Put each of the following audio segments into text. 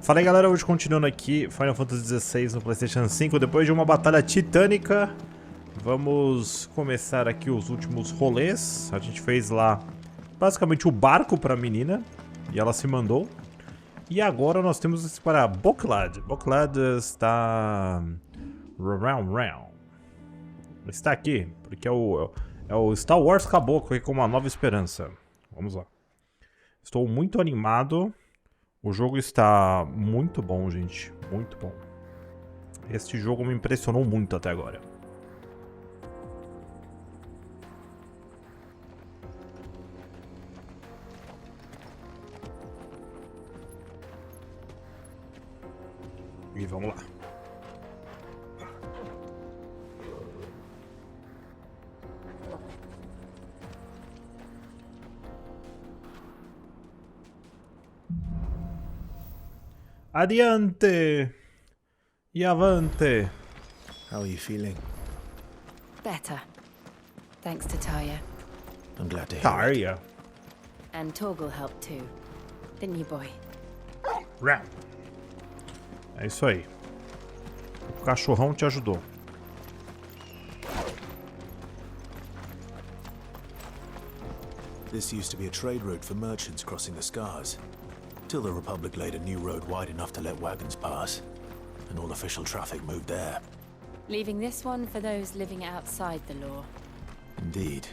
Fala aí galera, hoje continuando aqui Final Fantasy XVI no PlayStation 5. Depois de uma batalha titânica, vamos começar aqui os últimos rolês. A gente fez lá basicamente o barco para a menina e ela se mandou. E agora nós temos esse para Boklad. Boklad está está aqui, porque é o Star Wars Caboclo aqui com uma nova esperança. Vamos lá. Estou muito animado. O jogo está muito bom, gente. Muito bom. Este jogo me impressionou muito até agora. E vamos lá. Adiante! E avante! How are you feeling? Better. Thanks to Tarja. I'm glad to hear it. Tarja. And Torgal helped too. Didn't you, boy? É isso aí. O cachorrão te ajudou. This used to be a trade route for merchants crossing the Scars. Till the Republic laid a new road wide enough to let wagons pass. And all official traffic moved there. Leaving this one for those living outside the law. Indeed.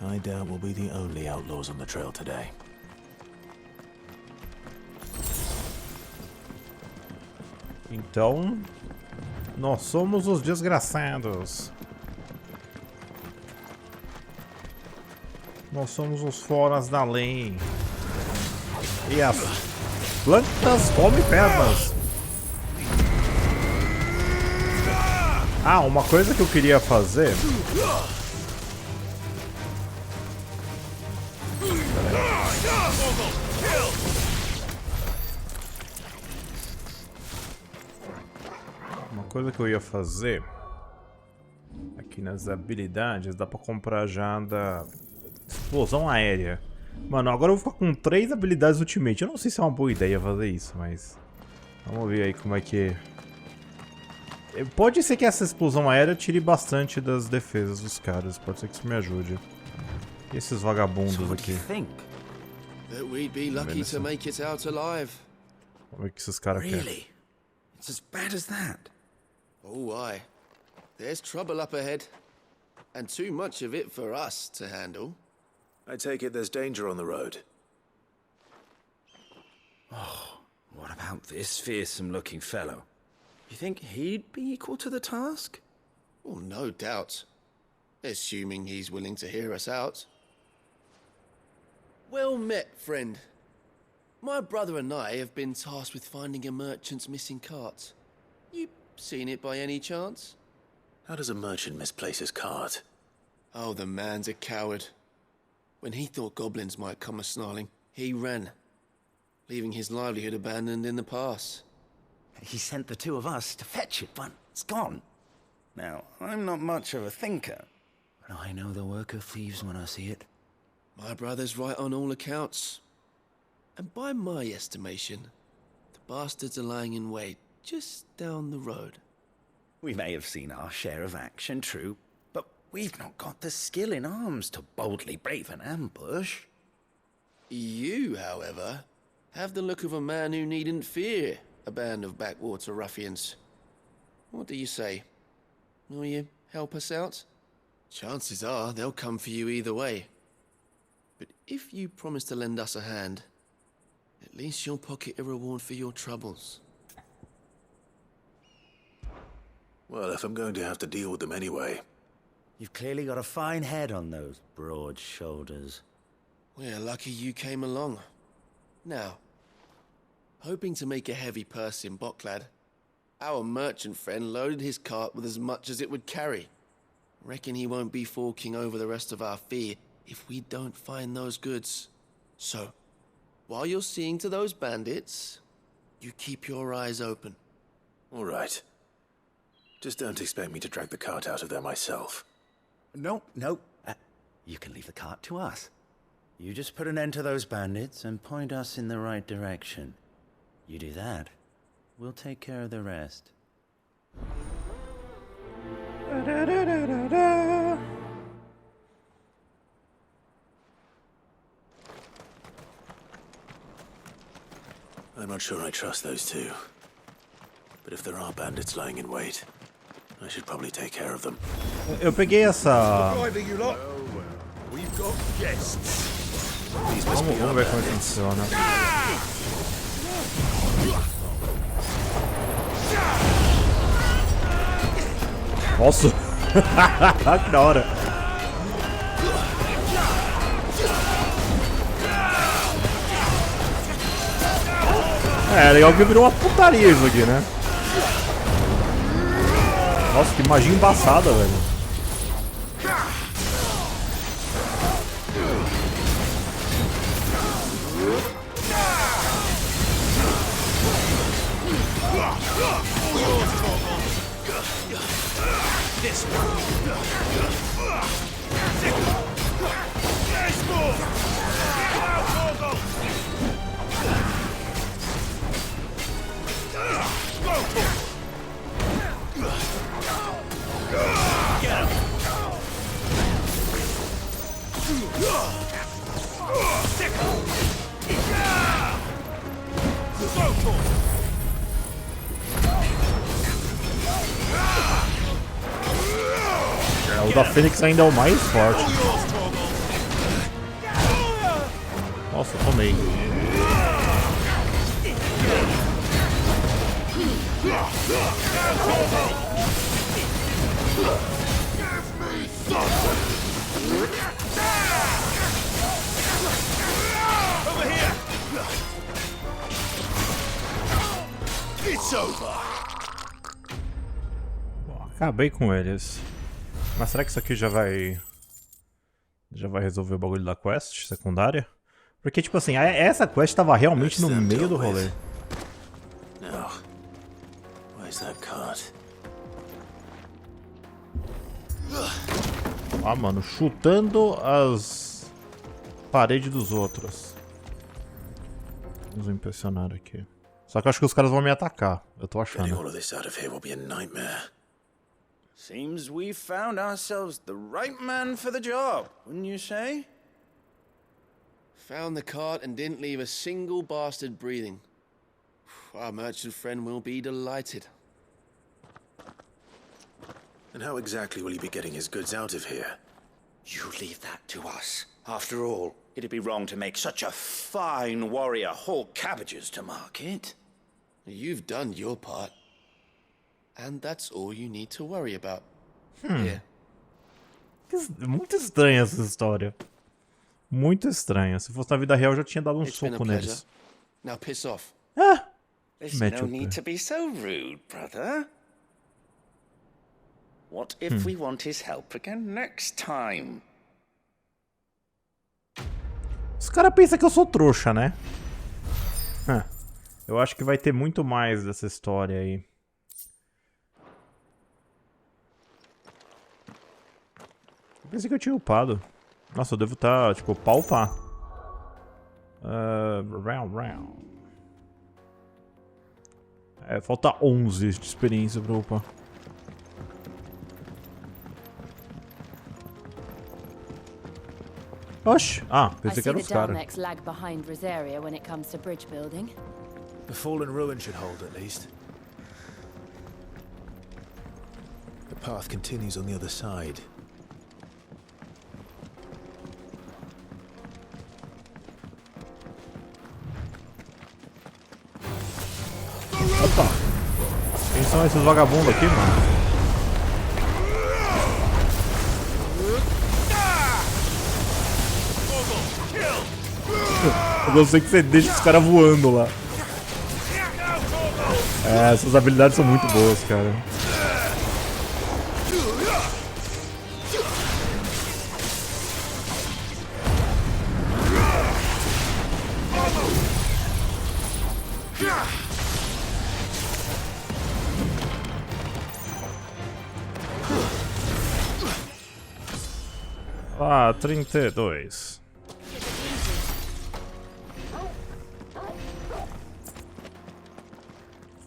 I doubt we'll be the only outlaws on the trail today. Então, nós somos os desgraçados. Nós somos os foras da lei. E as plantas comem pernas. Ah, uma coisa que eu queria fazer. Uma coisa que eu ia fazer aqui nas habilidades, dá pra comprar já da explosão aérea. Mano, agora eu vou ficar com 3 habilidades Ultimate. Eu não sei se é uma boa ideia fazer isso, mas vamos ver aí como é que... Pode ser que essa explosão aérea tire bastante das defesas dos caras. Pode ser que isso me ajude. E esses vagabundos aqui? That we'd be lucky to make it out alive. Vamos ver o que esses caras querem. Really? It's as bad as that? Oh, aye. There's trouble up ahead. And too much of it for us to handle. I take it there's danger on the road. What about this fearsome-looking fellow? You think he'd be equal to the task? Oh, no doubt. Assuming he's willing to hear us out. Well met, friend. My brother and I have been tasked with finding a merchant's missing cart. You seen it by any chance? How does a merchant misplace his cart? Oh, the man's a coward. When he thought goblins might come a-snarling, he ran, leaving his livelihood abandoned in the pass. He sent the two of us to fetch it, but it's gone. Now, I'm not much of a thinker, but I know the work of thieves when I see it. My brother's right on all accounts. And by my estimation, the bastards are lying in wait just down the road. We may have seen our share of action, true, but we've not got the skill in arms to boldly brave an ambush. You, however, have the look of a man who needn't fear a band of backwater ruffians. What do you say? Will you help us out? Chances are they'll come for you either way. But if you promise to lend us a hand, at least you'll pocket a reward for your troubles. Well, if I'm going to have to deal with them anyway. You've clearly got a fine head on those broad shoulders. We're lucky you came along. Now, hoping to make a heavy purse in Boklad, our merchant friend loaded his cart with as much as it would carry. Reckon he won't be forking over the rest of our fee if we don't find those goods. So, while you're seeing to those bandits, you keep your eyes open. All right. Just don't expect me to drag the cart out of there myself. No. You can leave the cart to us. You just put an end to those bandits and point us in the right direction. You do that, we'll take care of the rest. I'm not sure I trust those two. But if there are bandits lying in wait, I should probably take care of them. Eu peguei essa... Vamos ver como é que funciona. Nossa! Que da hora! É legal que virou uma putaria isso aqui, né? Nossa, que magia embaçada, velho. O da Fênix ainda é o mais forte. Nossa, eu tomei. Bom, acabei com eles. Mas será que isso aqui já vai resolver o bagulho da quest secundária? Porque, tipo assim, essa quest tava realmente no meio do rolê. Ah, mano, chutando as paredes dos outros. Vamos impressionar aqui. Só que eu acho que os caras vão me atacar. Eu tô achando. Seems we found ourselves the right man for the job, wouldn't you say? Found the cart and didn't leave a single bastard breathing. Our merchant friend will be delighted. And how exactly will he be getting his goods out of here? You leave that to us. After all, it'd be wrong to make such a fine warrior haul cabbages to market. You've done your part. And that's all you need to worry about. Here. Muito estranha essa história. Muito estranha. Se fosse na vida real, eu já tinha dado um soco neles. Now piss off. Ah! There's no need to be so rude, brother. What if we want his help again next time? Os caras pensam que eu sou trouxa, né? Eu acho que vai ter muito mais dessa história aí. Eu pensei que eu tinha upado. Nossa, eu devo estar, tipo, palpar. É, falta 11 de experiência pra upar. Oxi! Ah, pensei que eram os caras. The fallen ruin should hold at least. The path continues on the other side. Opa! Quem são esses vagabundos aqui, mano? Eu gostei que você deixa os caras voando lá. É, essas habilidades são muito boas, cara. Ah, 32.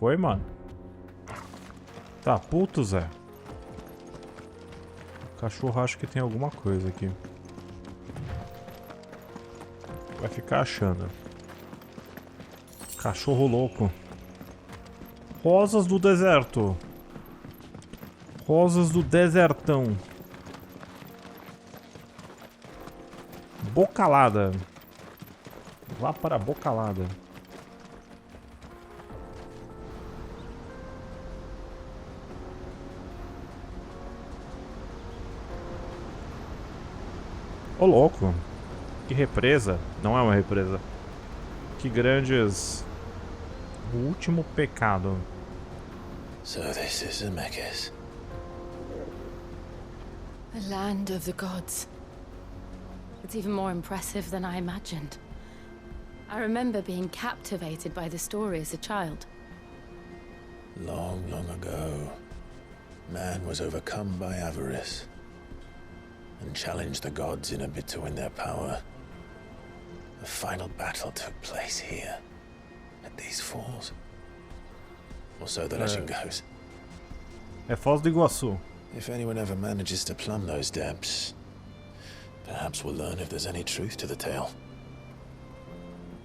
foi, mano? Tá puto, Zé. O cachorro acha que tem alguma coisa aqui. Vai ficar achando. Cachorro louco. Rosas do deserto. Rosas do desertão. Bocalada. Vá para a bocalada. Ô louco. Que represa. Não é uma represa. Que grandes... O último pecado. So this is Zemeckis. A land of the gods. It's even more impressive than I imagined. I remember being captivated by the story as a child. Long, long ago, man was overcome by avarice and challenged the gods in a bid to win their power. The final battle took place here, at these falls. Or so the legend goes. É Foz do Iguaçu. If anyone ever manages to plumb those depths, perhaps we'll learn if there's any truth to the tale.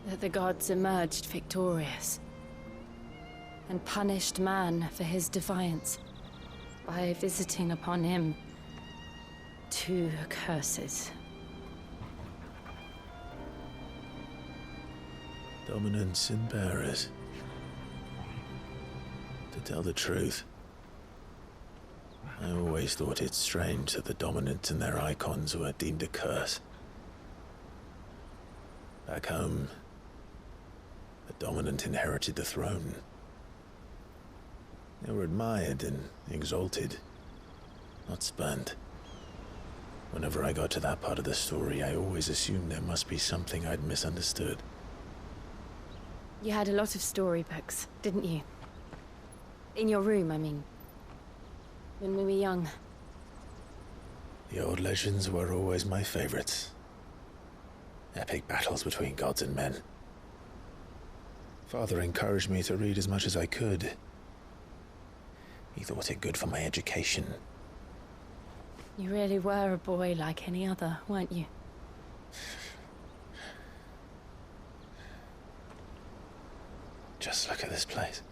That the gods emerged victorious and punished man for his defiance by visiting upon him 2 curses. Dominance and bearers. To tell the truth, I always thought it strange that the dominant and their Eikons were deemed a curse. Back home, the dominant inherited the throne. They were admired and exalted, not spurned. Whenever I got to that part of the story, I always assumed there must be something I'd misunderstood. You had a lot of storybooks, didn't you? In your room, I mean. When we were young. The old legends were always my favorites. Epic battles between gods and men. Father encouraged me to read as much as I could. He thought it good for my education. You really were a boy like any other, weren't you? Just look at this place.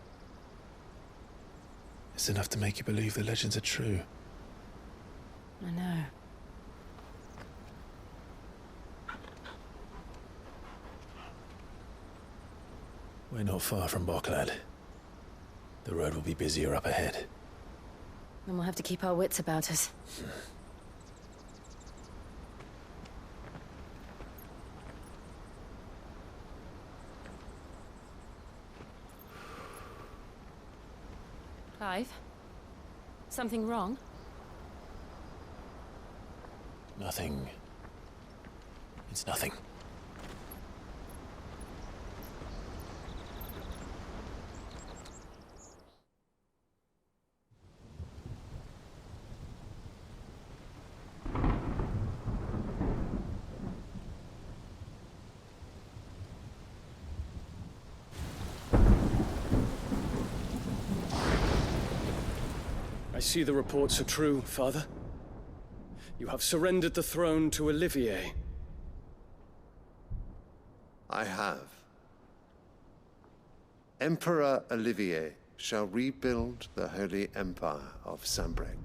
It's enough to make you believe the legends are true. I know. We're not far from Boklad. The road will be busier up ahead. Then we'll have to keep our wits about us. Clive? Something wrong? Nothing. It's nothing. I see the reports are true, Father. You have surrendered the throne to Olivier. I have. Emperor Olivier shall rebuild the Holy Empire of Sanbreque.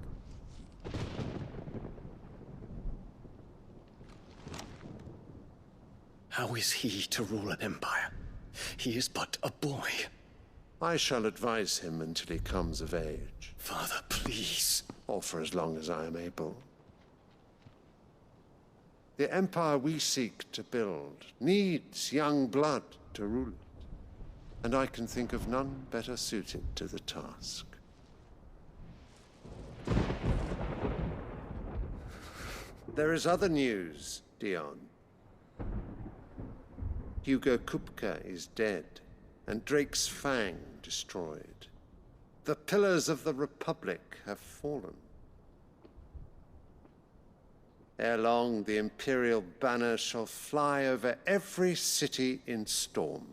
How is he to rule an empire? He is but a boy. I shall advise him until he comes of age, Father, please. or for as long as I am able. The empire we seek to build needs young blood to rule it, and I can think of none better suited to the task. There is other news, Dion. Hugo Kupka is dead, and Drake's Fang destroyed. The pillars of the Republic have fallen. Ere long, the Imperial banner shall fly over every city in Storm.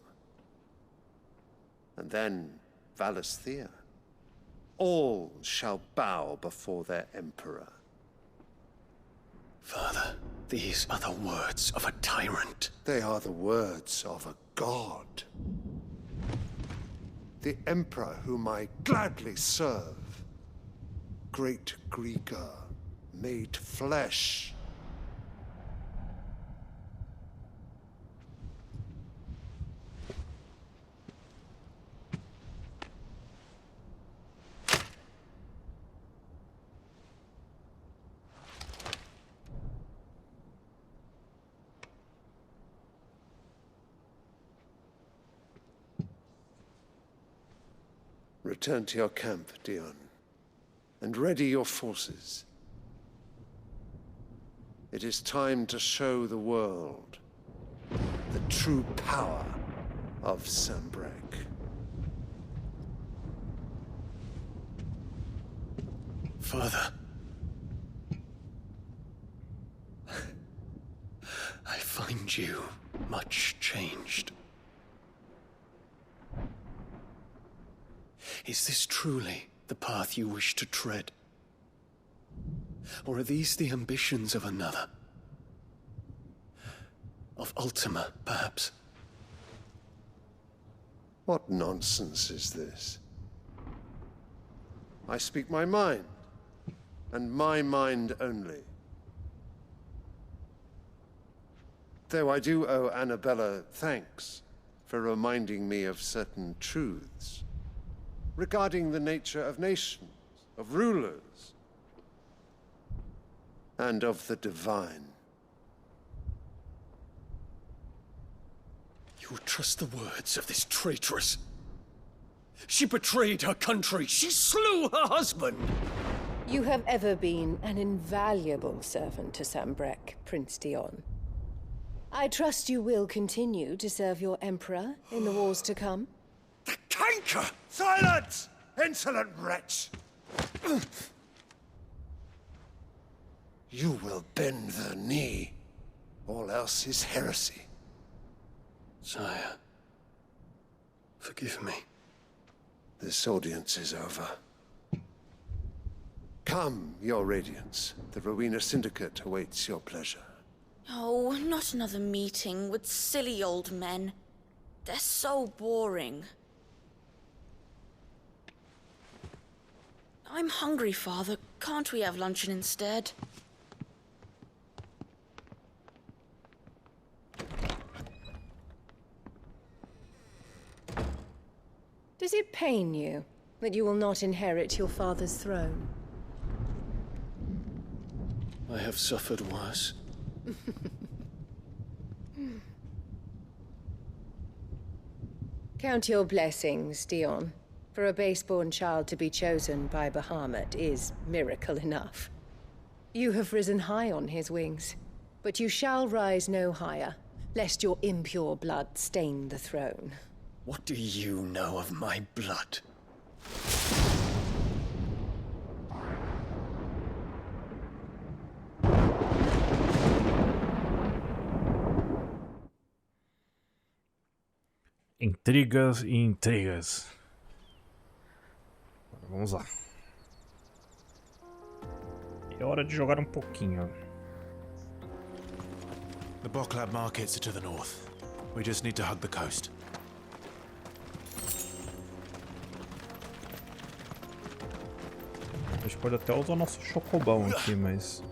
And then, Valisthea. All shall bow before their emperor. Father, these are the words of a tyrant. They are the words of a god. The emperor whom I gladly serve. Great Greeker, made flesh. Return to your camp, Dion, and ready your forces. It is time to show the world the true power of Sanbreque. Father. I find you much changed. Is this truly the path you wish to tread? Or are these the ambitions of another? Of Ultima, perhaps? What nonsense is this? I speak my mind, and my mind only. Though I do owe Annabella thanks for reminding me of certain truths regarding the nature of nations, of rulers, and of the divine. You would trust the words of this traitress? She betrayed her country. She slew her husband. You have ever been an invaluable servant to Sanbreque, Prince Dion. I trust you will continue to serve your emperor in the wars to come. The canker! Silence! Insolent wretch! You will bend the knee. All else is heresy. Sire, forgive me. This audience is over. Come, your radiance. The Rowena Syndicate awaits your pleasure. Oh, not another meeting with silly old men. They're so boring. I'm hungry, Father. Can't we have luncheon instead? Does it pain you that you will not inherit your father's throne? I have suffered worse. Count your blessings, Dion. For a base-born child to be chosen by Bahamut is miracle enough. You have risen high on his wings, but you shall rise no higher, lest your impure blood stain the throne. What do you know of my blood? Intrigas e intrigas. Vamos lá. É hora de jogar pouquinho. The Boklab markets are to the north. We just need to hug the coast. A gente pode até usar o nosso chocobão aqui, mas...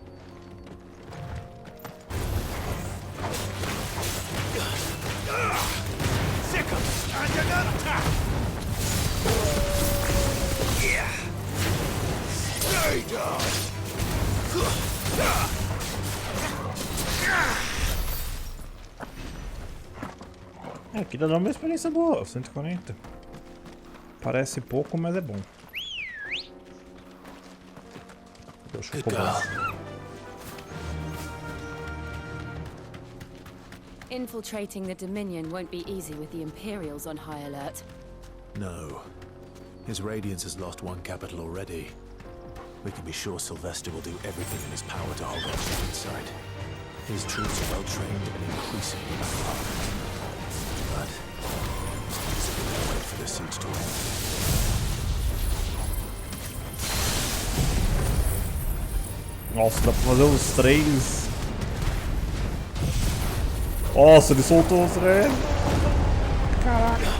É, aqui dá uma experiência boa, 140. Parece pouco, mas é bom. Deu chocobão. Infiltrating the Dominion won't be easy with the Imperials on high alert. No. His Radiance has lost one capital already. We can be sure Sylvester will do everything in his power to hold our ship inside. His troops are well-trained and increasingly unarmed. But it's a good way for the siege to end. Nossa, dá pra fazer os 3. Nossa, ele soltou os 3. Caraca.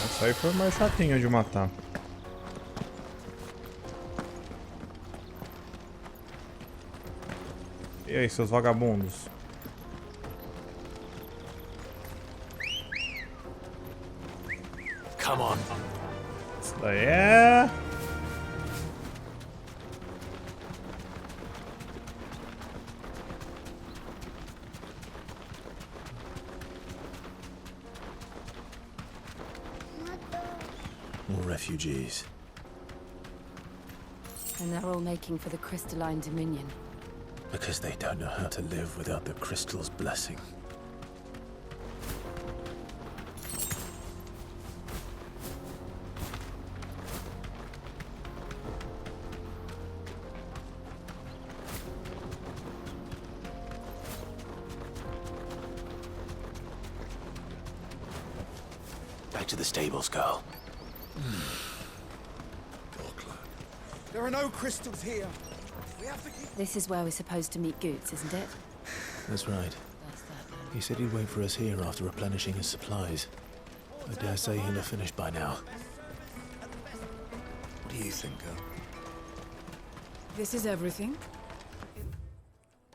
Essa aí foi mais chatinha de matar. E aí, seus vagabundos? Come on. Isso daí é... More refugees. And they're all making for the crystalline dominion. Because they don't know how to live without the crystal's blessing. Back to the stables, girl. There are no crystals here. We have to keep... This is where we're supposed to meet Goots, isn't it? That's right. He said he'd wait for us here after replenishing his supplies. I dare say he'll have finished by now. What do you think, girl? This is everything.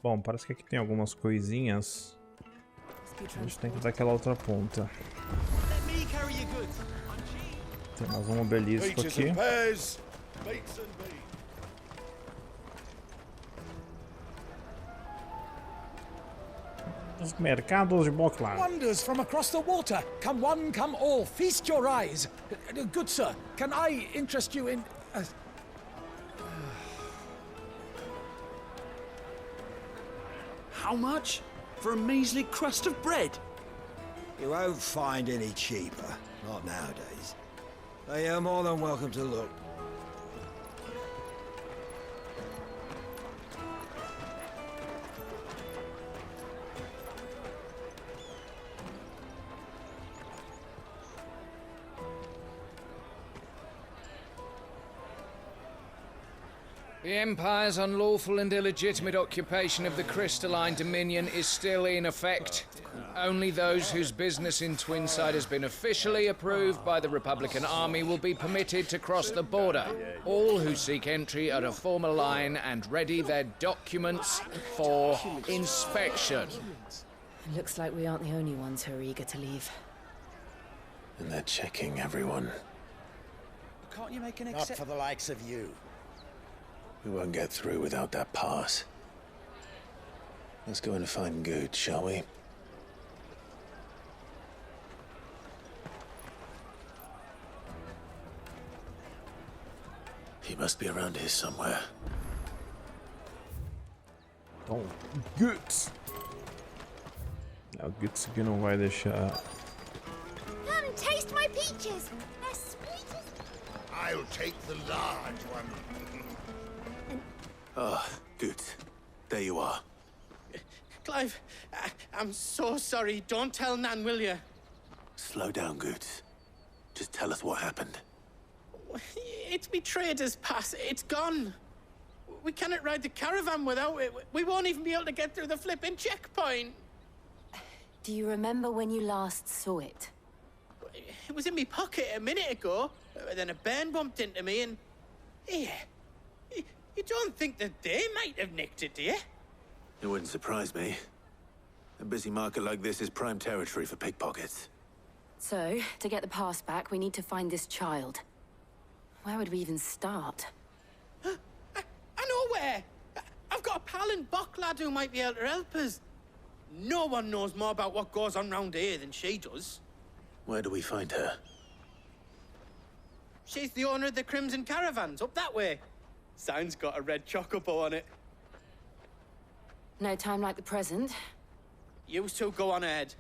Bom, parece que aqui tem algumas coisinhas. A gente tem que dar aquela outra ponta. Tem mais um obelisco aqui. Os mercados de Bockland. Wonders from across the water. Come one, come all. Feast your eyes. Good sir, can I interest you in... How much? For a measly crust of bread? You won't find any cheaper. Not nowadays. But you're more than welcome to look. The Empire's unlawful and illegitimate occupation of the crystalline dominion is still in effect. Only those whose business in Twinside has been officially approved by the Republican Army will be permitted to cross the border. All who seek entry are to form a line and ready their documents for inspection. It looks like we aren't the only ones who are eager to leave. And they're checking everyone. Can't you make an Not for the likes of you. We won't get through without that pass. Let's go and find Good, shall we? He must be around here somewhere. Então, Goots. O Goots que não vai deixar. Come taste my peaches. They're sweet as... I'll take the large one. Ah, Good. There you are. Clive, I'm so sorry. Don't tell Nan, will you? Slow down, Good. Just tell us what happened. It's me trader's pass. It's gone. We cannot ride the caravan without it. We won't even be able to get through the flipping checkpoint. Do you remember when you last saw it? It was in my pocket a minute ago. Then a bairn bumped into me and... Here. You don't think that they might have nicked it, do you? It wouldn't surprise me. A busy market like this is prime territory for pickpockets. So, to get the pass back, we need to find this child. Where would we even start? I know where! I've got a pal in Bocklad who might be able to help us. No one knows more about what goes on round here than she does. Where do we find her? She's the owner of the Crimson Caravans, up that way. Sign's got a red chocobo on it. No time like the present. You two go on ahead.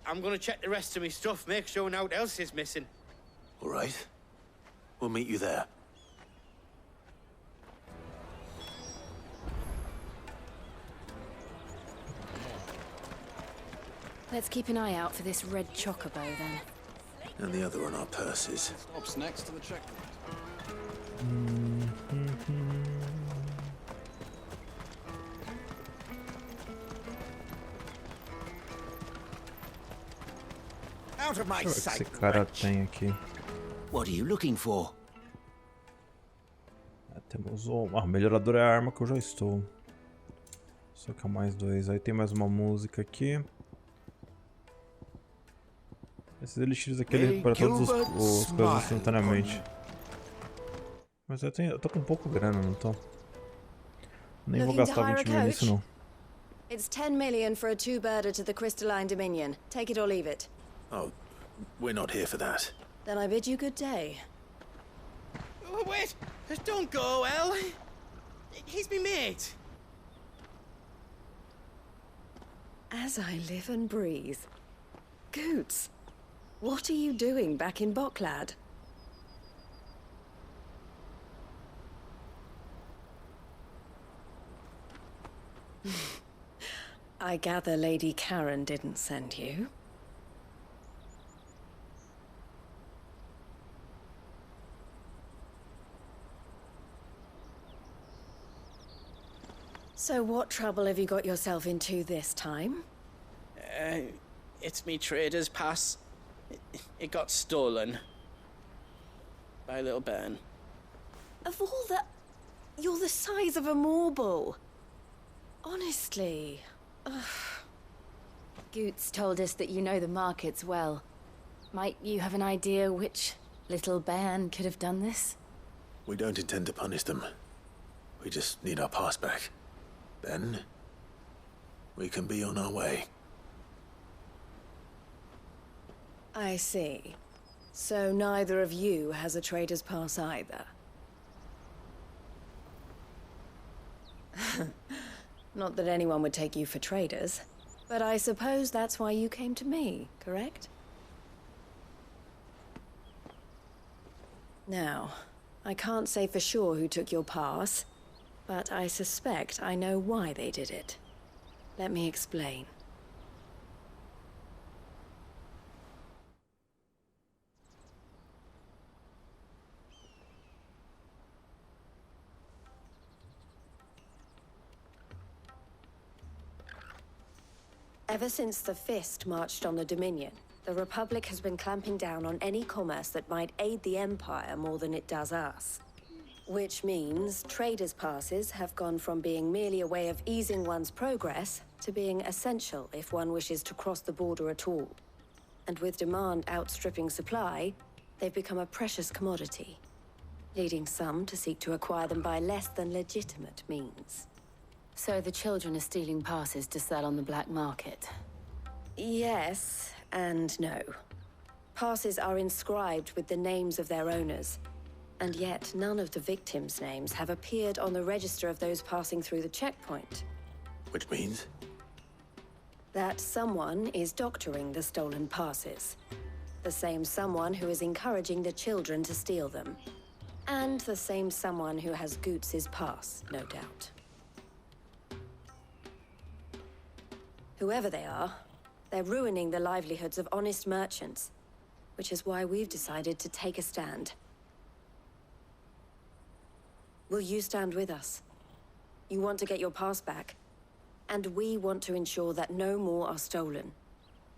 I'm gonna check the rest of my stuff, make sure naught else is missing. All right. We'll meet you there. Let's keep an eye out for this red chocobo, then. And the other on our purses. Stops next to the checkpoint. Out of my Deixa eu ver o que sight. esse cara tem aqui. What are you looking for? Temos o melhorador é a arma que eu já estou. Só que é mais 2. Aí tem mais uma música aqui. Esses elixires aqui ele para todos os coisas instantaneamente. Mas eu tô com pouco grana, não tô? Nem vou gastar 20 mil nisso não. It's 10 million for a two-birder to the Crystalline Dominion. Take it or leave it. Oh, we're not here for that. Then I bid you good day. Oh, wait! Don't go, El. He's me mate. As I live and breathe. Goots, what are you doing back in Bocklad? I gather Lady Karen didn't send you. So what trouble have you got yourself into this time? It's me trader's pass. It got stolen. By a little bairn. Of all the... You're the size of a marble. Honestly. Ugh. Goots told us that you know the markets well. Might you have an idea which little bairn could have done this? We don't intend to punish them. We just need our pass back. Then, we can be on our way. I see. So neither of you has a trader's pass either. Not that anyone would take you for traders, but I suppose that's why you came to me, correct? Now, I can't say for sure who took your pass, but I suspect I know why they did it. Let me explain. Ever since the Fist marched on the Dominion, the Republic has been clamping down on any commerce that might aid the Empire more than it does us. Which means traders' passes have gone from being merely a way of easing one's progress to being essential if one wishes to cross the border at all. And with demand outstripping supply, they've become a precious commodity, leading some to seek to acquire them by less than legitimate means. So the children are stealing passes to sell on the black market? Yes and no. Passes are inscribed with the names of their owners, and yet none of the victims' names have appeared on the register of those passing through the checkpoint. Which means? That someone is doctoring the stolen passes. The same someone who is encouraging the children to steal them. And the same someone who has Goots' pass, no doubt. Whoever they are, they're ruining the livelihoods of honest merchants, which is why we've decided to take a stand. Will you stand with us? You want to get your pass back, and we want to ensure that no more are stolen.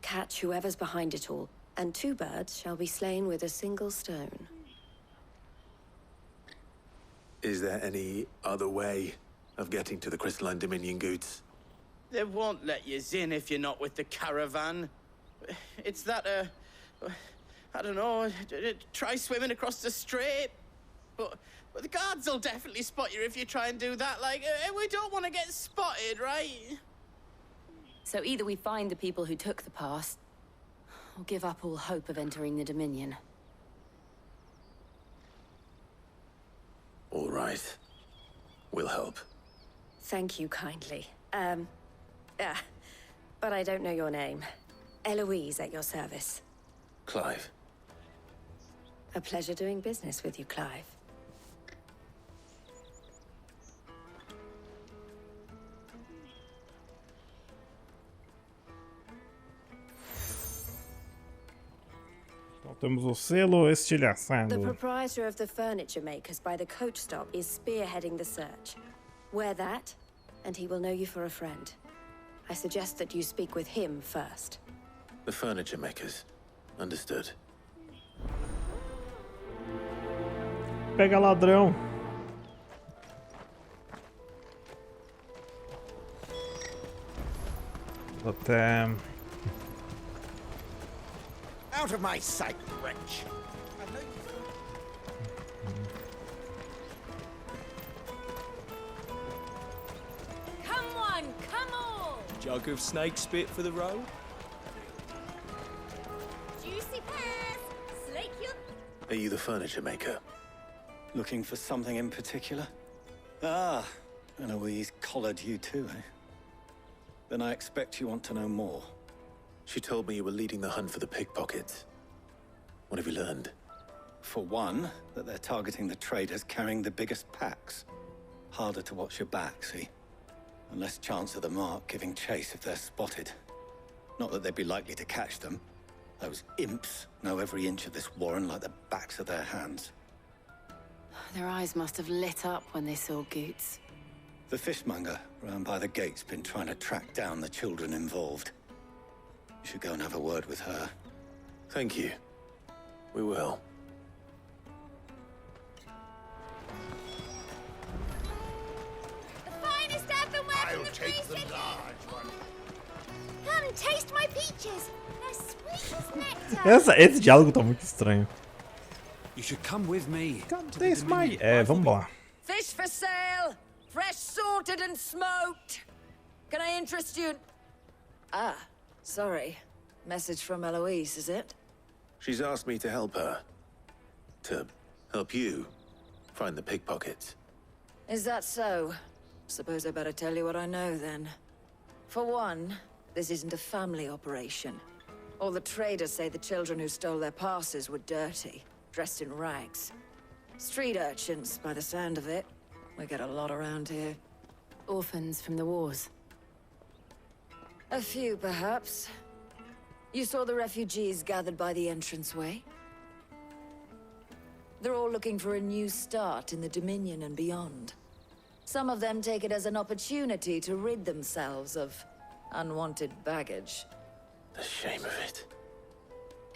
Catch whoever's behind it all, and two birds shall be slain with a single stone. Is there any other way of getting to the Crystalline Dominion Goods? They won't let you in if you're not with the caravan. It's that, I don't know, try swimming across the strait. but the guards will definitely spot you if you try and do that. Like, we don't want to get spotted, right? So either we find the people who took the pass, or give up all hope of entering the Dominion. All right. We'll help. Thank you kindly. But I don't know your name. Eloise at your service. Clive. A pleasure doing business with you, Clive. Então temos o selo The estilhaçado. proprietor of the furniture makers by the coach stop is spearheading the search. Wear that, and he will know you for a friend. I suggest that you speak with him first. The furniture makers. Understood. Pega ladrão. Vou até... Out of my sight, wretch! Come on, come on! Jug of snake spit for the road? Juicy pears! Slake your... Are you the furniture maker? Looking for something in particular? Ah, Eloise collared you too, eh? Then I expect you want to know more. She told me you were leading the hunt for the pickpockets. What have you learned? For one, that they're targeting the traders carrying the biggest packs. Harder to watch your back, see? And less chance of the mark giving chase if they're spotted. Not that they'd be likely to catch them. Those imps know every inch of this warren like the backs of their hands. Their eyes must have lit up when they saw Goots. The fishmonger round by the gate's been trying to track down the children involved. You should go and have a word with her. Thank you. We will. The finest earthenware from the take the priest. large one. Come taste my peaches. They're sweet as nectar. Esse diálogo tá muito estranho. You should come with me. Taste my... vamos lá. Fish for sale! Fresh sorted and smoked! Can I interest you? Ah, sorry. Message from Eloise, is it? She's asked me to help her. To help you find the pickpockets. Is that so? Suppose I better tell you what I know then. For one, this isn't a family operation. All the traders say the children who stole their passes were dirty, dressed in rags. Street urchins, by the sound of it. We get a lot around here. Orphans from the wars. A few, perhaps. You saw the refugees gathered by the entranceway? They're all looking for a new start in the Dominion and beyond. Some of them take it as an opportunity to rid themselves of unwanted baggage. The shame of it.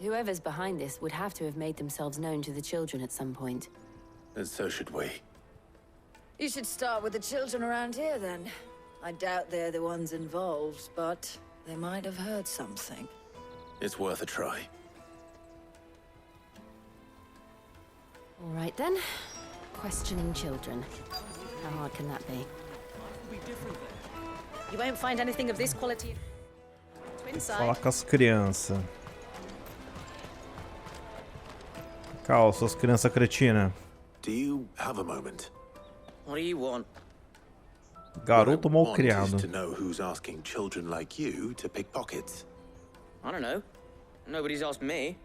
Whoever's behind this would have to have made themselves known to the children at some point. And so should we. You should start with the children around here, then. I doubt they're the ones involved, but they might have heard something. It's worth a try. All right then. Questioning children. How hard can that be? You won't find anything of this quality. Falar com as crianças. Cal, suas crianças cretinas. Do you have a moment? What do you want? Garoto mal What I want criado. is to know who's asking children like you to pick pockets. I don't know. Nobody's asked me.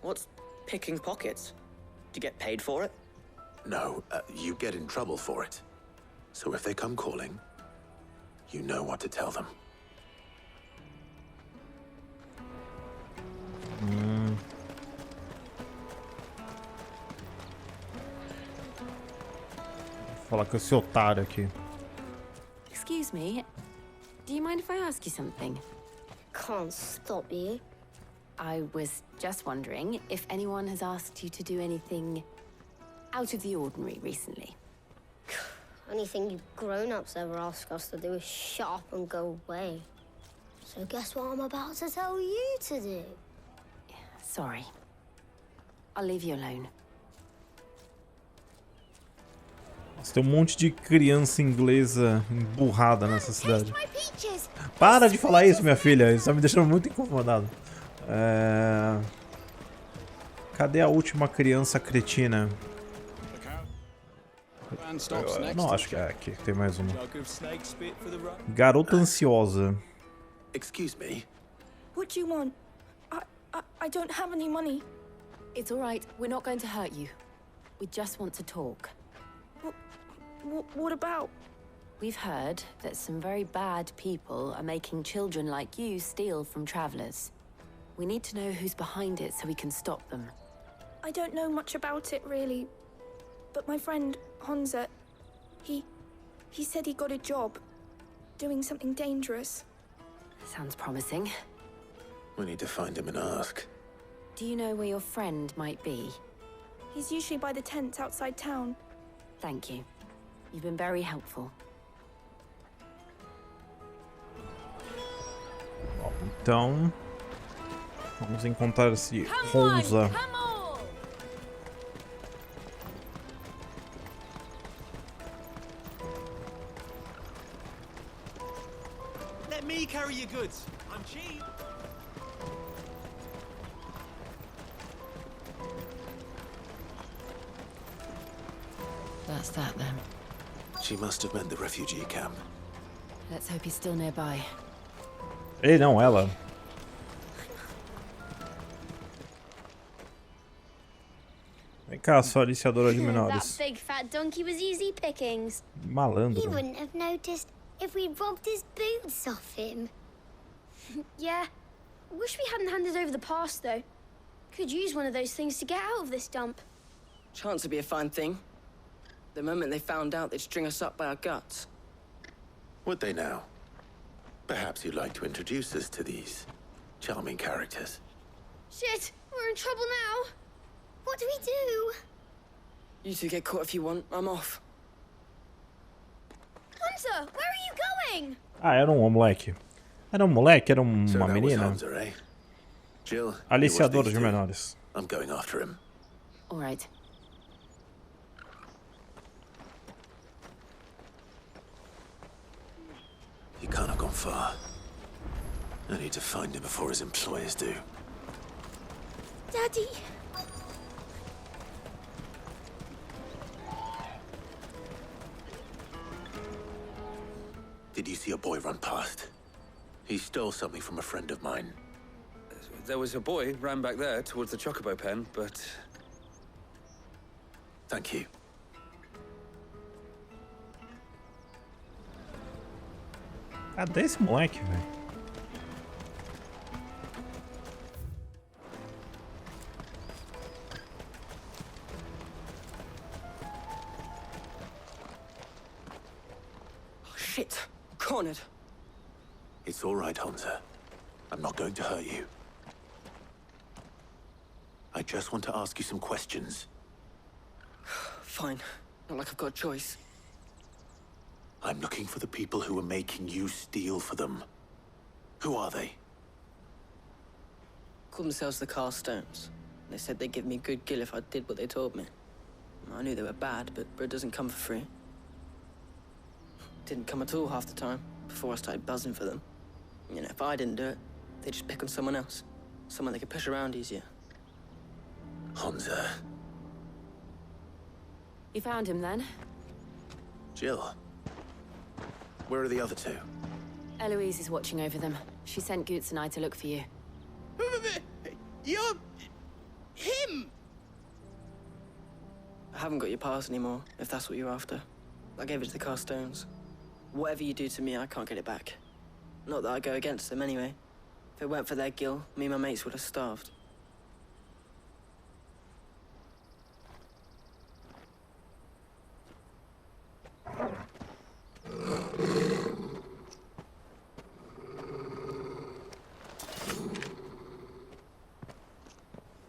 What's picking pockets? Do you get paid for it? No, you get in trouble for it. So if they come calling, you know what to tell them. Vou falar com esse otário aqui. Excuse me. Do you mind if I ask you something? Can't stop you. I was just wondering if anyone has asked you to do anything out of the ordinary recently. Anything you grown-ups ever ask us to do is shut up and go away. So guess what I'm about to tell you to do? Sorry. I'll leave you alone. Tem um monte de criança inglesa emburrada nessa cidade. Para de falar isso, minha filha. Isso tá me deixando muito incomodado. Cadê a última criança cretina? Não, acho que é aqui. Tem mais uma. Garota ansiosa. Excuse me. What do you want? I don't have any money. It's all right. We're not going to hurt you. We just want to talk. What about? We've heard that some very bad people are making children like you steal from travelers. We need to know who's behind it so we can stop them. I don't know much about it, really. But my friend, Honza, he said he got a job doing something dangerous. Sounds promising. We need to find him and ask. Do you know where your friend might be? He's usually by the tents outside town. Thank you. You've been very helpful. Então, vamos encontrar esse Honza. Let me carry your goods. I'm cheap. That's that then. She must have meant the refugee camp. Let's hope he's still nearby. Ele não, ela. Vem cá, sua aliciadora de menores. That big fat donkey was easy pickings. Malandro. He wouldn't have noticed if we robbed his boots off him. Yeah. Wish we hadn't handed over the pass, though. Could use one of those things to get out of this dump. Chance would be a fine thing. The moment they found out, they'd string us up by our guts. Would they now? Perhaps you'd like to introduce us to these charming characters. Shit, we're in trouble now. What do we do? You two get caught if you want. I'm off. Hunter, where are you going? Era um moleque. Era um moleque? Era uma menina? Hunter, eh? Jill, Aliciadora de menores. I'm going after him. All right. He can't have gone far. I need to find him before his employers do. Daddy. Did you see a boy run past? He stole something from a friend of mine. There was a boy ran back there towards the chocobo pen, but... Thank you. Cadê esse moleque, velho? Oh, shit. Cornered. It's all right, Hunter. I'm not going to hurt you. I just want to ask you some questions. Fine. Not like I've got a choice. I'm looking for the people who are making you steal for them. Who are they? Call themselves the Carstones. They said they'd give me good gill if I did what they told me. I knew they were bad, but bread doesn't come for free. Didn't come at all half the time, before I started buzzing for them. You know, if I didn't do it, they'd just pick on someone else. Someone they could push around easier. Hunter. You found him then? Jill. Where are the other two? Eloise is watching over them. She sent Goots and I to look for you. You're... him! I haven't got your pass anymore, if that's what you're after. I gave it to the Carstones. Whatever you do to me, I can't get it back. Not that I go against them anyway. If it weren't for their gill, me and my mates would have starved.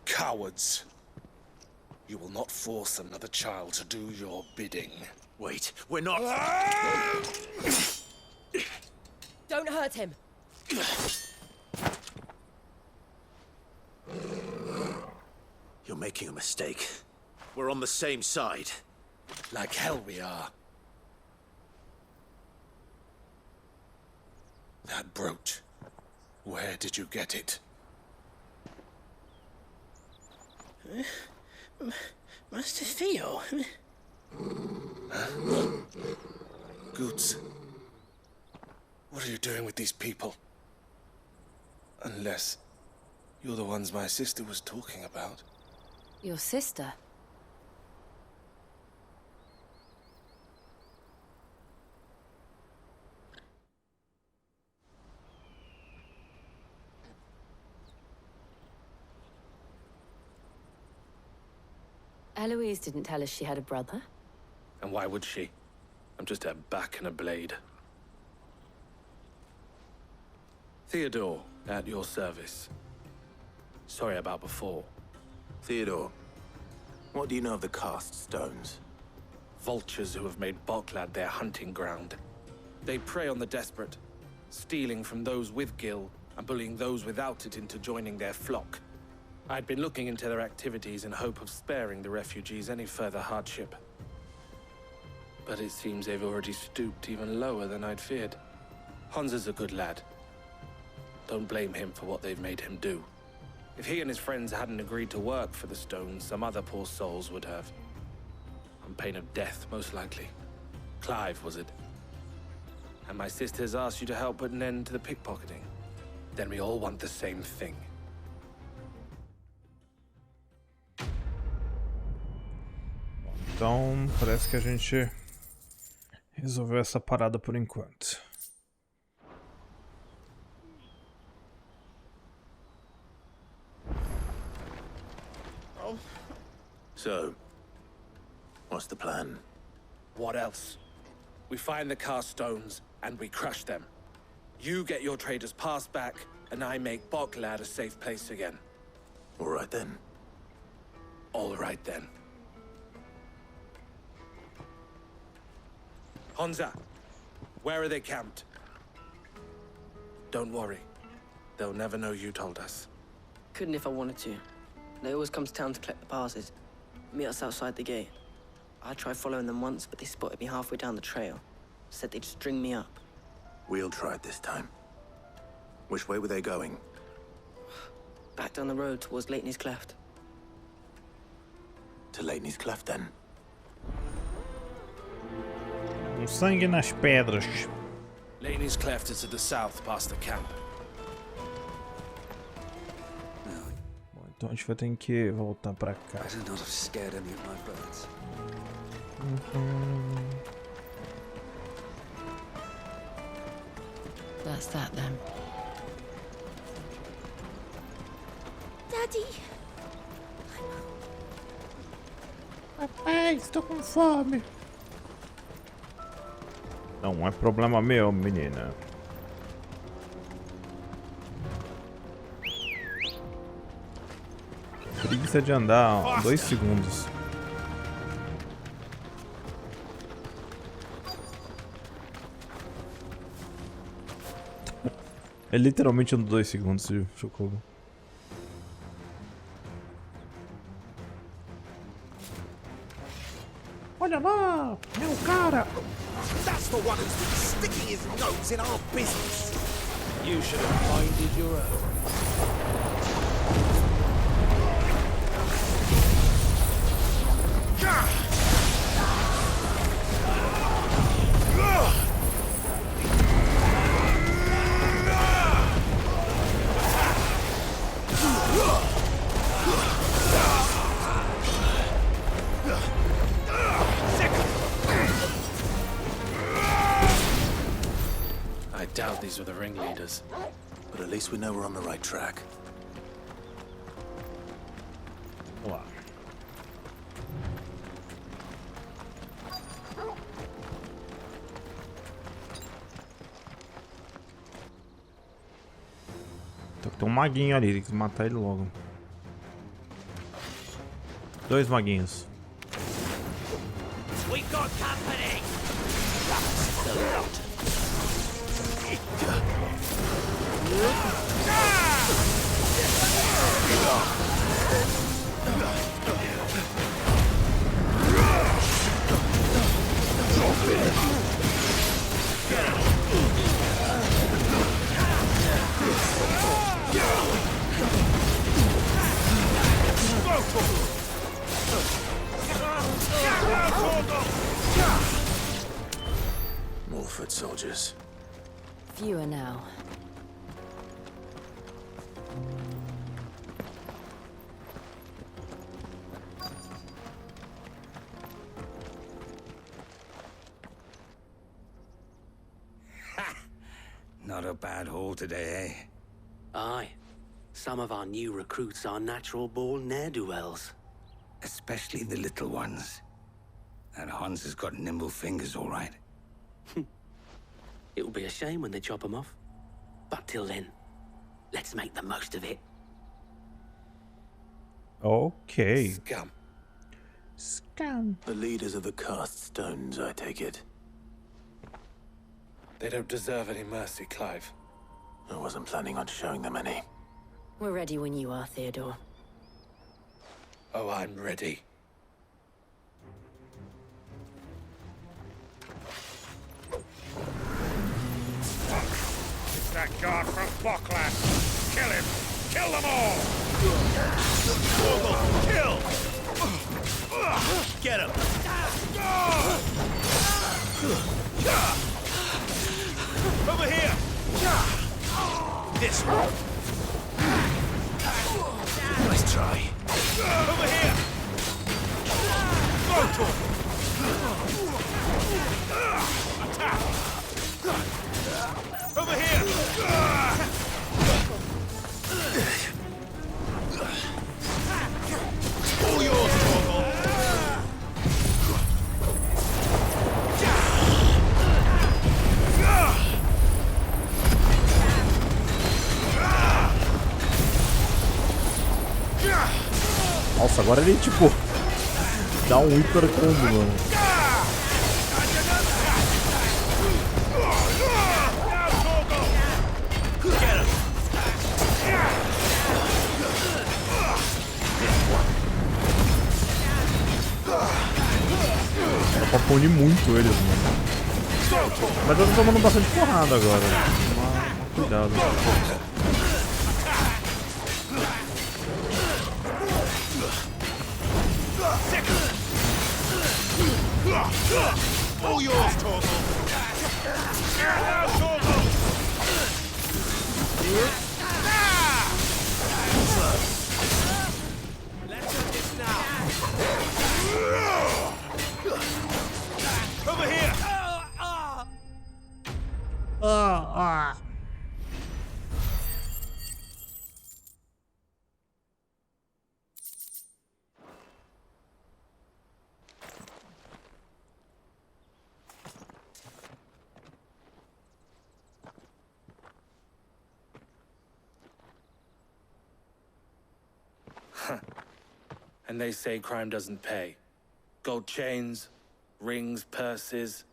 Cowards. You will not force another child to do your bidding. Wait, we're not... Don't hurt him. You're making a mistake. We're on the same side. Like hell we are. That brooch. Where did you get it? Master Theo? Goots. What are you doing with these people? Unless you're the ones my sister was talking about. Your sister? Eloise didn't tell us she had a brother. And why would she? I'm just her back and a blade. Theodore, at your service. Sorry about before. Theodore, what do you know of the cast stones? Vultures who have made Boklad their hunting ground. They prey on the desperate, stealing from those with gil and bullying those without it into joining their flock. I'd been looking into their activities in hope of sparing the refugees any further hardship. But it seems they've already stooped even lower than I'd feared. Hansa's a good lad. Don't blame him for what they've made him do. If he and his friends hadn't agreed to work for the stones, some other poor souls would have. On pain of death, most likely. Clive, was it? And my sisters asked you to help put an end to the pickpocketing. Then we all want the same thing. Então, parece que a gente resolveu essa parada por enquanto. So, what's the plan? What else? We find the cast stones and we crush them. You get your traders passed back, and I make Boklad a safe place again. All right then. All right then. Hansa, where are they camped? Don't worry. They'll never know you told us. Couldn't if I wanted to. They always come to town to collect the passes. Meet us outside the gate. I tried following them once, but they spotted me halfway down the trail. Said they'd string me up. We'll try it this time. Which way were they going? Back down the road towards Leitney's Cleft. To Leitney's Cleft, then? Sangue nas pedras. Leitney's Cleft is to the south, past the camp. Bom, então a gente vai ter que voltar pra cá. That's that then. Daddy! Papai, estou com fome. Não é problema meu, menina. Preguiça de andar 2 segundos. É literalmente ando 2 segundos, socorro. Olha lá, meu cara. That's the one who's been sticking his nose in our business. You should have minded your own. I doubt these were the ringleaders. But at least we know we're on the right track. Vamos lá. Tem um maguinho ali, tem que matar ele logo. 2 maguinhos. We got company. soldiers? Fewer now. Not a bad haul today, eh? Aye. Some of our new recruits are natural-born ne'er-do-wells. Especially the little ones. That Hans has got nimble fingers, all right. It'll be a shame when they chop them off. But till then, let's make the most of it. Okay. Scum. Scum. The leaders of the cast stones, I take it. They don't deserve any mercy, Clive. I wasn't planning on showing them any. We're ready when you are, Theodore. Oh, I'm ready. It's that guard from Bockland. Kill him! Kill them all! Kill! Get him! Over here! This one! Nice try. Over here! Go to him! Attack! Over here! All yours, Torgal! Nossa, agora ele, tipo, dá um hiper combo, mano. Dá pra punir muito eles, mano. Mas eu tô tomando bastante porrada agora. Cuidado. All yours, Torgal! Now, Torgal! Let's do this now! Over here! And they say crime doesn't pay. Gold chains, rings, purses.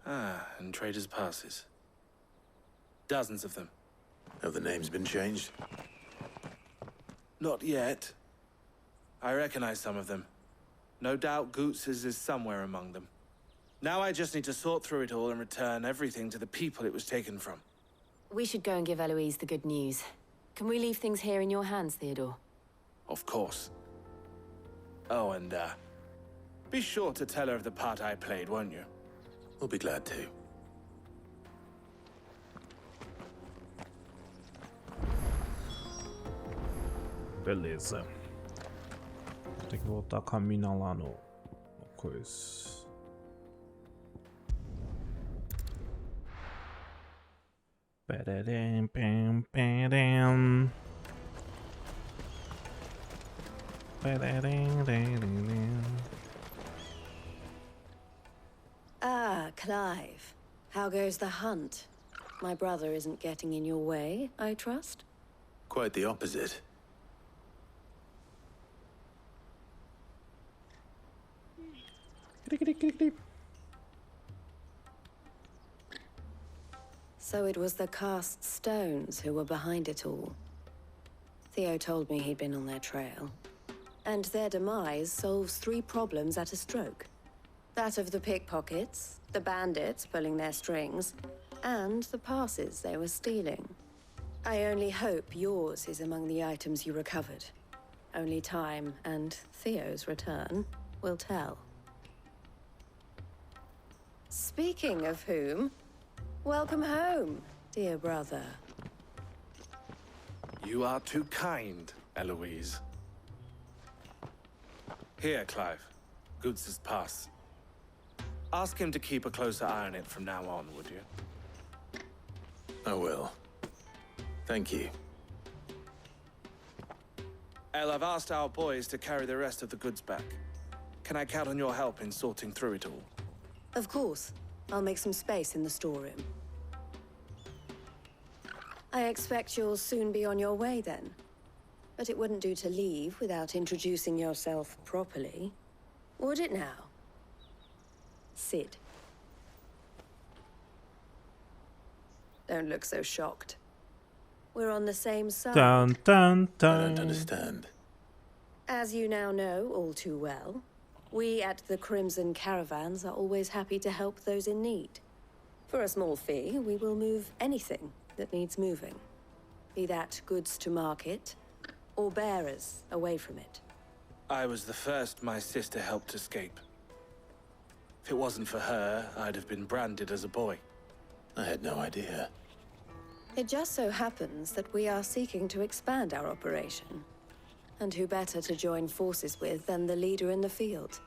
And traders' passes. Dozens of them. Have the names been changed? Not yet. I recognize some of them. No doubt Goots's is somewhere among them. Now I just need to sort through it all and return everything to the people it was taken from. We should go and give Eloise the good news. Can we leave things here in your hands, Theodore? Of course. Oh, and, be sure to tell her of the part I played, won't you? We'll be glad to. Beleza. Tem que voltar com a mina lá no coisa. Pam, pam, pam. Ah, Clive. How goes the hunt? My brother isn't getting in your way, I trust? Quite the opposite. So it was the cast stones who were behind it all. Theo told me he'd been on their trail. And their demise solves 3 problems at a stroke. That of the pickpockets, the bandits pulling their strings, and the passes they were stealing. I only hope yours is among the items you recovered. Only time and Theo's return will tell. Speaking of whom, Welcome home, dear brother. You are too kind, Eloise. Here, Clive. Goods' pass. Ask him to keep a closer eye on it from now on, would you? I will. Thank you. El, I've asked our boys to carry the rest of the goods back. Can I count on your help in sorting through it all? Of course. I'll make some space in the storeroom. I expect you'll soon be on your way then. But it wouldn't do to leave without introducing yourself properly. Would it now? Sid. Don't look so shocked. We're on the same side. Dun dun dun. I don't understand. As you now know all too well, we at the Crimson Caravans are always happy to help those in need. For a small fee, we will move anything that needs moving. Be that goods to market, or bearers away from it. I was the first my sister helped escape. If it wasn't for her, I'd have been branded as a boy. I had no idea. It just so happens that we are seeking to expand our operation. And who better to join forces with than the leader in the field?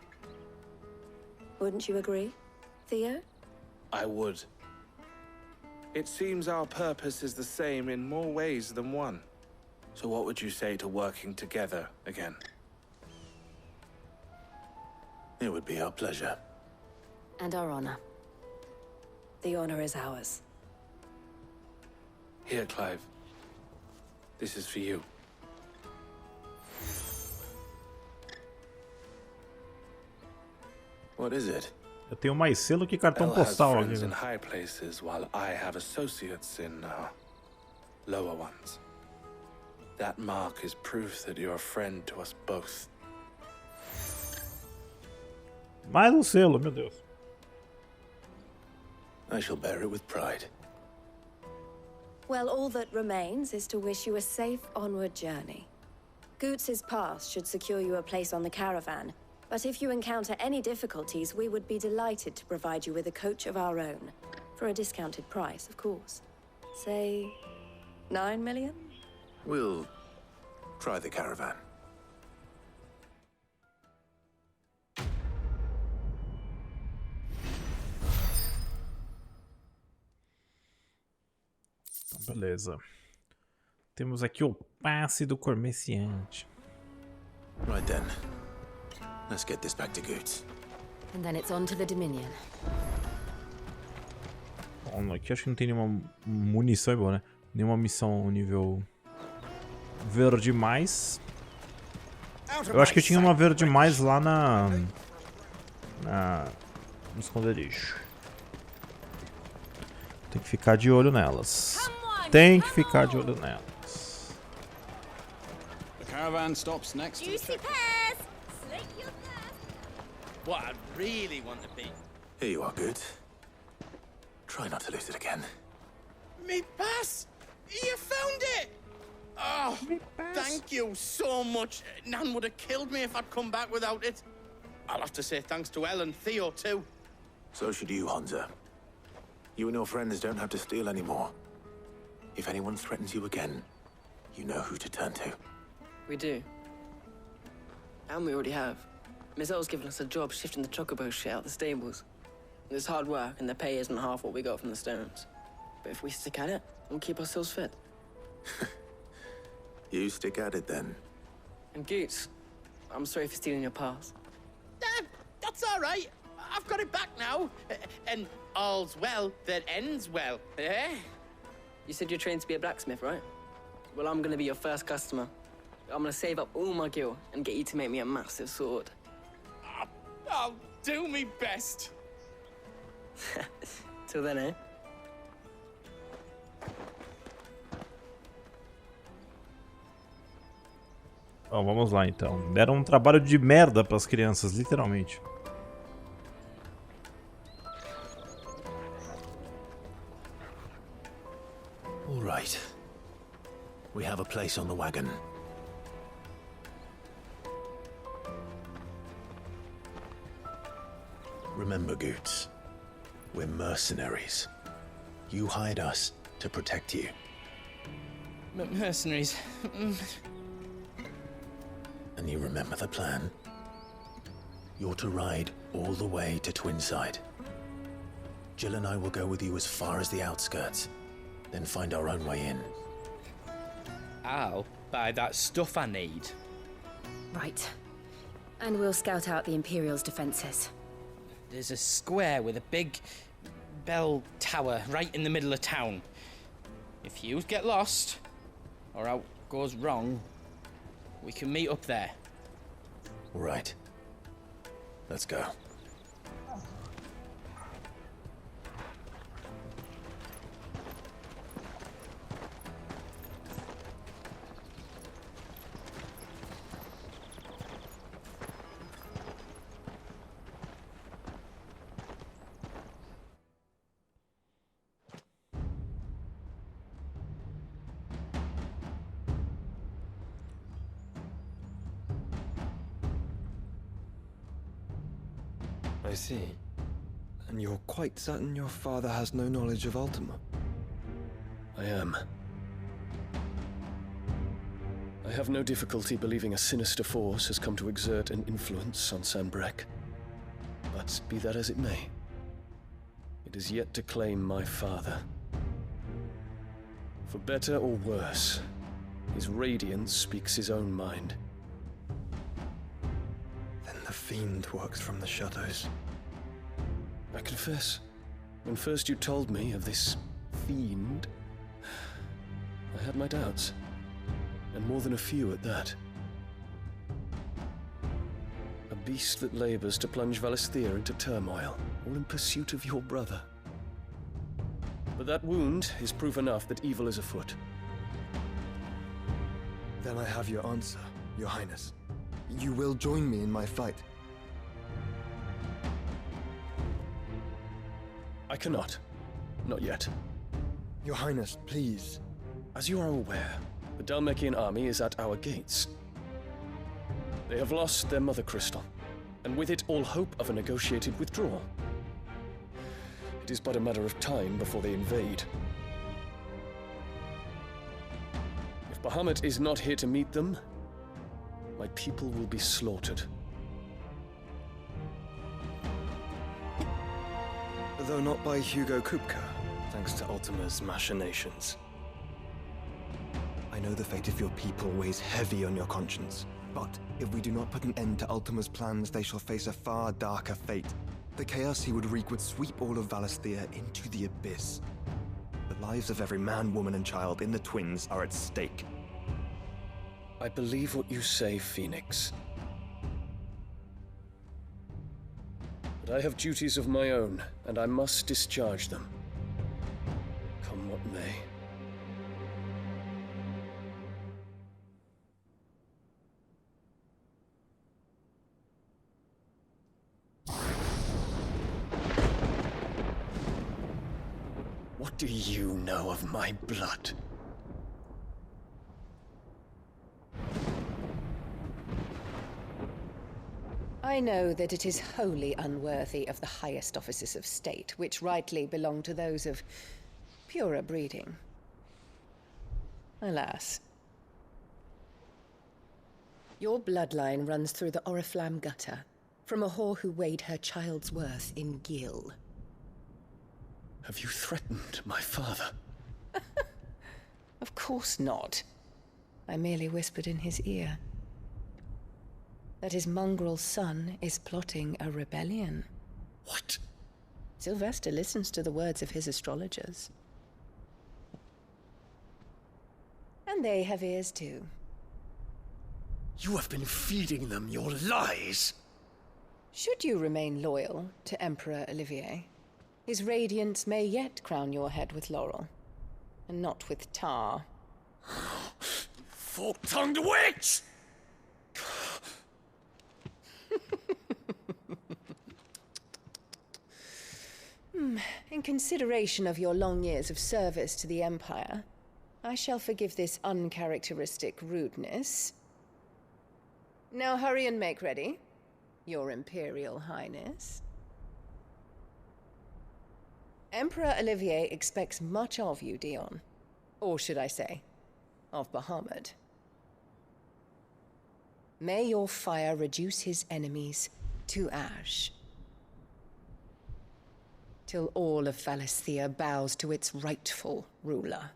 Wouldn't you agree, Theo? I would. It seems our purpose is the same in more ways than one. So what would you say to working together again? It would be our pleasure. And our honor. The honor is ours. Here, Clive. This is for you. What is it? Eu tenho mais selo que cartão Elle has postal friends aqui. in high places, while I have associates in lower ones. That mark is proof that you're a friend to us both. Mais um selo, meu Deus. I shall bear it with pride. Well, all that remains is to wish you a safe onward journey. Goots' pass should secure you a place on the caravan, but if you encounter any difficulties, we would be delighted to provide you with a coach of our own. For a discounted price, of course. Say, 9 million? We'll try the caravan. Beleza. Temos aqui o passe do comerciante. Right then. Let's get this back to Goots. And then it's on to the Dominion. Bom, aqui acho que não tem nenhuma munição, é bom, né? Nenhuma missão nível verde mais. Eu acho que tinha uma verde mais lá no esconderijo. Tem que ficar de olho nelas. Tem que ficar de olho nelas. The caravan stops next to the Juicy pears! Slate your thirst! What I'd really want to be. Here you are, Goots. Try not to lose it again. Me pass! You found it! Oh, thank you so much. Nan would have killed me if I'd come back without it. I'll have to say thanks to Elle and Theo, too. So should you, Hansa. You and your friends don't have to steal anymore. If anyone threatens you again, you know who to turn to. We do. And we already have. Miss L's given us a job shifting the chocobo shit out the stables. It's hard work, and the pay isn't half what we got from the stones. But if we stick at it, we'll keep ourselves fit. You stick at it then. And Goots, I'm sorry for stealing your pass. That's all right. I've got it back now. And all's well that ends well, eh? You said you're trained to be a blacksmith, right? Well, I'm gonna be your first customer. I'm gonna save up all my gil and get you to make me a massive sword. I'll do me best. Till then, eh? Bom, vamos lá então. Deram um trabalho de merda para as crianças, literalmente. All right. We have a place on the wagon. Remember, Goots, we're mercenaries. You hired us to protect you. Mercenaries. And you remember the plan? You're to ride all the way to Twinside. Jill and I will go with you as far as the outskirts, then find our own way in. I'll buy that stuff I need. Right. And we'll scout out the Imperial's defenses. There's a square with a big bell tower right in the middle of town. If you get lost, or out goes wrong, we can meet up there. Right. Let's go. I see. And you're quite certain your father has no knowledge of Ultima? I am. I have no difficulty believing a sinister force has come to exert an influence on Sanbreque. But be that as it may, it is yet to claim my father. For better or worse, his radiance speaks his own mind. Then the fiend works from the shadows. I confess, when first you told me of this fiend, I had my doubts, and more than a few at that. A beast that labors to plunge Valisthea into turmoil, all in pursuit of your brother. But that wound is proof enough that evil is afoot. Then I have your answer, Your Highness. You will join me in my fight. I cannot. Not yet. Your Highness, please. As you are aware, the Dhalmekian army is at our gates. They have lost their mother crystal, and with it all hope of a negotiated withdrawal. It is but a matter of time before they invade. If Bahamut is not here to meet them, my people will be slaughtered. Though not by Hugo Kupka, thanks to Ultima's machinations. I know the fate of your people weighs heavy on your conscience, but if we do not put an end to Ultima's plans, they shall face a far darker fate. The chaos he would wreak would sweep all of Valisthea into the abyss. The lives of every man, woman, and child in the Twins are at stake. I believe what you say, Phoenix. But I have duties of my own, and I must discharge them. Come what may. What do you know of my blood? I know that it is wholly unworthy of the highest offices of state, which rightly belong to those of purer breeding. Alas. Your bloodline runs through the Oriflamme gutter, from a whore who weighed her child's worth in gil. Have you threatened my father? Of course not. I merely whispered in his ear that his mongrel son is plotting a rebellion. What? Sylvester listens to the words of his astrologers. And they have ears too. You have been feeding them your lies! Should you remain loyal to Emperor Olivier, his radiance may yet crown your head with laurel, and not with tar. Fork-tongued witch! In consideration of your long years of service to the Empire, I shall forgive this uncharacteristic rudeness. Now hurry and make ready, Your Imperial Highness. Emperor Olivier expects much of you, Dion. Or should I say, of Bahamut. May your fire reduce his enemies to ash, till all of Valisthea bows to its rightful ruler.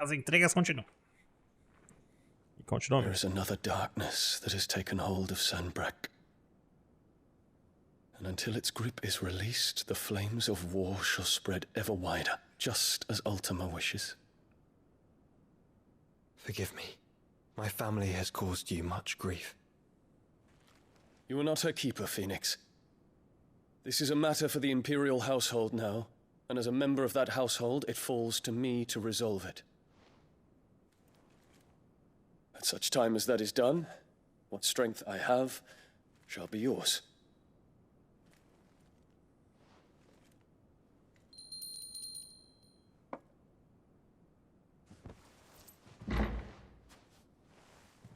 As entregas continuam. E continuam. There is another darkness that has taken hold of Sanbreque. And until its grip is released, the flames of war shall spread ever wider, just as Ultima wishes. Forgive me. My family has caused you much grief. You are not her keeper, Phoenix. This is a matter for the Imperial household now, and as a member of that household, it falls to me to resolve it. At such time as that is done, what strength I have shall be yours.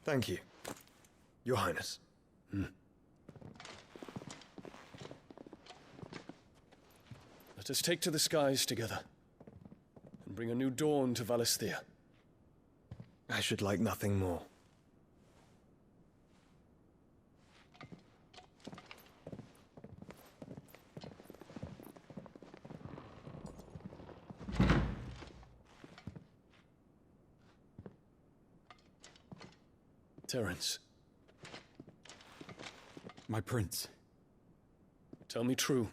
Thank you, Your Highness. Let us take to the skies together, and bring a new dawn to Valisthea. I should like nothing more. Terence. My prince. Tell me true.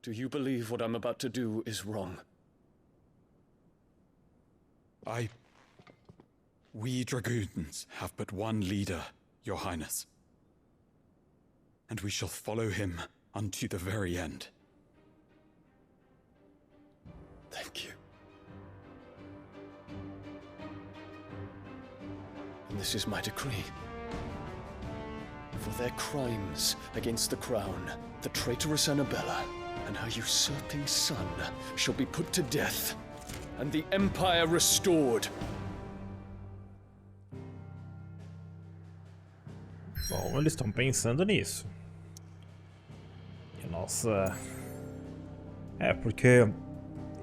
Do you believe what I'm about to do is wrong? We dragoons have but one leader, Your Highness. And we shall follow him unto the very end. Thank you. And this is my decree. For their crimes against the crown, the traitorous Annabella and her usurping son shall be put to death, and the Empire restored. Bom, eles estão pensando nisso. E nossa... porque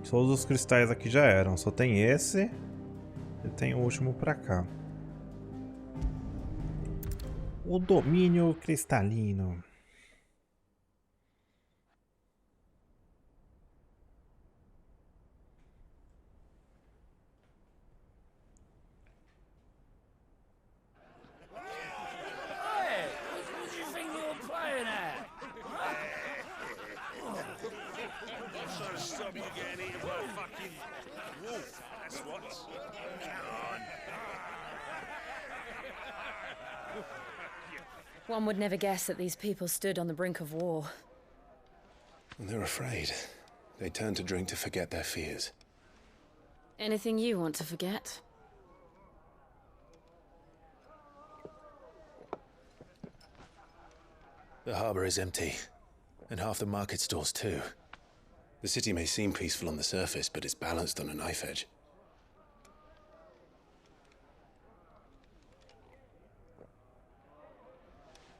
todos os cristais aqui já eram. Só tem esse e tem o último pra cá. O domínio cristalino. One would never guess that these people stood on the brink of war. They're afraid. They turn to drink to forget their fears. Anything you want to forget? The harbor is empty, and half the market stalls too. The city may seem peaceful on the surface, but it's balanced on a knife edge.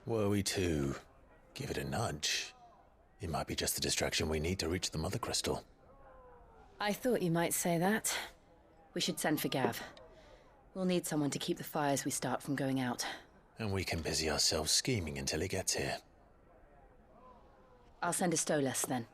Were we to give it a nudge, it might be just the distraction we need to reach the Mother Crystal. I thought you might say that. We should send for Gav. We'll need someone to keep the fires we start from going out. And we can busy ourselves scheming until he gets here. I'll send a Stolas then.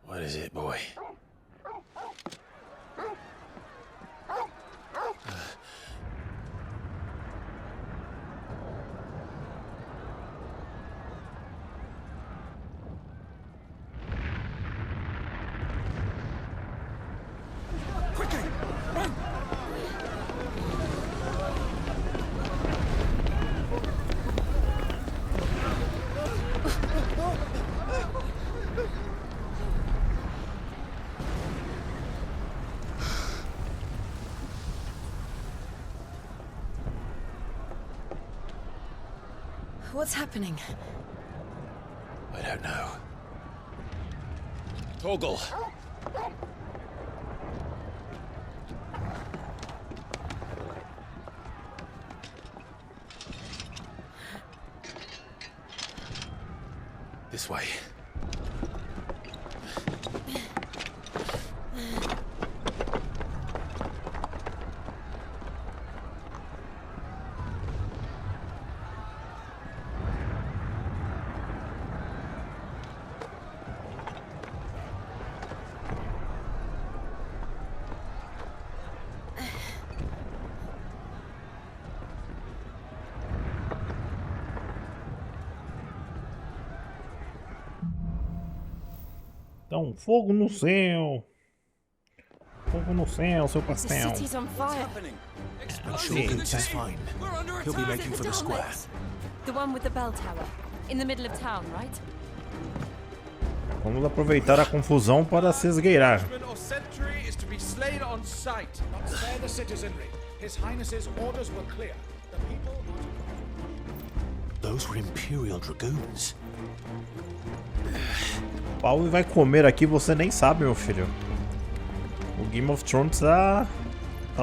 What is it, boy? What's happening? I don't know. Torgal. This way. Então, fogo no céu. Fogo no céu, seu pastel. The city's on fire. I'm sure Goots is fine. He'll be making for the square. The one with the bell tower. In the middle of town, right? Vamos aproveitar a confusão para se esgueirar. Or sentry is to be slain on sight. Not spare the citizenry. His Highness's orders were clear. The people are... Those were Imperial Dragoons. Pau vai comer aqui, você nem sabe, meu filho. O Game of Thrones tá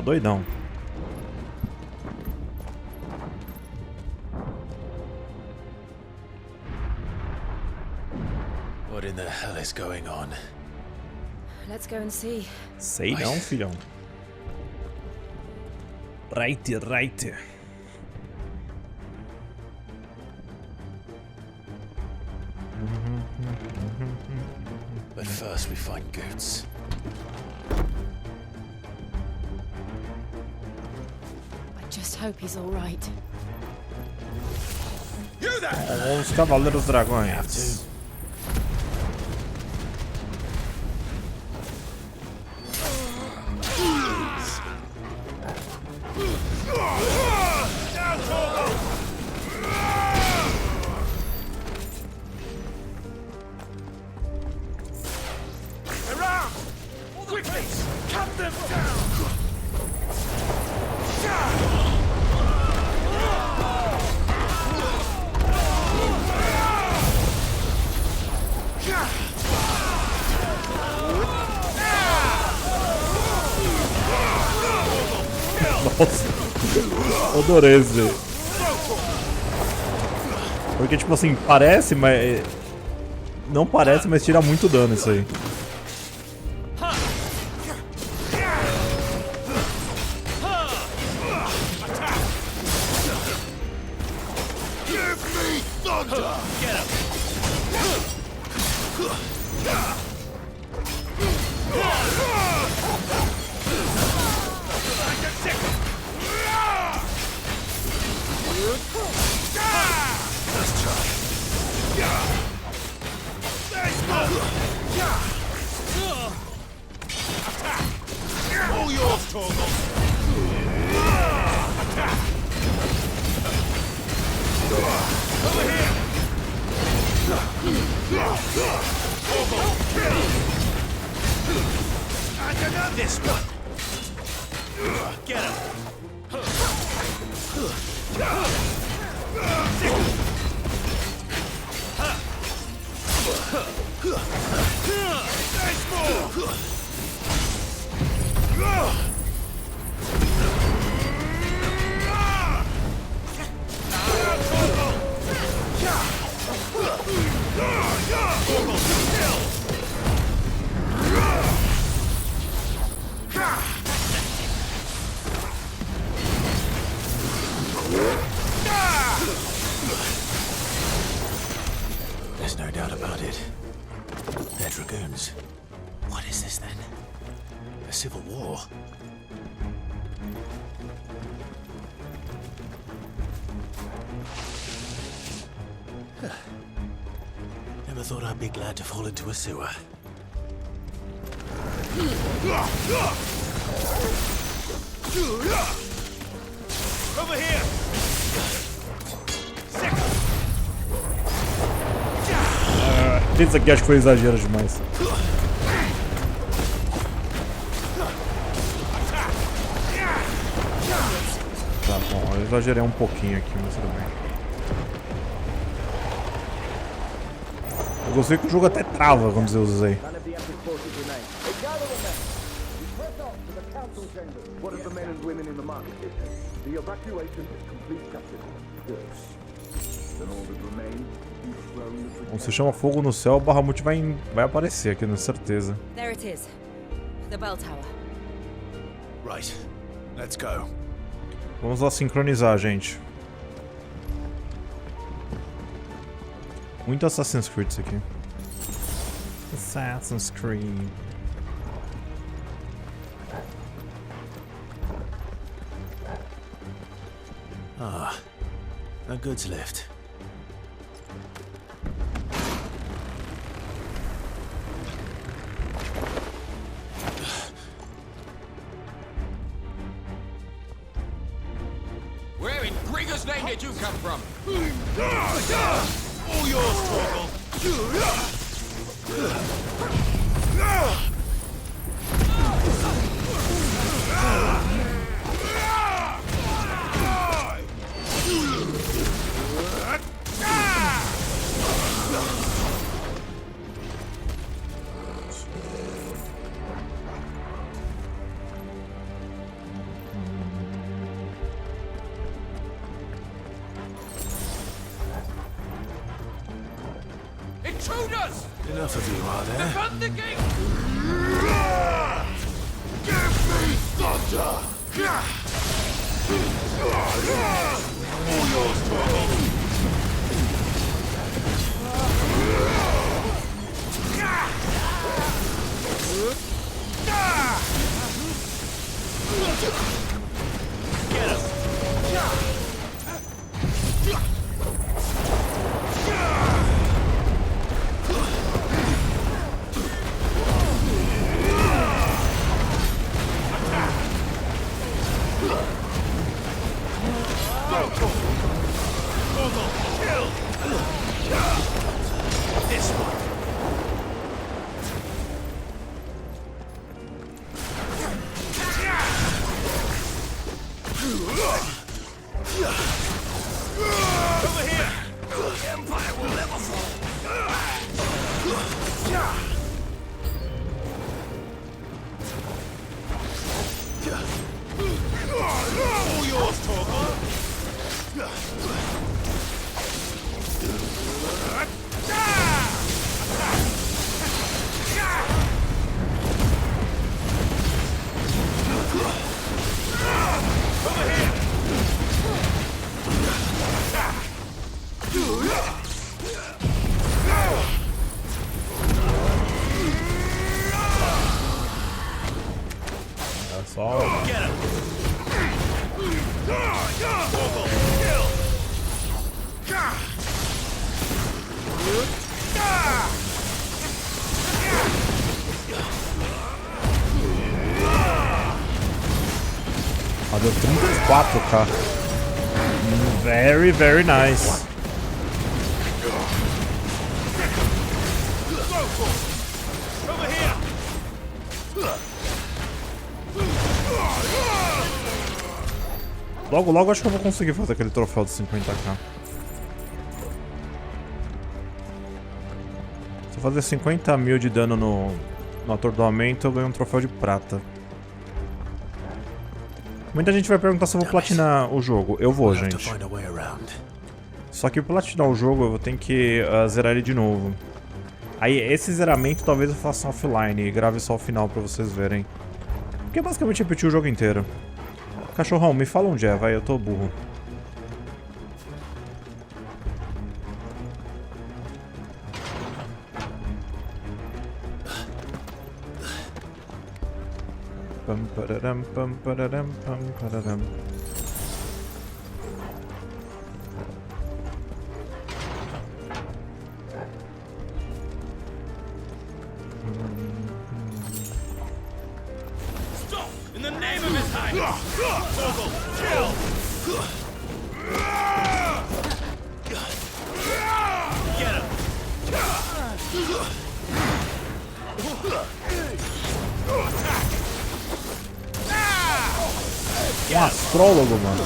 doidão. What in the hell is going on? Let's go and see. Sei não, filhão. Right. But first we find Goots. I just hope he's all right. Os Cavaleiros Dragões. Nossa, adorei esse. Porque tipo assim, parece, mas... Não parece, mas tira muito dano isso aí. This one. Get him. There's no doubt about it. They're dragoons. What is this then? A civil war? Huh. Never thought I'd be glad to fall into a sewer. Over here! Esse aqui acho que foi exagero demais. Tá bom, eu exagerei um pouquinho aqui, mas tudo bem. Eu gostei que o jogo até trava quando eu usei. Quando você chama fogo no céu, o Bahamut vai aparecer aqui, com certeza. There it is. The bell tower. Right. Let's go. Vamos lá sincronizar, gente. Muito Assassin's Creed isso aqui. Assassin's Creed. Ah, a goods lift. Where in Gregor's name did you come from? All yours, Torgal. Intruders! Enough of you, are there? Defend the gate! Give me thunder! All yours, Torgal. Get him! This one. Over here! The Empire will never fall! All yours, Torgal. That's all. Get him! Ah, deu 34k. Very, very nice. Over here! Logo, logo acho que eu vou conseguir fazer aquele troféu de 50k. Se eu fazer 50 mil de dano no atordoamento, eu ganho um troféu de prata. Muita gente vai perguntar se eu vou platinar o jogo. Eu vou, gente. Só que pra platinar o jogo eu vou ter que zerar ele de novo. Aí esse zeramento talvez eu faça offline e grave só o final pra vocês verem. Porque basicamente repetir o jogo inteiro. Cachorrão, me fala onde é, vai, eu tô burro. Pam pararam, pam pararam, pam pararam. Stop! In the name of His Highness! Torgal, kill! Get him! Um astrólogo, mano.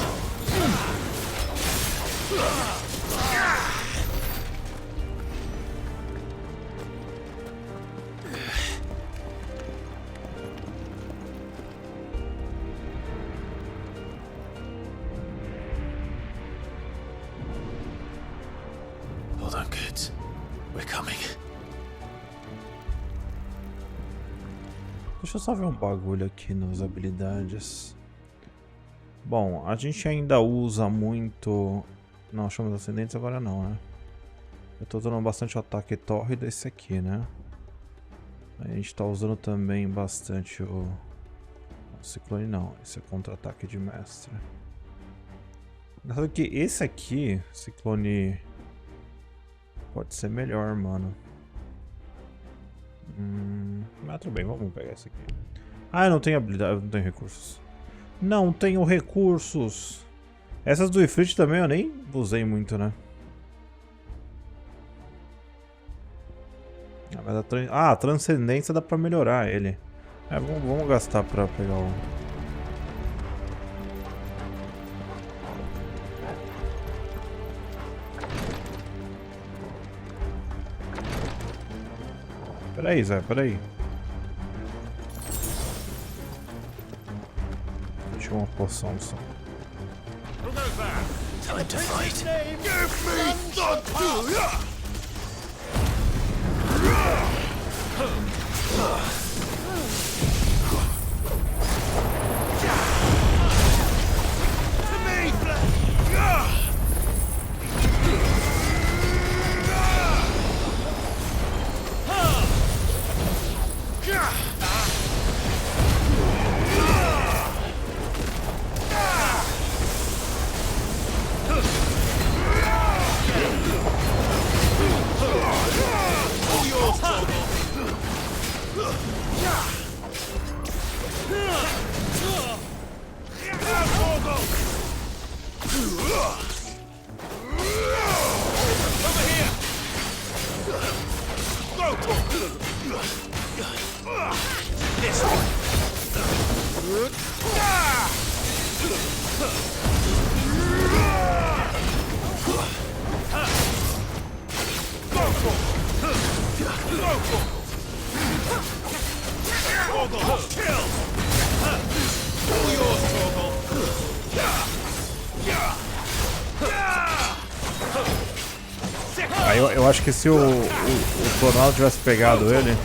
kids. We're coming. Deixa eu só ver um bagulho aqui nas habilidades. Bom, a gente ainda usa muito... Não, chama os ascendentes agora não, né? Eu tô usando bastante o ataque tórrido esse aqui, né? A gente tá usando também bastante o ciclone não, esse é contra-ataque de mestre. Engraçado que esse aqui, ciclone, pode ser melhor, mano. Mas tudo bem, vamos pegar esse aqui. Ah, eu não tenho habilidade, eu não tenho recursos. Não tenho recursos. Essas do Ifrit também eu nem usei muito, né? A transcendência dá pra melhorar ele. É, vamos gastar pra pegar o... Peraí, Zé, peraí. Deixa eu uma poção só. Time to fight. Give me the Eu acho que se o Tornado tivesse pegado ele...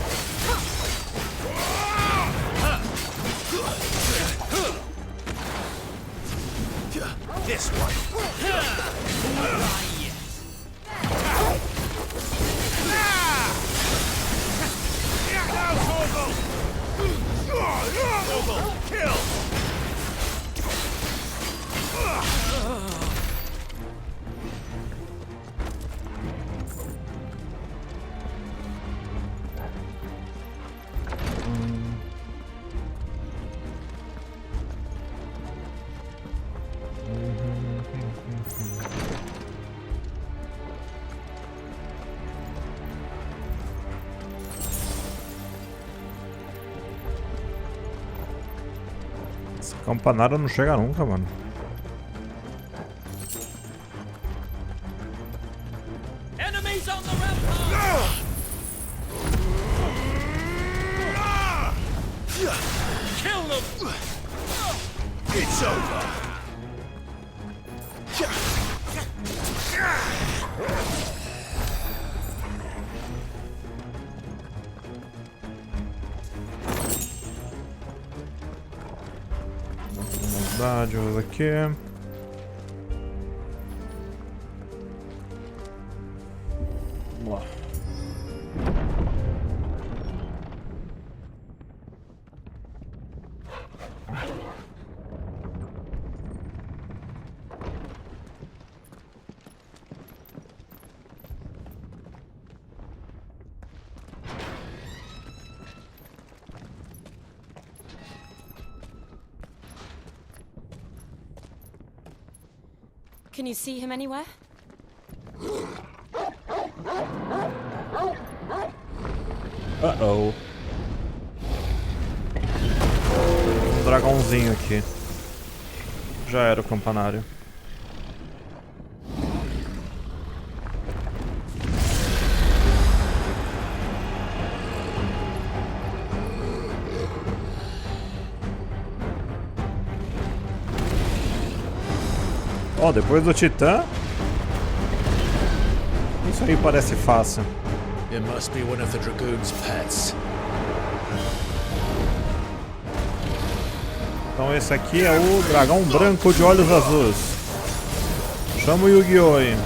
Essa campanada não chega nunca, mano. Enemies on the rampart! Kill them! It's over. Dádivas aqui. Vamos lá. Can you see him anywhere? Uh-oh. Um dragãozinho aqui. Já era o campanário. Ó, depois do Titã. Isso aí parece fácil. It must be one of the Dragoon's pets. Então esse aqui é o dragão branco de olhos azuis. Chama o Yu-Gi-Oh! Aí.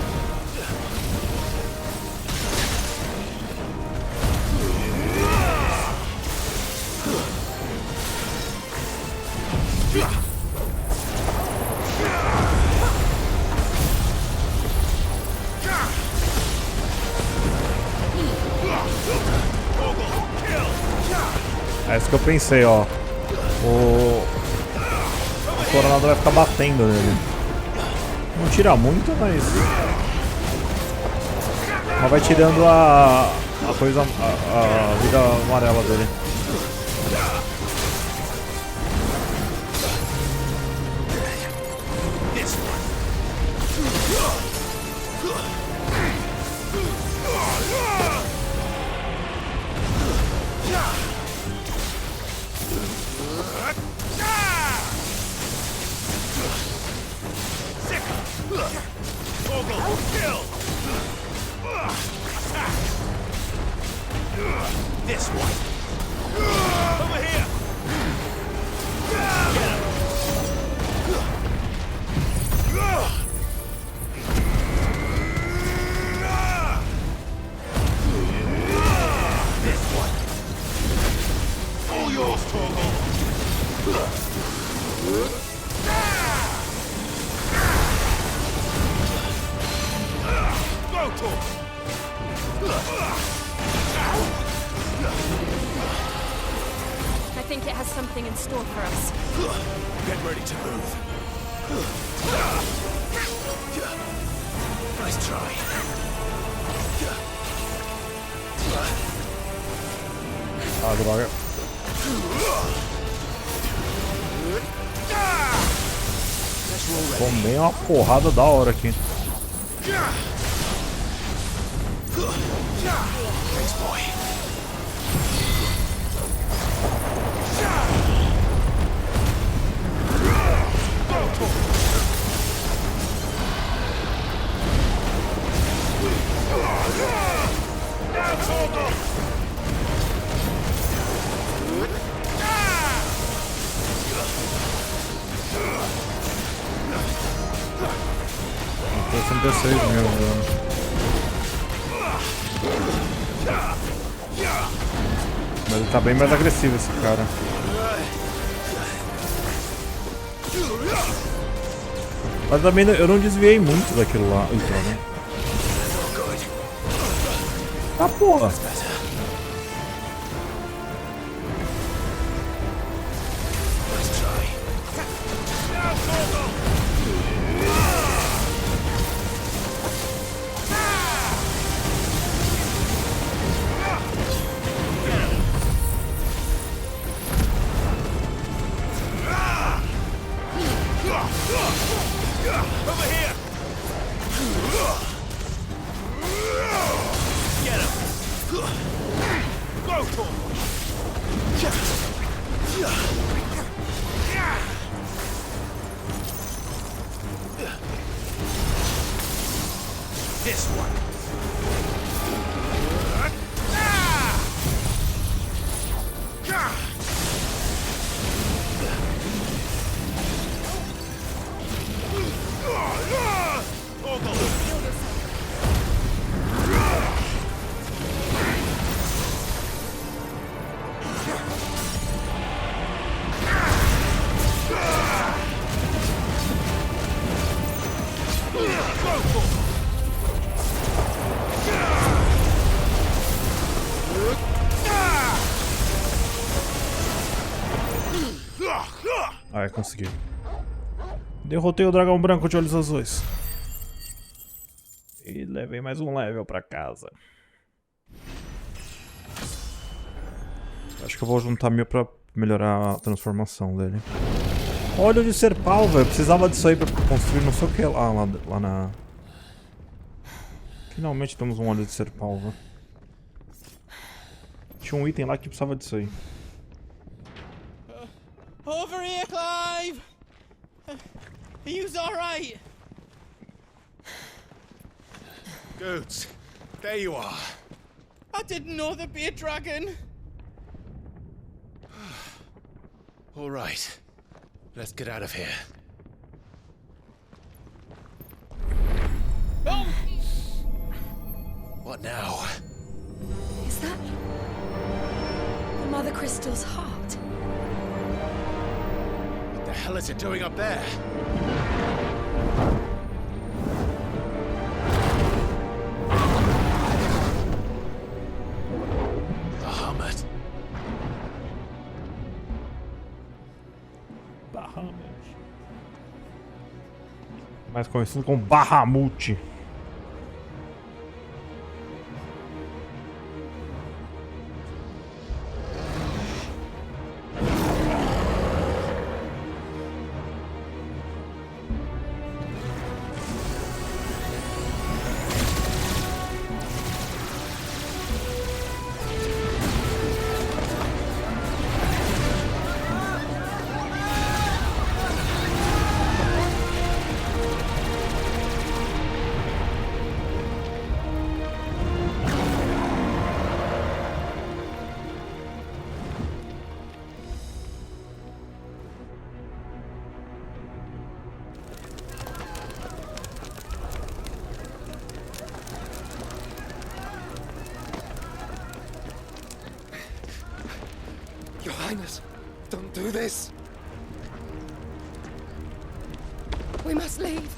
É isso que eu pensei, ó. O coronado vai ficar batendo nele. Não tira muito, mas vai tirando a coisa, a vida amarela dele. This one. Over here. Get him. This one. All yours, Torgal. Go, Torgal. I think it has something in store for us. Get ready to move. Nice try. Ah, droga. Tomei uma porrada da hora aqui. Thanks, boy. Tô sem D6 mesmo, mano. Mas ele tá bem mais agressivo, esse cara. Mas também eu não desviei muito daquilo lá. Então, né? Ah, porra! Over here. Get him. Go, Torgal. This one. Ah, consegui. Derrotei o dragão branco de olhos azuis. E levei mais um level pra casa. Acho que eu vou juntar mil pra melhorar a transformação dele. Olho de serpal, velho. Eu precisava disso aí pra construir não sei o que lá na... Finalmente temos um olho de serpal, velho. Tinha um item lá que precisava disso aí. Over here, Clive! Are you alright? Goats, There you are. I didn't know there'd be a dragon. All right. Let's get out of here. Oh! What now? Is that the Mother Crystal's heart? What the hell is it doing up there? Bahamut. Bahamut. Mais conhecido como Bahamut. Your Highness, don't do this! We must leave.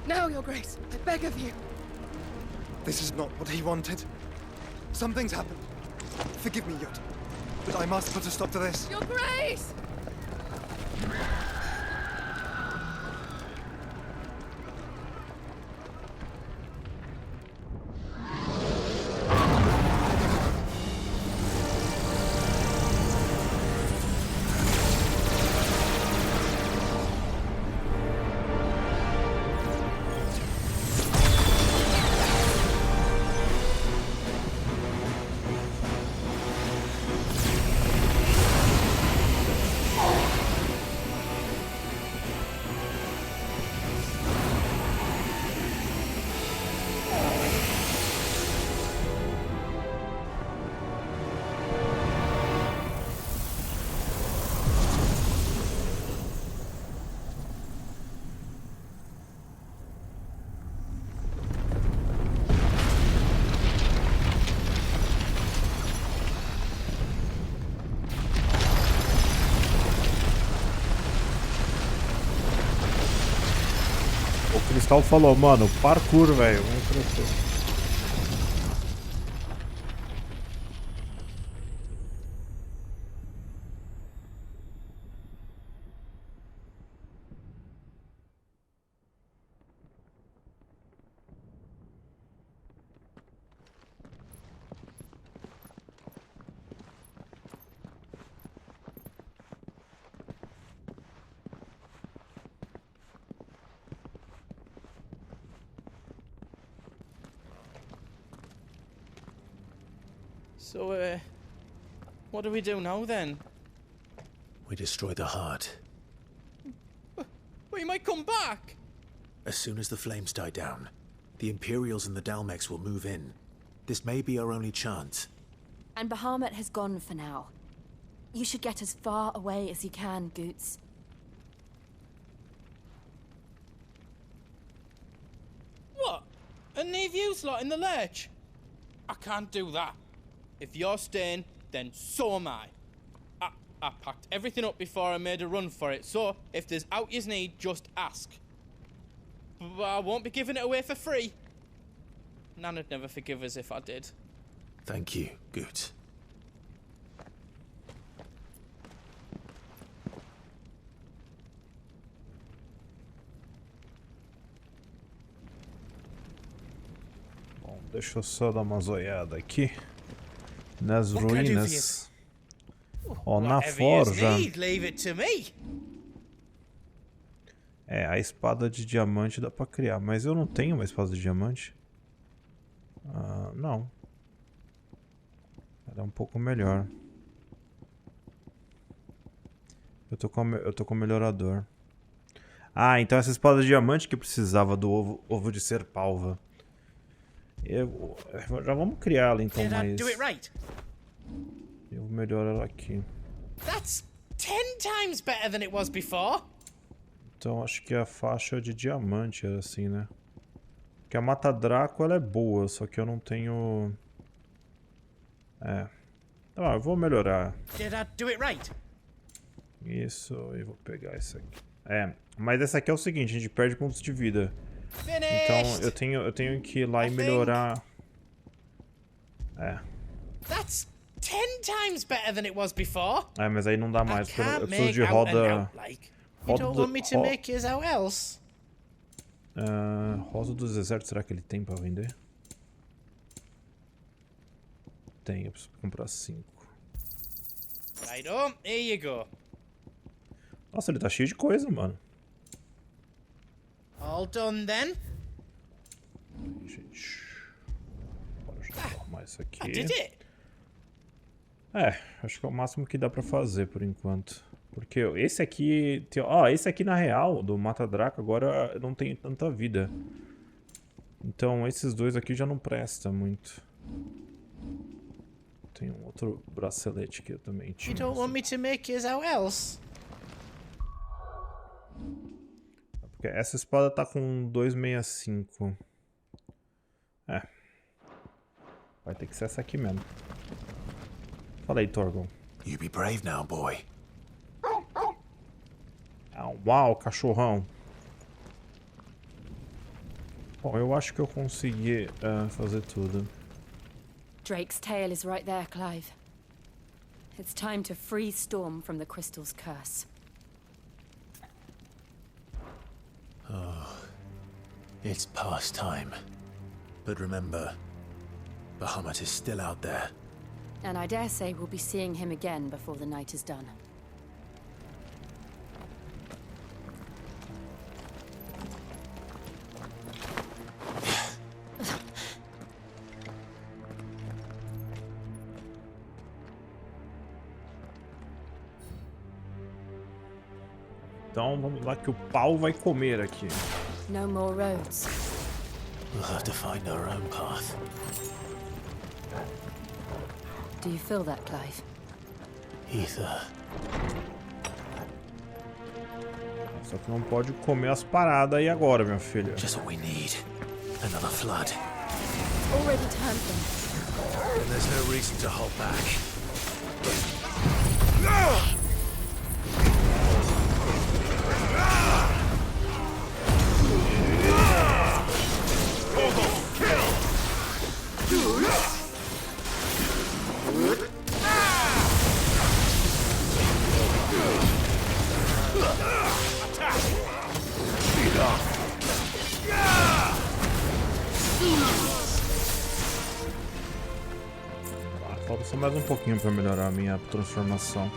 Now, Your Grace. I beg of you. This is not what he wanted. Something's happened. Forgive me, Yod, but I must put a stop to this. Your Grace! O Cristal falou, mano, parkour, velho, vamos crescer. So, what do we do now then? We destroy the heart. Well, you might come back! As soon as the flames die down, the Imperials and the Dalmex will move in. This may be our only chance. And Bahamut has gone for now. You should get as far away as you can, Goots. What? And leave you lot in the lurch? I can't do that. If you're staying, then so am I. I packed everything up before I made a run for it, so if there's out yous need, just ask. But I won't be giving it away for free. Nan'd never forgive us if I did. Thank you, Goots. Bom, deixa eu só dar uma zoiada aqui nas ruínas. Ó, na forja. É, a espada de diamante dá pra criar, mas eu não tenho uma espada de diamante. Ah, não. Ela é um pouco melhor. Eu tô com o melhorador. Ah, então essa espada de diamante que precisava do ovo de serpalva. Já vamos criar ela então, mas... do it right? Eu vou melhorar ela aqui. That's 10 times better than it was before. Então acho que a faixa de diamante era assim, né? Porque a mata-draco ela é boa, só que eu não tenho... eu vou melhorar. Did I do it right? Isso, eu vou pegar essa aqui. Mas essa aqui é o seguinte, a gente perde pontos de vida. Então eu tenho que ir lá e melhorar. That's 10 times better than it was before. Mas aí não dá mais, porque eu preciso de roda... You don't want me to make yours out else? Rosa do deserto, será que ele tem pra vender? Tem, eu preciso comprar 5. Right on, here you go. Nossa, ele tá cheio de coisa, mano. All done then? Gente. Deixa eu arrumar isso aqui. I did it. Acho que é o máximo que dá pra fazer por enquanto. Porque esse aqui... esse aqui na real, do Mata-Draco, agora não tem tanta vida. Então esses dois aqui já não presta muito. Tem um outro bracelete que eu também tinha. You don't want me to make yours out else? Porque essa espada tá com 265. Vai ter que ser essa aqui mesmo. Fala aí, Torgon. You be brave now, boy. Uau, cachorrão. Bom, eu acho que eu consegui fazer tudo. Drake's tail is right there, Clive. It's time to free Storm from the crystal's curse. Oh, it's past time. But remember, Bahamut is still out there. And I dare say we'll be seeing him again before the night is done. Então vamos lá que o pau vai comer aqui. No more roads. We'll have to find our own path. Do you feel that, Clive? Ether. Só que não pode comer as paradas aí agora, meu filho. Just what we need. Another flood. Already turned them. And there's no reason to hold back. Falta só mais um pouquinho pra melhorar a minha transformação.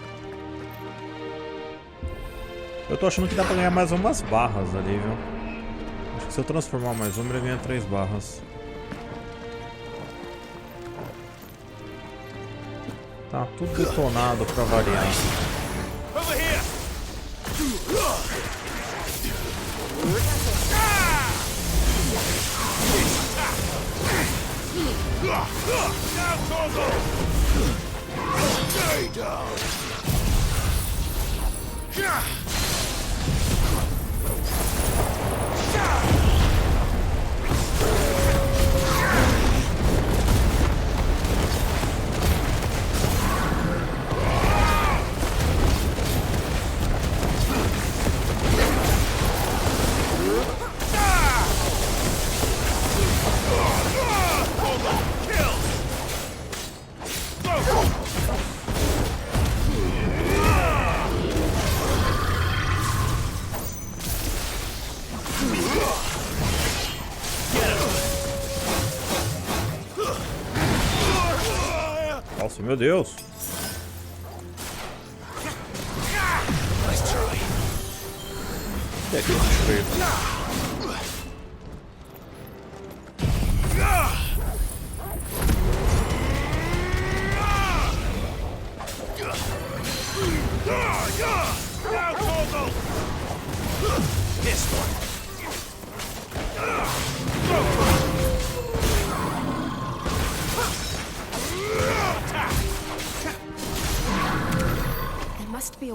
Eu tô achando que dá pra ganhar mais umas barras ali, viu? Acho que se eu transformar mais uma, ele ganha 3 barras. Tá tudo detonado pra variar. Over here! Now, Torgo! Stay down! Nossa, meu Deus! Cadê aquele bicho feio?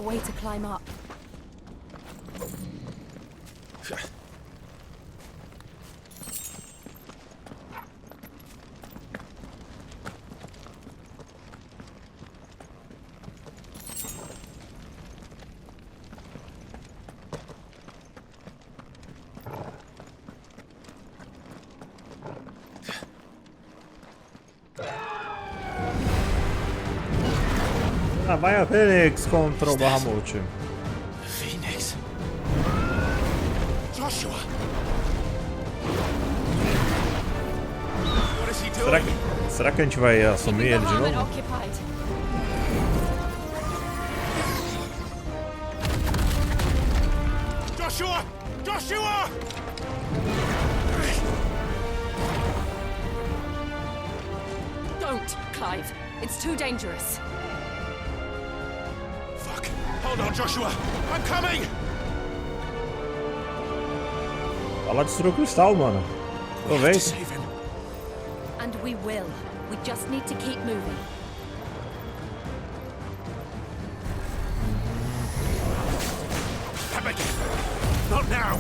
way to climb up. Ah, vai a Phoenix contra o Bahamut. Phoenix. Joshua. What is he doing? Será que a gente vai assumir ele de novo? Joshua! Joshua! Don't, Clive. It's too dangerous. Fuck! Hold on, Joshua! I'm coming! Vai lá destruir o cristal, mano. Aproveita. And we will. We just need to keep moving. Abigail! Not now!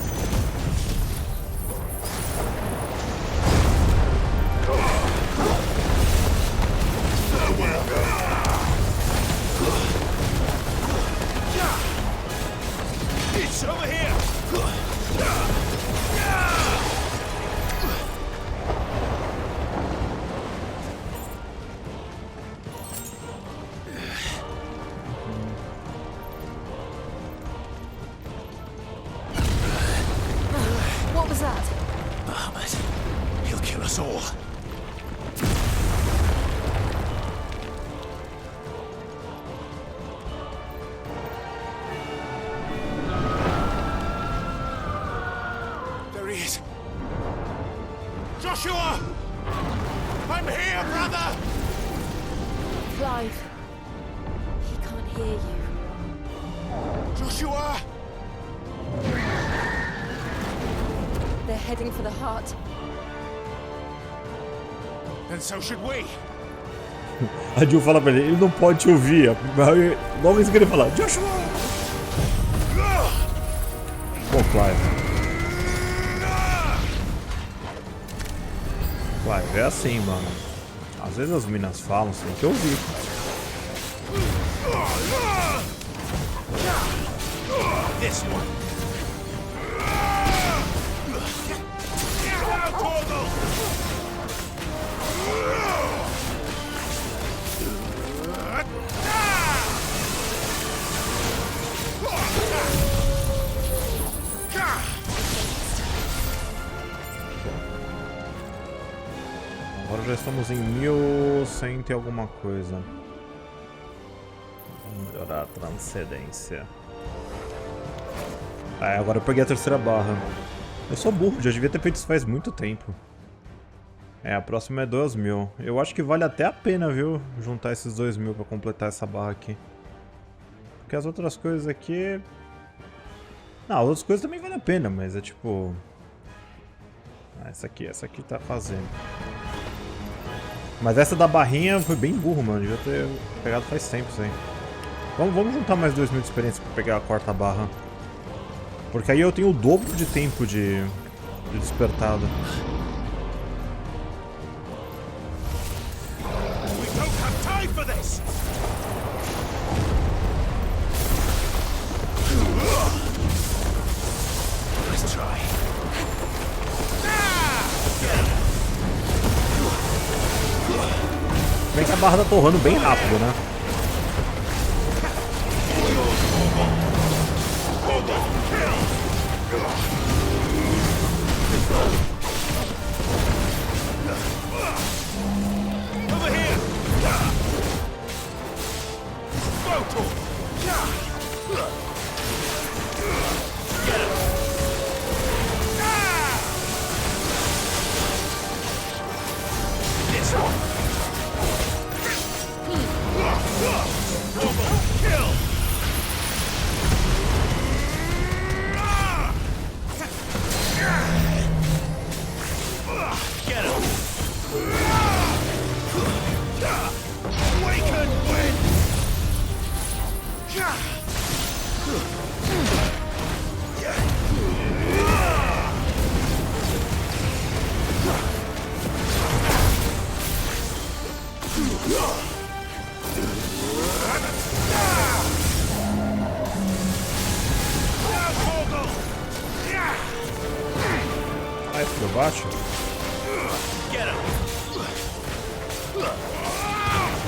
It's over here! What was that? Bahamut. He'll kill us all. There he is. Joshua! I'm here, brother! Clive. He can't hear you. Joshua! They're heading for the heart. And so should we. A Jill fala pra ele não pode te ouvir. Logo em seguida ele fala, Joshua! Pô, Clive. Clive, é assim, mano. Às vezes as minas falam, você tem que ouvir. This one. Agora já estamos em 1100 e alguma coisa. Vamos melhorar a transcendência. Ah, agora eu peguei a terceira barra. Eu sou burro, já devia ter feito isso faz muito tempo. É, a próxima é 2000. Eu acho que vale até a pena, viu? Juntar esses 2000 pra completar essa barra aqui. Porque as outras coisas aqui... Não, as outras coisas também valem a pena, mas é tipo... Ah, essa aqui tá fazendo. Mas essa da barrinha foi bem burro, mano. Devia ter pegado faz tempo isso aí. Vamos juntar mais 2000 de experiência pra pegar a quarta barra. Porque aí eu tenho o dobro de tempo de despertado. Bem que a barra tá torrando bem rápido, né?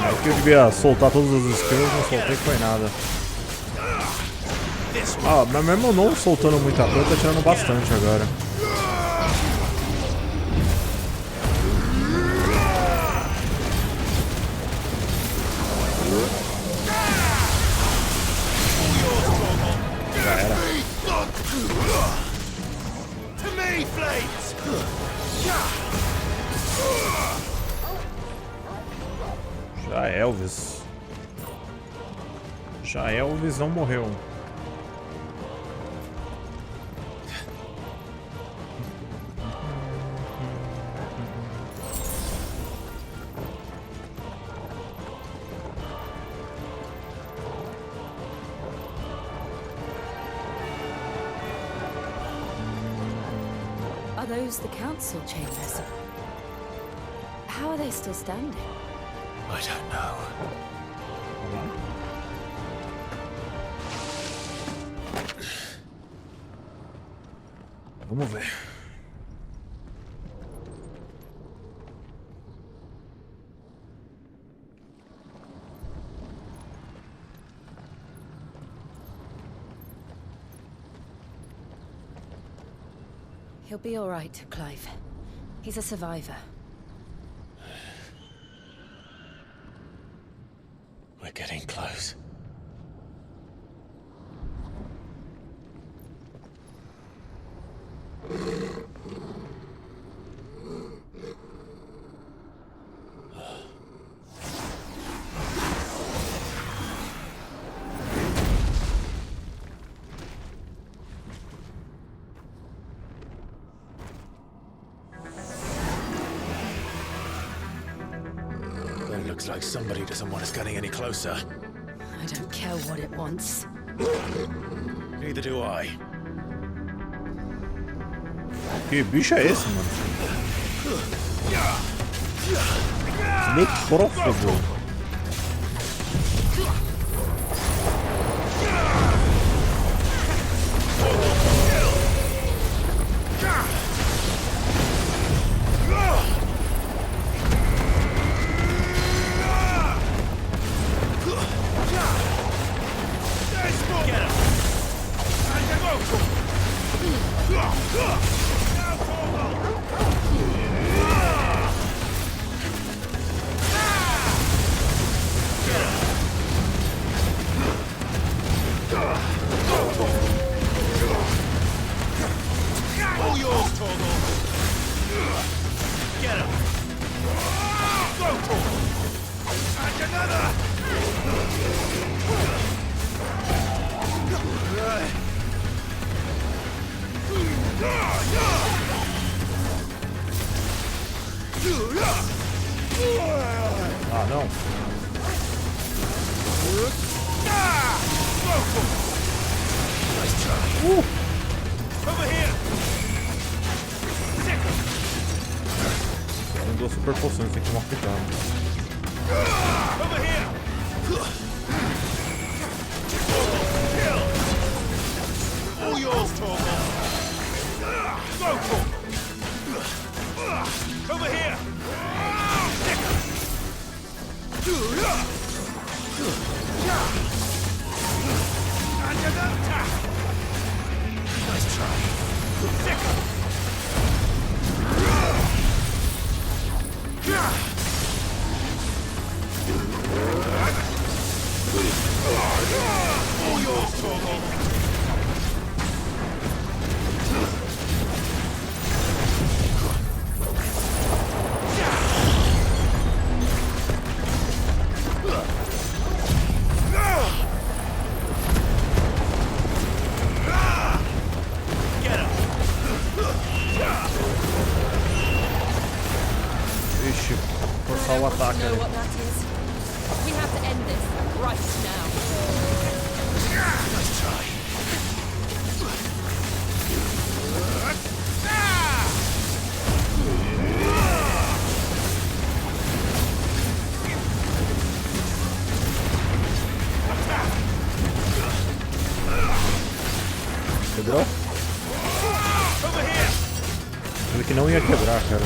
Aqui eu devia soltar todas as skills, não soltei foi nada. Ah, mas mesmo não soltando muita coisa, tá tirando bastante agora. Já era. Já Elvis. Já Elvis não morreu. Are those the council chambers? How are they still standing? I don't know. Vamos ver. He'll be all right, Clive. He's a survivor. We're getting close. Looks like somebody doesn't want us getting any closer. I don't care what it wants. Neither do I. Que bicho é esse, mano? Necrófago. Ah, não. Tem duas super poções, tem que tomar cuidado. Over here! And another attack! Nice try. All yours, Torgal! Ixi, forçar o ataque ali. We have to end this right now. Nice try. Quebrou? Falei que não ia quebrar, cara.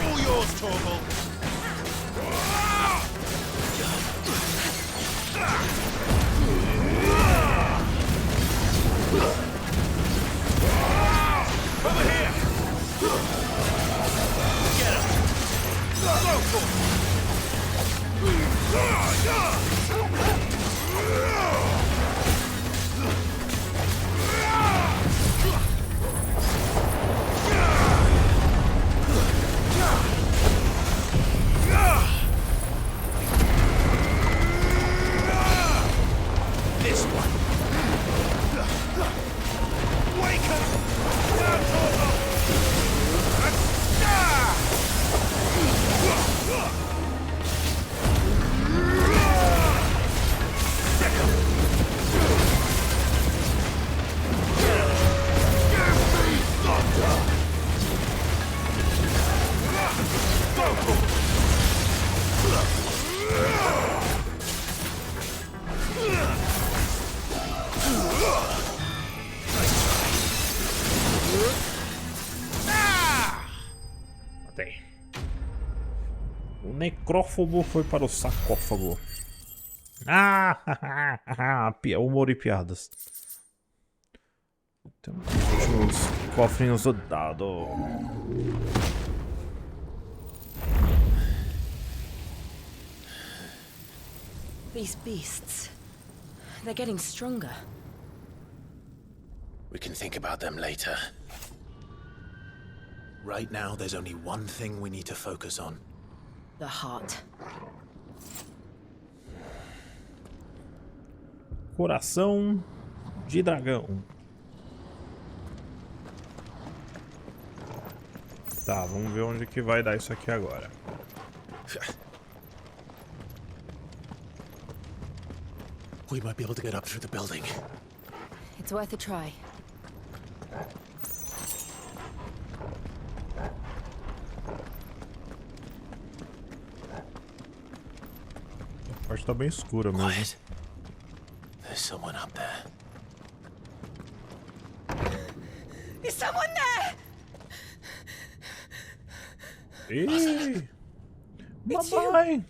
All yours, Torgal. Over here. Get him. Go for this one. Wake up! Now, Torgal! Matei. O necrófago foi para o sarcófago. Humor e piadas. Temos os cofrinhos do dado. These beasts, they're getting stronger. We can think about them later. Right now, there's only one thing we need to focus on. The heart. Coração de dragão. Tá, vamos ver onde que vai dar isso aqui agora. We might be able to get up through the building. It's worth a try. A parte tá bem escura mesmo. Quiet. There's someone up there. Is someone there? Hey! Mamãe!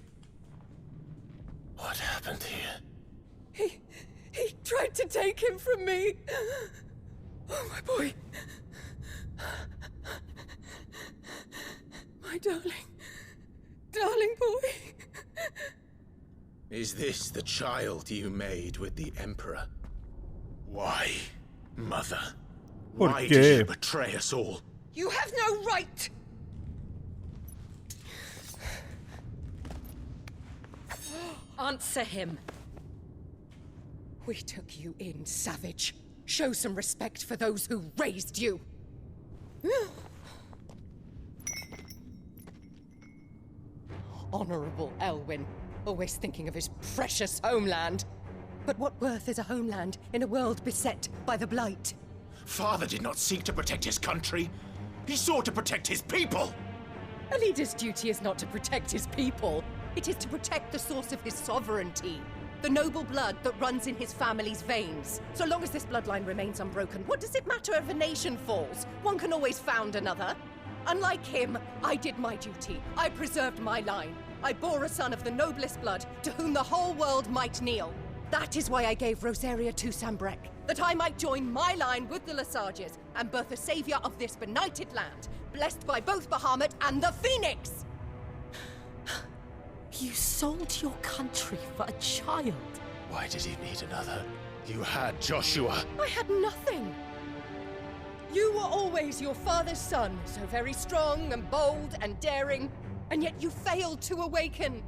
What happened here? He tried to take him from me. Oh, my boy. My darling. Darling boy. Is this the child you made with the Emperor? Why, Mother? Why did you betray us all? You have no right. Answer him. We took you in, savage. Show some respect for those who raised you. Honorable Elwyn, always thinking of his precious homeland. But what worth is a homeland in a world beset by the Blight? Father did not seek to protect his country. He sought to protect his people. A leader's duty is not to protect his people. It is to protect the source of his sovereignty. The noble blood that runs in his family's veins. So long as this bloodline remains unbroken, what does it matter if a nation falls? One can always found another. Unlike him, I did my duty. I preserved my line. I bore a son of the noblest blood, to whom the whole world might kneel. That is why I gave Rosaria to Sambrek, that I might join my line with the Lesages and birth a savior of this benighted land, blessed by both Bahamut and the Phoenix! You sold your country for a child. Why did he need another? You had Joshua. I had nothing. You were always your father's son, so very strong and bold and daring, and yet you failed to awaken.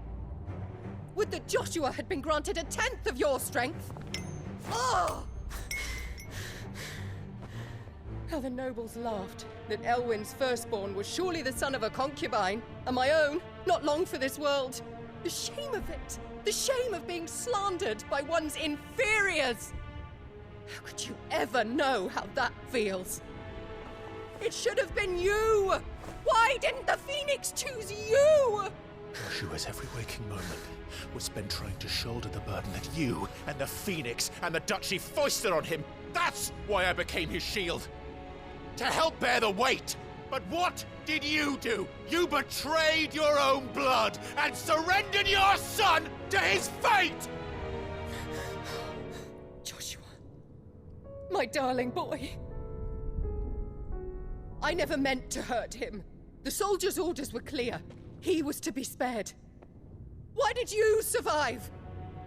Would that Joshua had been granted 1/10 of your strength? Oh! How the nobles laughed that Elwyn's firstborn was surely the son of a concubine, and my own, not long for this world. The shame of it! The shame of being slandered by one's inferiors! How could you ever know how that feels? It should have been you! Why didn't the Phoenix choose you? Joshua's every waking moment was spent trying to shoulder the burden that you and the Phoenix and the Duchy foisted on him. That's why I became his shield. To help bear the weight. But what did you do? You betrayed your own blood and surrendered your son to his fate! Joshua, my darling boy. I never meant to hurt him. The soldiers' orders were clear. He was to be spared. Why did you survive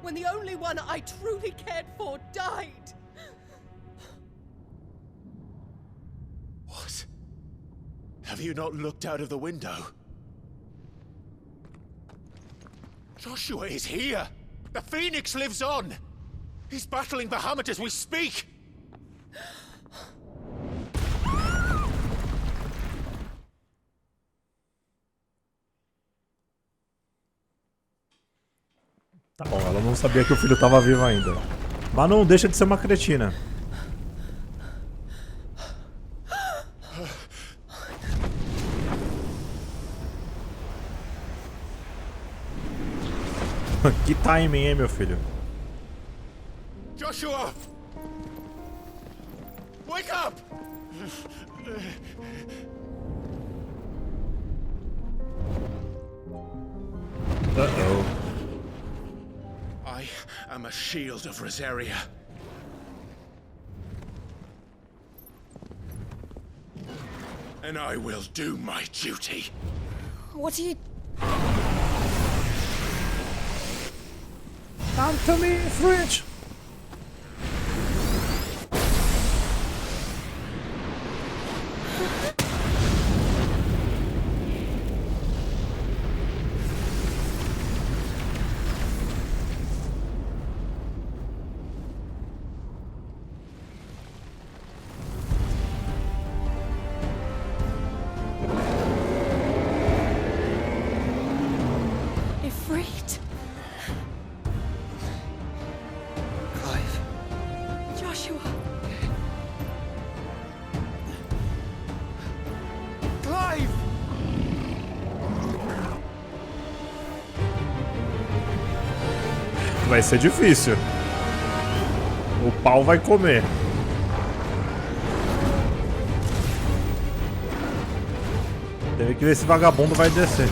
when the only one I truly cared for died? What? Have you not looked out of the window? Joshua is here! The Phoenix lives on! He's battling Bahamut as we speak! Tá bom, ela não sabia que o filho estava vivo ainda. Mas não deixa de ser uma cretina. Que timing, hein, meu filho? Joshua! Wake up! Uh-oh. I am a shield of Rosaria. And I will do my duty. What are you... Come to me, French! Vai ser difícil. O pau vai comer. Teve que ver se vagabundo vai descer.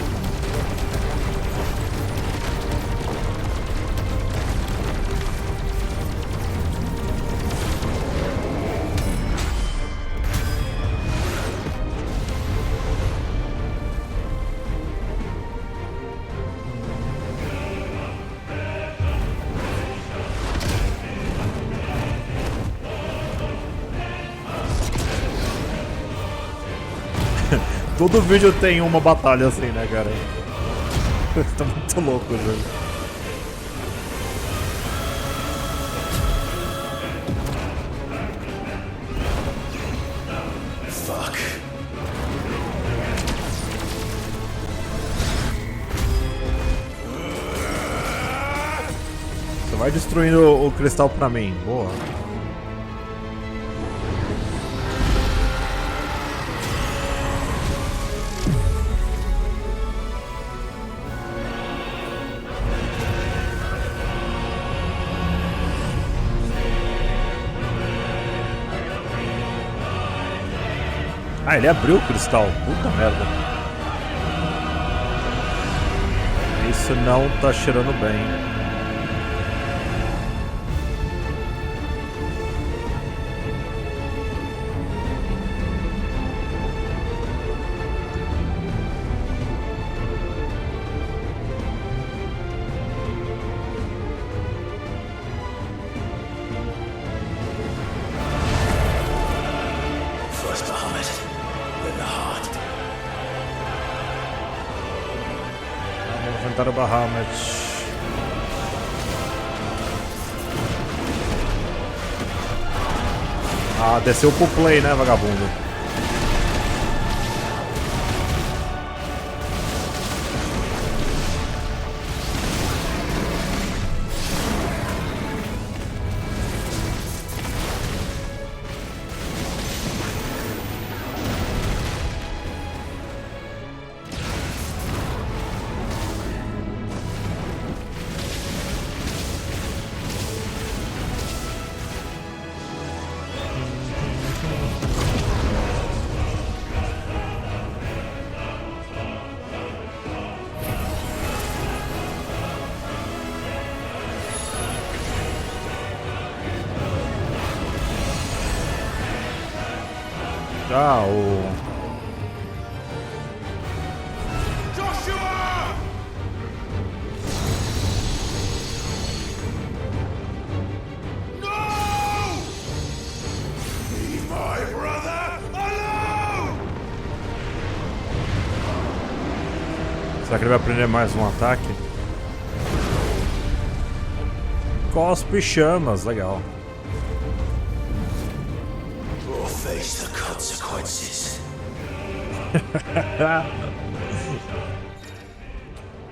Todo vídeo tem uma batalha assim, né, cara? Tá muito louco o jogo. Fuck. Você vai destruindo o cristal pra mim. Boa. Ah, ele abriu o cristal. Puta merda. Isso não tá cheirando bem. Enfrentar o Bahamut. Ah, desceu pro play, né, vagabundo? Ah, Joshua! No! Leave my brother alone! será que ele vai aprender mais um ataque? Cospe chamas, legal. Or face the consequences.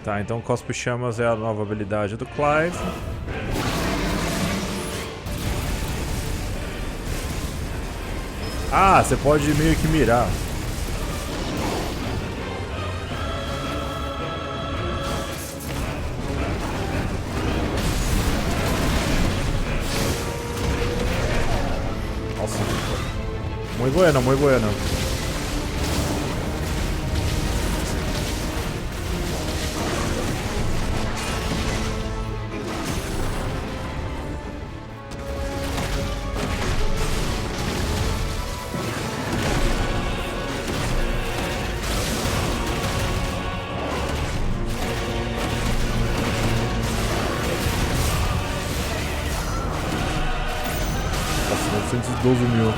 Tá, então Cospe Chamas é a nova habilidade do Clive. Ah, você pode meio que mirar. Nossa, muito bueno, muito bueno. Nossa, 912 mil.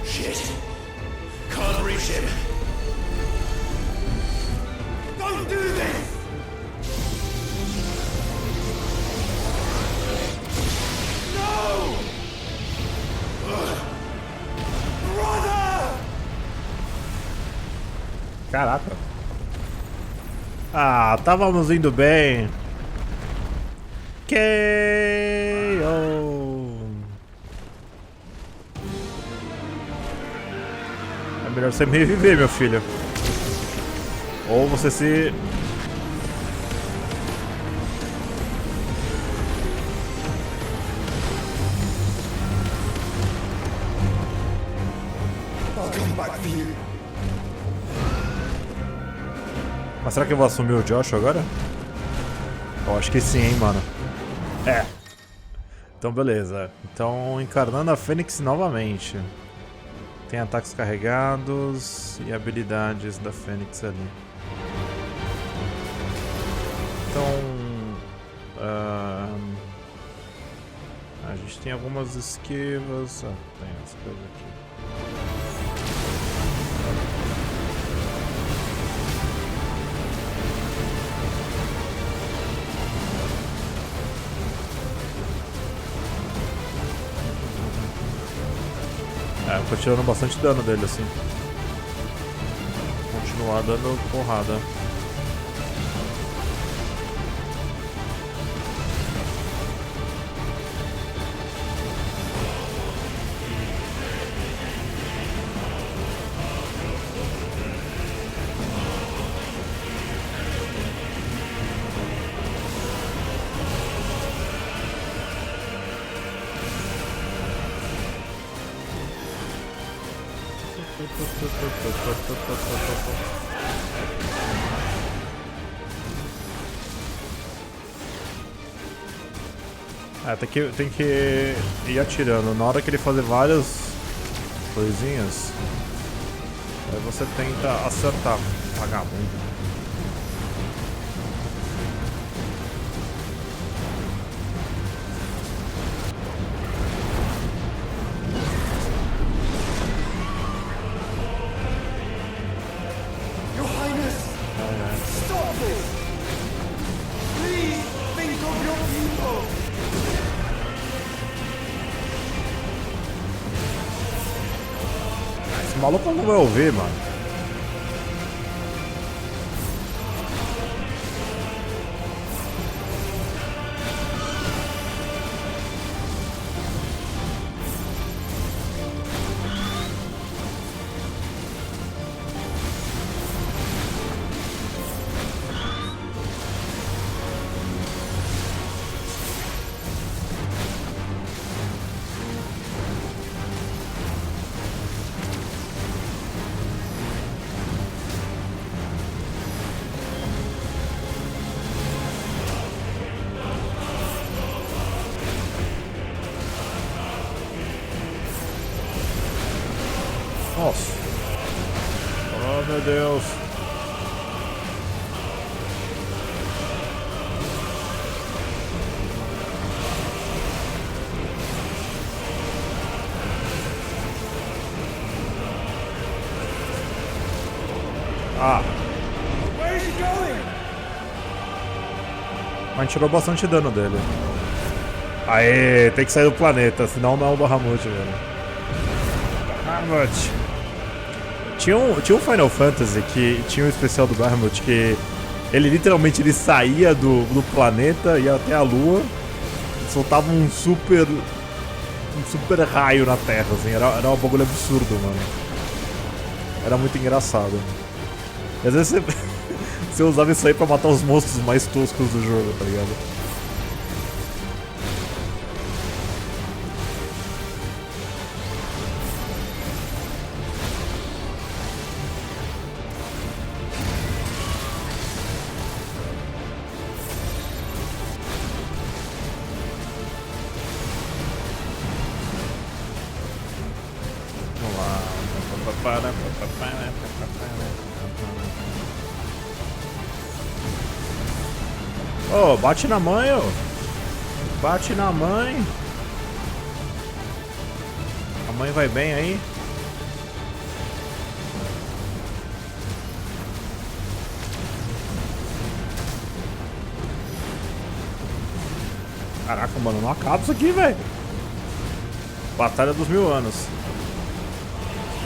Shit. Can't reach him. Don't do this! No! Brother! Caraca. Ah, estávamos indo bem. Que-o. É melhor você me reviver, meu filho. Ou você se... I'll come back for you. Mas será que eu vou assumir o Josh agora? Eu acho que sim, hein, mano. É. Então, beleza. Então, encarnando a Fênix novamente. Tem ataques carregados e habilidades da Fênix ali. Então... a gente tem algumas esquivas. Ah, tem as coisas aqui. É, tô tirando bastante dano dele assim. Continuar dando porrada. É, tem que ir atirando. Na hora que ele fazer várias coisinhas, aí você tenta acertar, vagabundo. Esse maluco não vai ouvir, mano. Nossa. Oh, meu Deus. Ah. Mas tirou bastante dano dele. Aê, tem que sair do planeta, senão não é o Bahamut, velho. Bahamut. Tinha um Final Fantasy que tinha um especial do Bahamut que ele literalmente saía do planeta, ia até a lua, soltava um super raio na Terra, assim, era um bagulho absurdo, mano. Era muito engraçado. E às vezes você usava isso aí pra matar os monstros mais toscos do jogo, tá ligado? Ô, bate na mãe, ô. Bate na mãe. A mãe vai bem aí? Caraca, mano, não acaba isso aqui, velho. Batalha dos 1000 anos.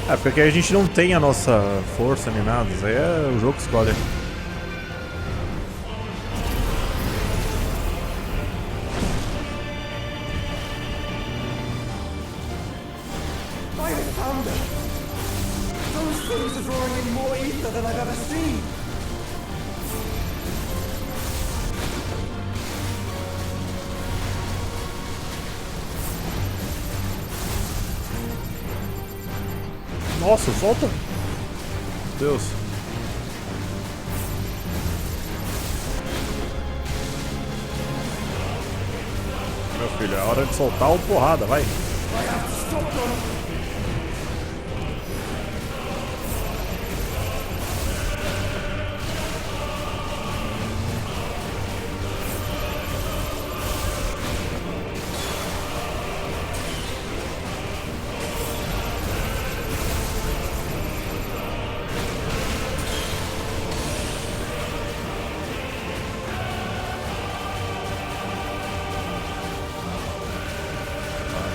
É, porque aqui a gente não tem a nossa força nem nada. Isso aí é o jogo que escolhe. Nossa, solta! Deus! Meu filho, é hora de soltar o porrada, vai!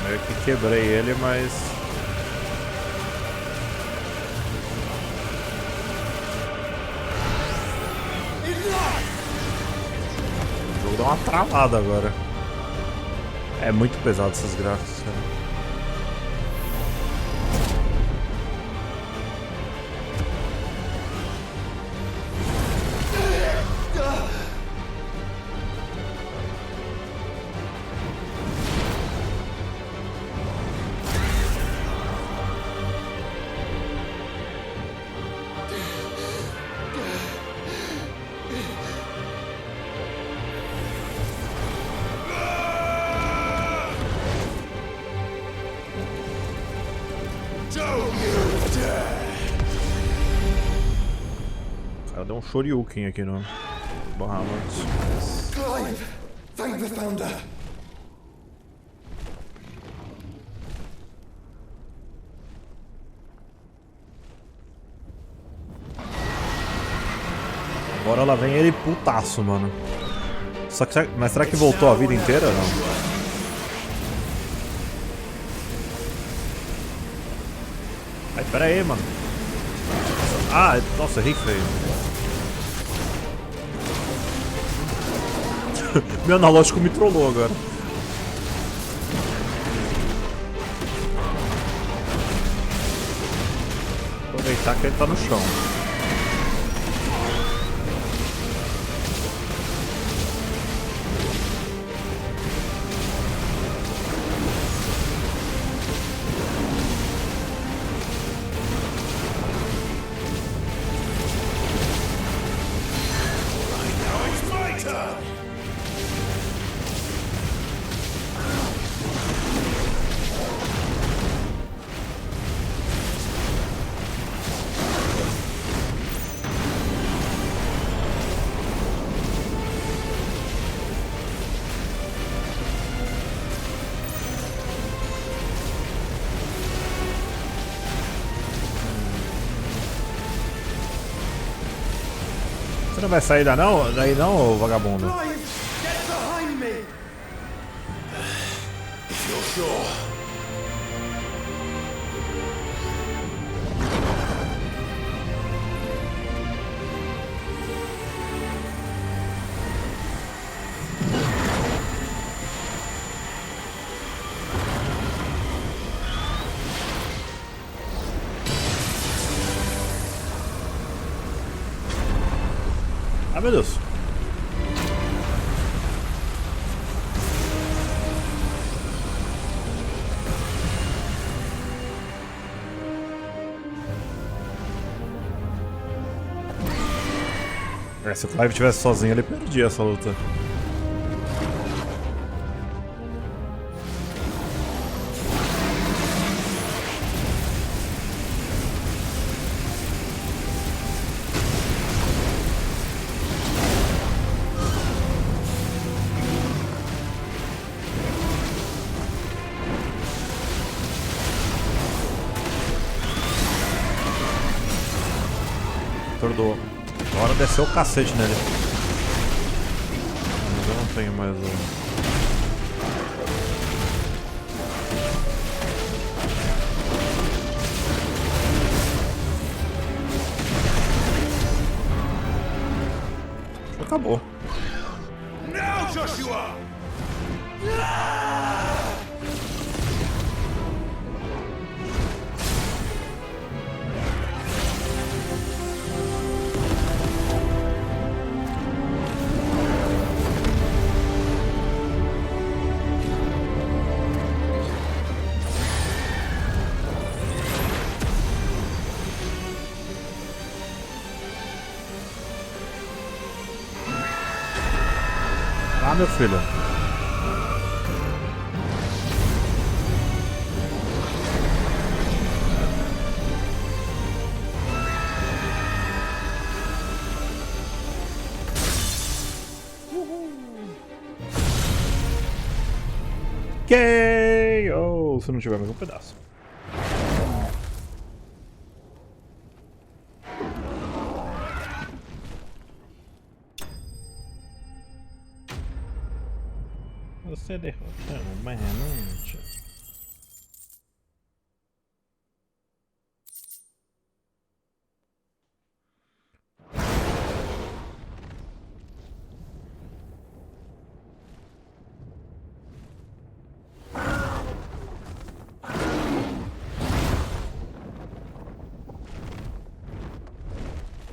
Meio que quebrei ele, mas... O jogo deu uma travada agora. É muito pesado esses gráficos, cara. O cara deu um shoryuken aqui no Bahamut. Clive! Thank the Founder! Agora lá vem ele putaço, mano. Só que, mas será que voltou a vida inteira? Não. Ai, pera aí, mano. Ah, nossa, errei feio. Meu analógico me trollou agora. Aproveitar que ele tá no chão. Você não vai sair daí não, vagabundo? Clive, get behind me! If you're sure. Ah, meu Deus. Se o Clive estivesse sozinho, ele perdia essa luta. Tordou. Agora desceu o cacete nele. Mas eu não tenho mais o... Acabou. Now, Joshua! Ah, meu filho. Que eu, se não tiver mais um pedaço. Você derrotou uma renúncia.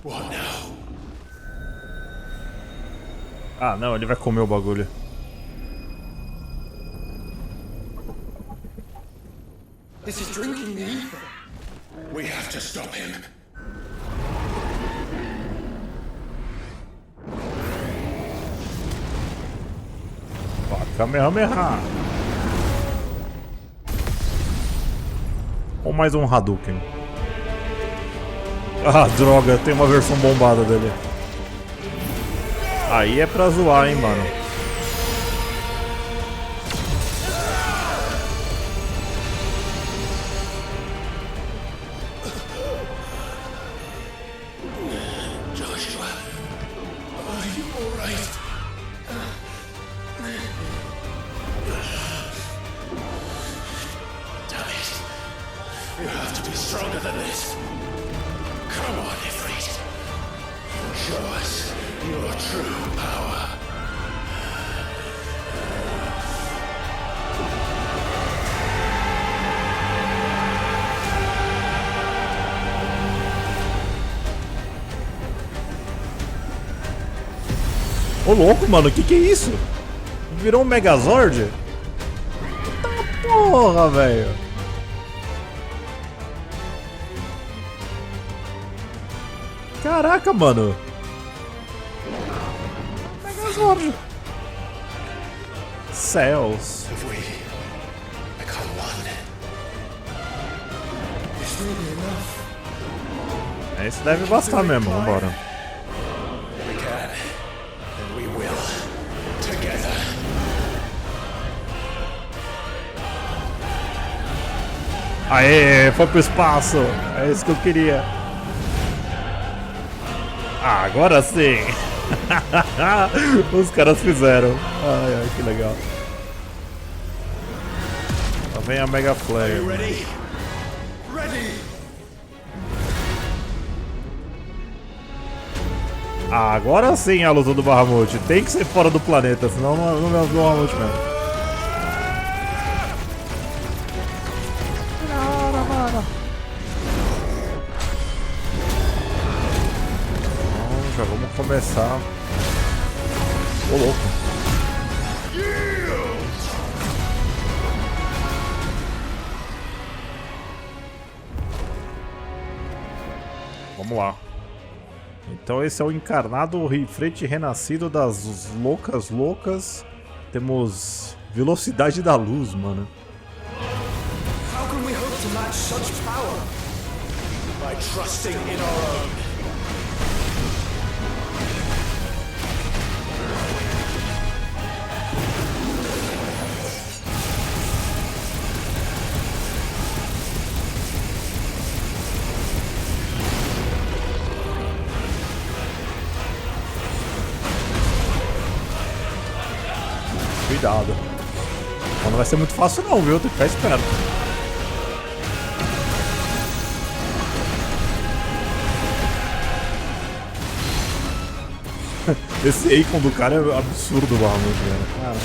What now? Ah, não, ele vai comer o bagulho. This is drinking the ether. We have to stop him. Kamehameha. Ou mais um Hadouken. Ah, droga, tem uma versão bombada dele. Aí é pra zoar, hein, mano. You have to be stronger than this. Come on, Ifrit. Show us your true power. Ô louco, mano, que é isso? Virou um Megazord? Tá porra, velho. Caraca, mano. Megazord. Seus. Esse deve bastar mesmo, vambora. Aê, foi pro espaço. É isso que eu queria. Ah, agora sim. Os caras fizeram. Ai, ai, que legal. Lá vem a Mega Flare. Ah, agora sim a luta do Bahamut. Tem que ser fora do planeta, senão não é o Bahamut mesmo. Já vamos começar. Ô louco. Vamos lá. Então esse é o encarnado rifrete renascido das loucas. Temos velocidade da luz, mano. How can we hope to match such power? By trusting in our own. Cuidado. Não vai ser muito fácil não, viu? Tem que ficar esperto. Esse Eikon do cara é absurdo, Bahamut, velho. Caralho.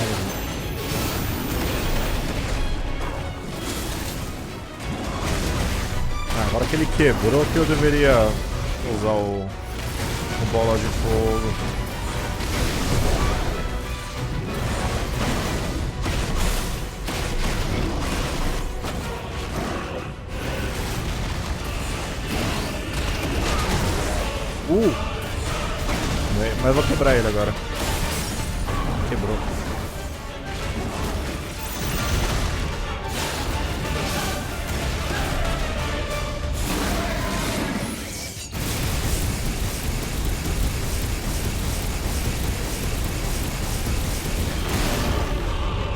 Agora que ele quebrou, que eu deveria usar o bola de fogo. Mas eu vou quebrar ele agora. Quebrou.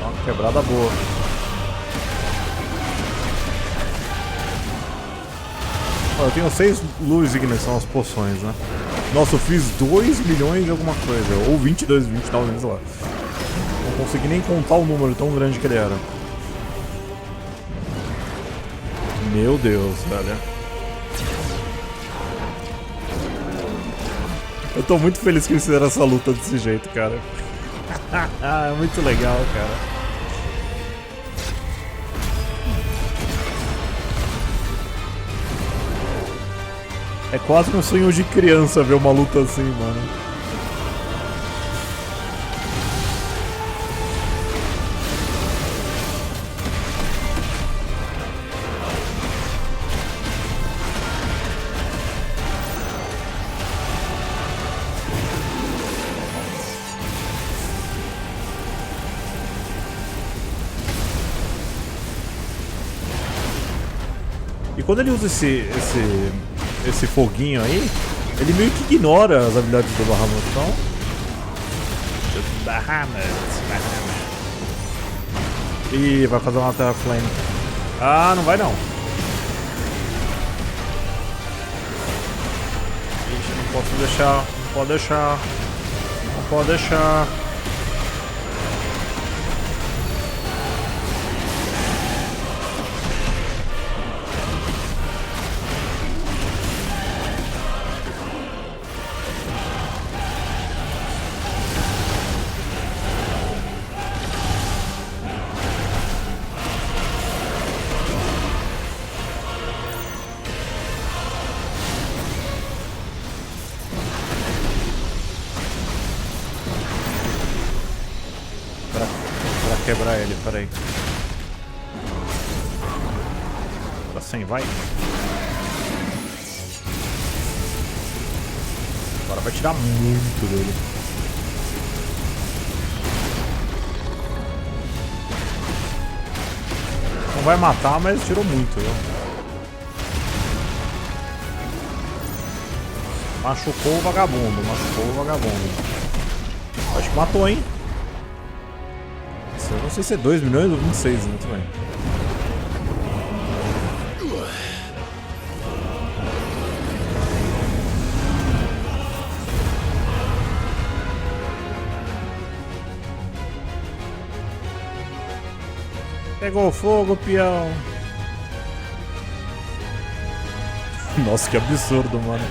Uma quebrada boa. Eu tenho 6 luzes que são as poções, né? Nossa, eu fiz 2 milhões de alguma coisa. Ou 22, 29, sei lá. Não consegui nem contar o número tão grande que ele era. Meu Deus, velho. Eu tô muito feliz que eles fizeram essa luta desse jeito, cara. É muito legal, cara. É quase um sonho de criança ver uma luta assim, mano. E quando ele usa esse foguinho aí, ele meio que ignora as habilidades do Bahamut, então... Bahamut. Ih, vai fazer uma Terra Flame. Ah, não vai não. Ixi, não posso deixar, não pode deixar. Não pode deixar. segurar ele, peraí. Agora sim, vai. Agora vai tirar muito dele. Não vai matar, mas tirou muito, viu? Machucou o vagabundo, Acho que matou, hein? Eu não sei se é 2 milhões ou 26, né? Também. Pegou fogo, peão. Nossa, que absurdo, mano.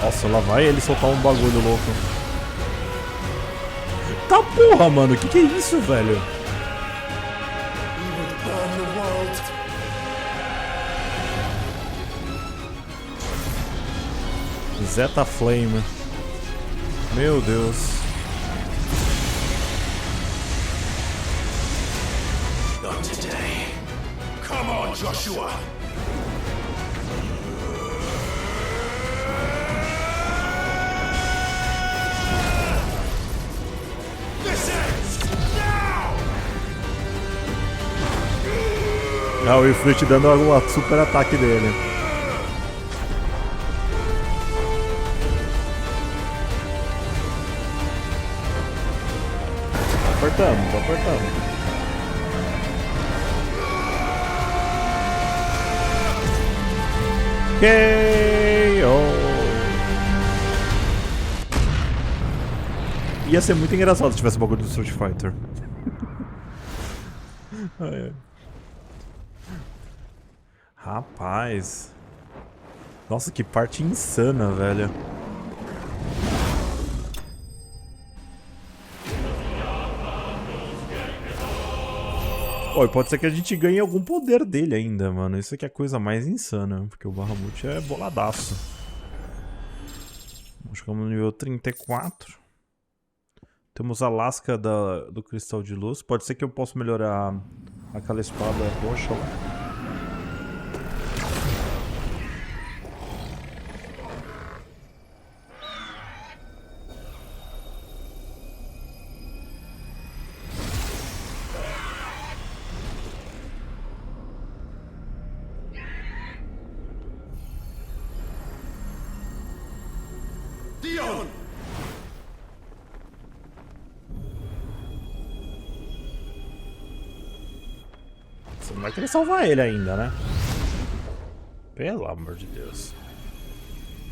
Nossa, lá vai ele soltar um bagulho louco. Tá porra, mano. Que é isso, velho? Zeta Flame. Meu Deus. Not today. Come on, Joshua. Ah, o Ifrit dando o super ataque dele. Tô apertando. KO. Ia ser muito engraçado se tivesse um bagulho do Street Fighter. Ai, ai. Rapaz. Nossa, que parte insana, velho. Oi, pode ser que a gente ganhe algum poder dele ainda, mano. Isso aqui é a coisa mais insana, porque o Bahamut é boladaço. Chegamos no nível 34. Temos a lasca do cristal de luz. Pode ser que eu possa melhorar aquela espada roxa lá. Você não vai querer salvar ele ainda, né? Pelo amor de Deus.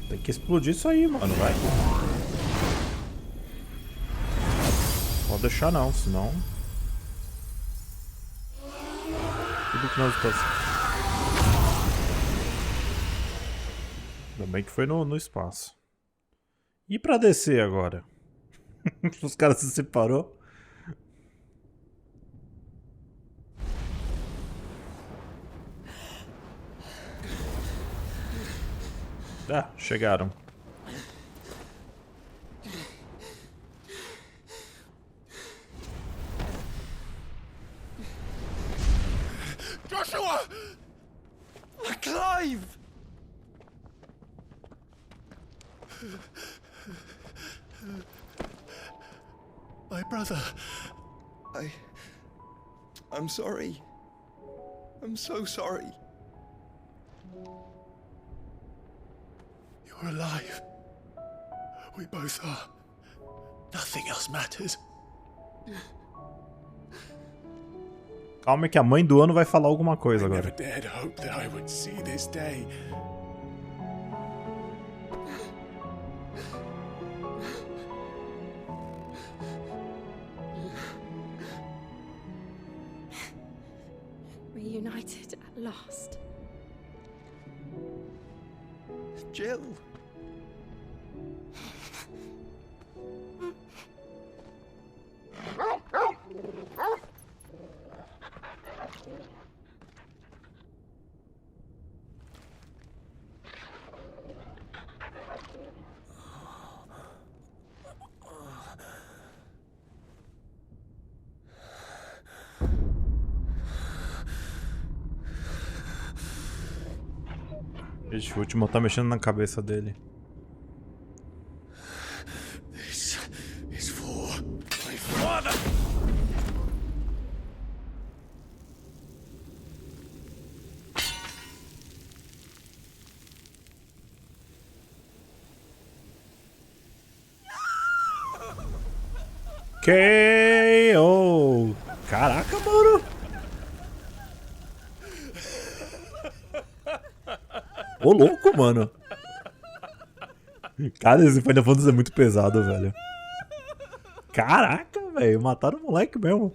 Tem que explodir isso aí, mano, vai. Pode deixar não, senão... Tudo que nós estamos... Ainda bem que foi no espaço. E pra descer agora? Os caras se separou. Ah, chegaram. Joshua! Clive! My brother. I'm sorry. I'm so sorry. You're alive. We both are. Nothing else matters. Calma que a mãe do ano vai falar alguma coisa agora. I never dared hope that I would see this day. Reunited at last. Jill. Ixi, o último tá mexendo na cabeça dele. This is for my father. Que Caraca, mano! Ô, louco, mano! Cara, esse Final Fantasy é muito pesado, velho. Caraca, velho! Mataram o moleque mesmo.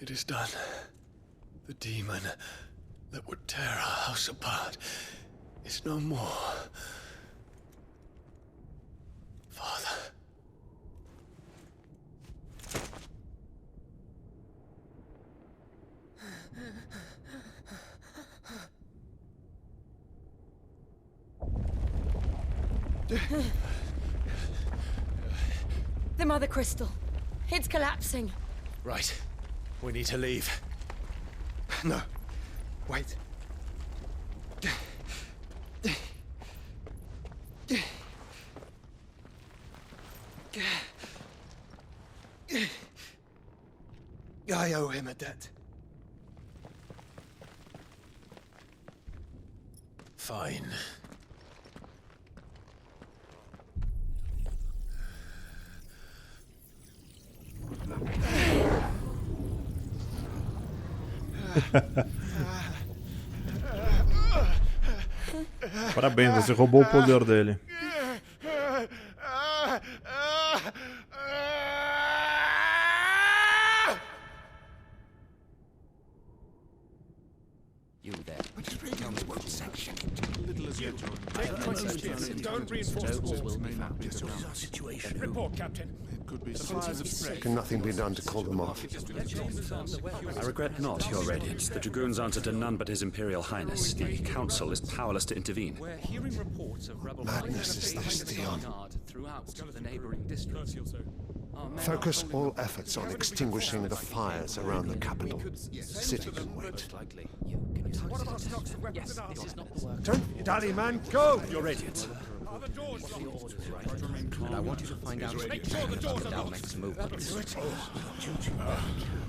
It is done. The demon that would tear our house apart is no more. Father. The Mother Crystal. It's collapsing. Right. We need to leave. No. Wait. I owe him a debt. Fine. Parabéns, você roubou o poder dele. You there. Don't reinforce the walls. Situation. Report, Captain. It could be Can nothing be done to call them off? I regret not, Your Radiance. The Dragoons answer to none but His Imperial Highness. The Council is powerless to intervene. We're hearing reports of rebel Madness is this, Theon. throughout the neighboring districts. Focus all efforts on extinguishing the fires around the capital. City can wait. Don't dally, man. Go! Your Radiance. And I want you to find out the Dalmek's movements.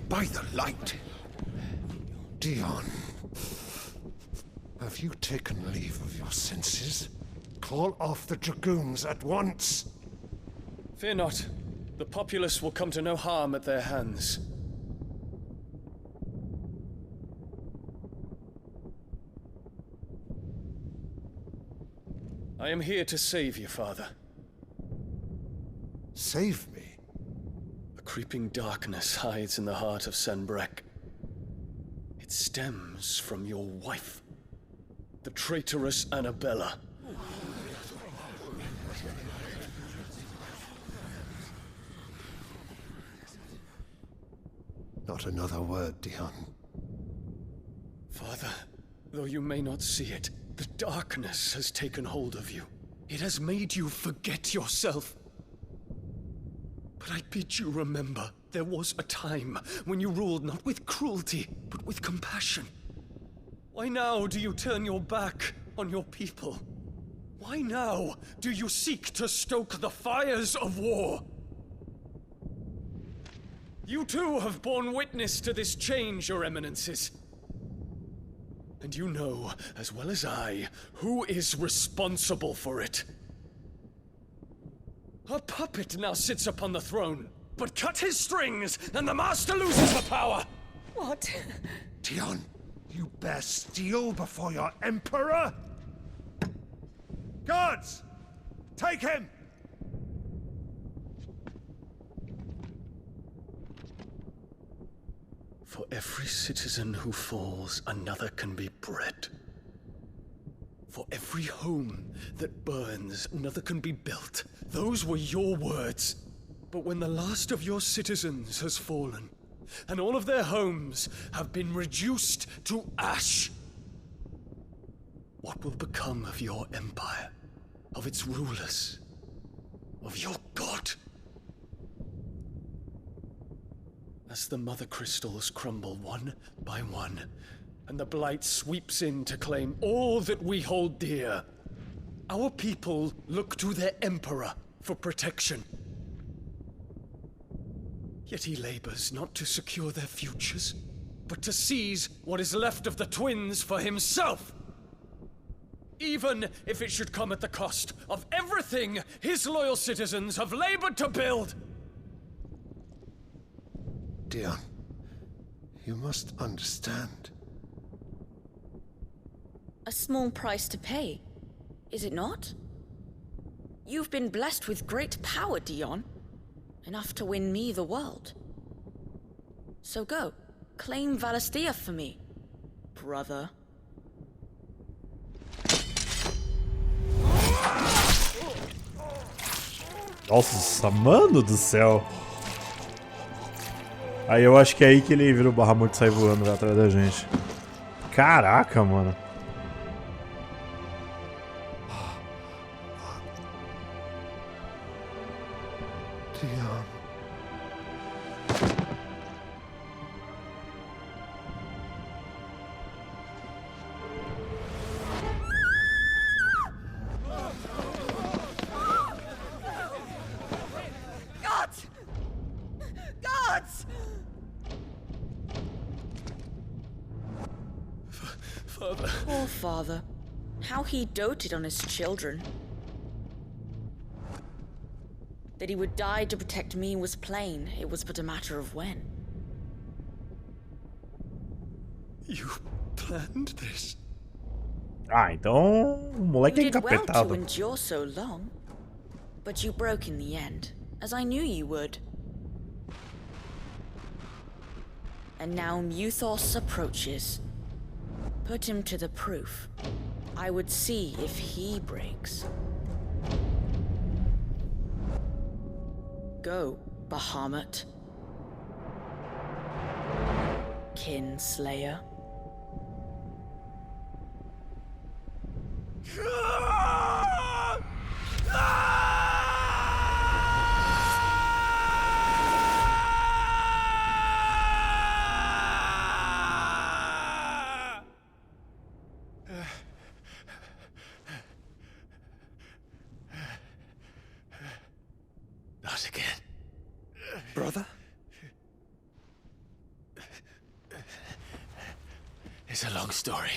By the light! Dion, have you taken leave of your senses? Call off the Dragoons at once! Fear not. The populace will come to no harm at their hands. I am here to save you, Father. Save me? A creeping darkness hides in the heart of Sanbreque. It stems from your wife, the traitorous Annabella. Not another word, Dion. Father, though you may not see it, the darkness has taken hold of you. It has made you forget yourself. But I bid you remember, there was a time when you ruled not with cruelty, but with compassion. Why now do you turn your back on your people? Why now do you seek to stoke the fires of war? You too have borne witness to this change, Your Eminences. And you know, as well as I, who is responsible for it. A puppet now sits upon the throne, but cut his strings, and the master loses the power! What? Dion, you bear steel before your emperor? Guards! Take him! For every citizen who falls, another can be bred. For every home that burns, another can be built. Those were your words. But when the last of your citizens has fallen, and all of their homes have been reduced to ash, what will become of your empire? of its rulers, of your god. As the mother crystals crumble one by one, and the blight sweeps in to claim all that we hold dear, our people look to their emperor for protection. Yet he labors not to secure their futures, but to seize what is left of the twins for himself. Even if it should come at the cost of everything his loyal citizens have labored to build. Dion, you must understand. A small price to pay, is it not? You've been blessed with great power, Dion. Enough to win me the world. So go, claim Valisthea for me, brother. Nossa, mano do céu. Aí eu acho que é aí que ele vira o Bahamut e sai voando lá atrás da gente. Caraca, mano. Dion. Gods! Gods! Father. Poor father. How he doted on his children. That he would die to protect me was plain. It was but a matter of when. You planned this? Ah, então o moleque é You did well to encapetado. endure so long, but you broke in the end, as I knew you would. And now Muthos approaches. Put him to the proof. I would see if he breaks. Go, Bahamut. Kinslayer. Not again. Brother? It's a long story.